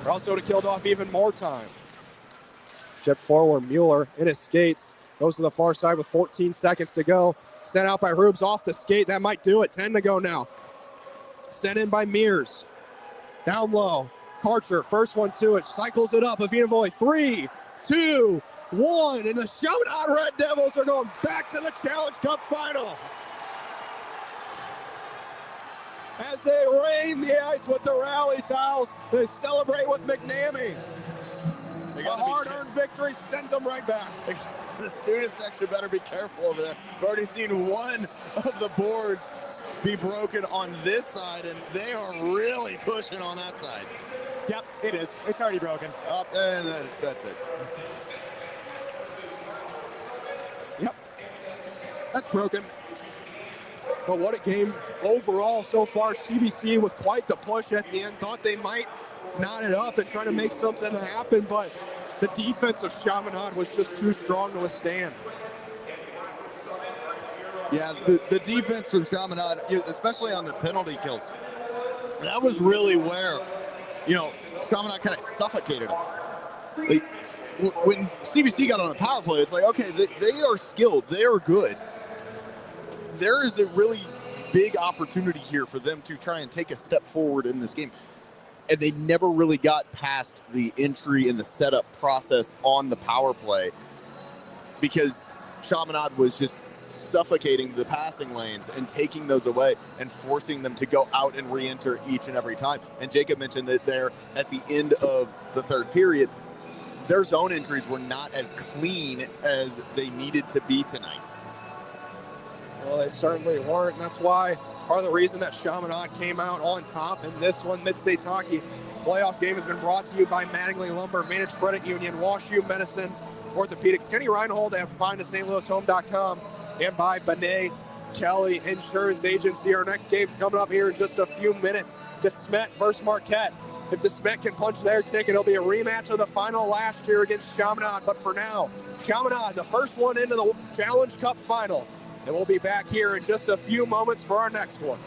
Speaker 2: Also to killed off even more time. Chip forward, Mueller in his skates. Goes to the far side with 14 seconds to go. Sent out by Rubes off the skate. That might do it. 10 to go now. Sent in by Mears. Down low. Karcher, first one to it. Cycles it up. Avinovoy, 3, 2, 1. And the Chaminade Red Devils are going back to the Challenge Cup final. As they rain the ice with the rally towels, they celebrate with McNamee. A hard-earned victory sends them right back.
Speaker 4: The student section better be careful over there. We've already seen one of the boards be broken on this side, and they are really pushing on that side.
Speaker 3: Yep, it is. It's already broken.
Speaker 4: And that's it.
Speaker 2: Yep, that's broken. But what a game overall so far. CBC with quite the push at the end. Thought they might knot it up and try to make something happen, but the defense of Chaminade was just too strong to withstand.
Speaker 4: Yeah, the defense from Chaminade, especially on the penalty kills, that was really where, Chaminade kind of suffocated them. When CBC got on the power play, it's like, okay, they are skilled, they are good. There is a really big opportunity here for them to try and take a step forward in this game. And they never really got past the entry and the setup process on the power play because Chaminade was just suffocating the passing lanes and taking those away and forcing them to go out and re-enter each and every time. And Jacob mentioned that there at the end of the third period, their zone entries were not as clean as they needed to be tonight.
Speaker 2: Well, they certainly weren't, and that's why part of the reason that Chaminade came out on top in this one. MidStates Hockey playoff game has been brought to you by Mattingly Lumber, Vantage Credit Union, WashU Medicine, Orthopedics, Kenny Reinhold at FindASTLouisHome.com, and by Benet Kelly Insurance Agency. Our next game's coming up here in just a few minutes. DeSmet versus Marquette. If DeSmet can punch their ticket, it'll be a rematch of the final last year against Chaminade. But for now, Chaminade, the first one into the Challenge Cup final. And we'll be back here in just a few moments for our next one.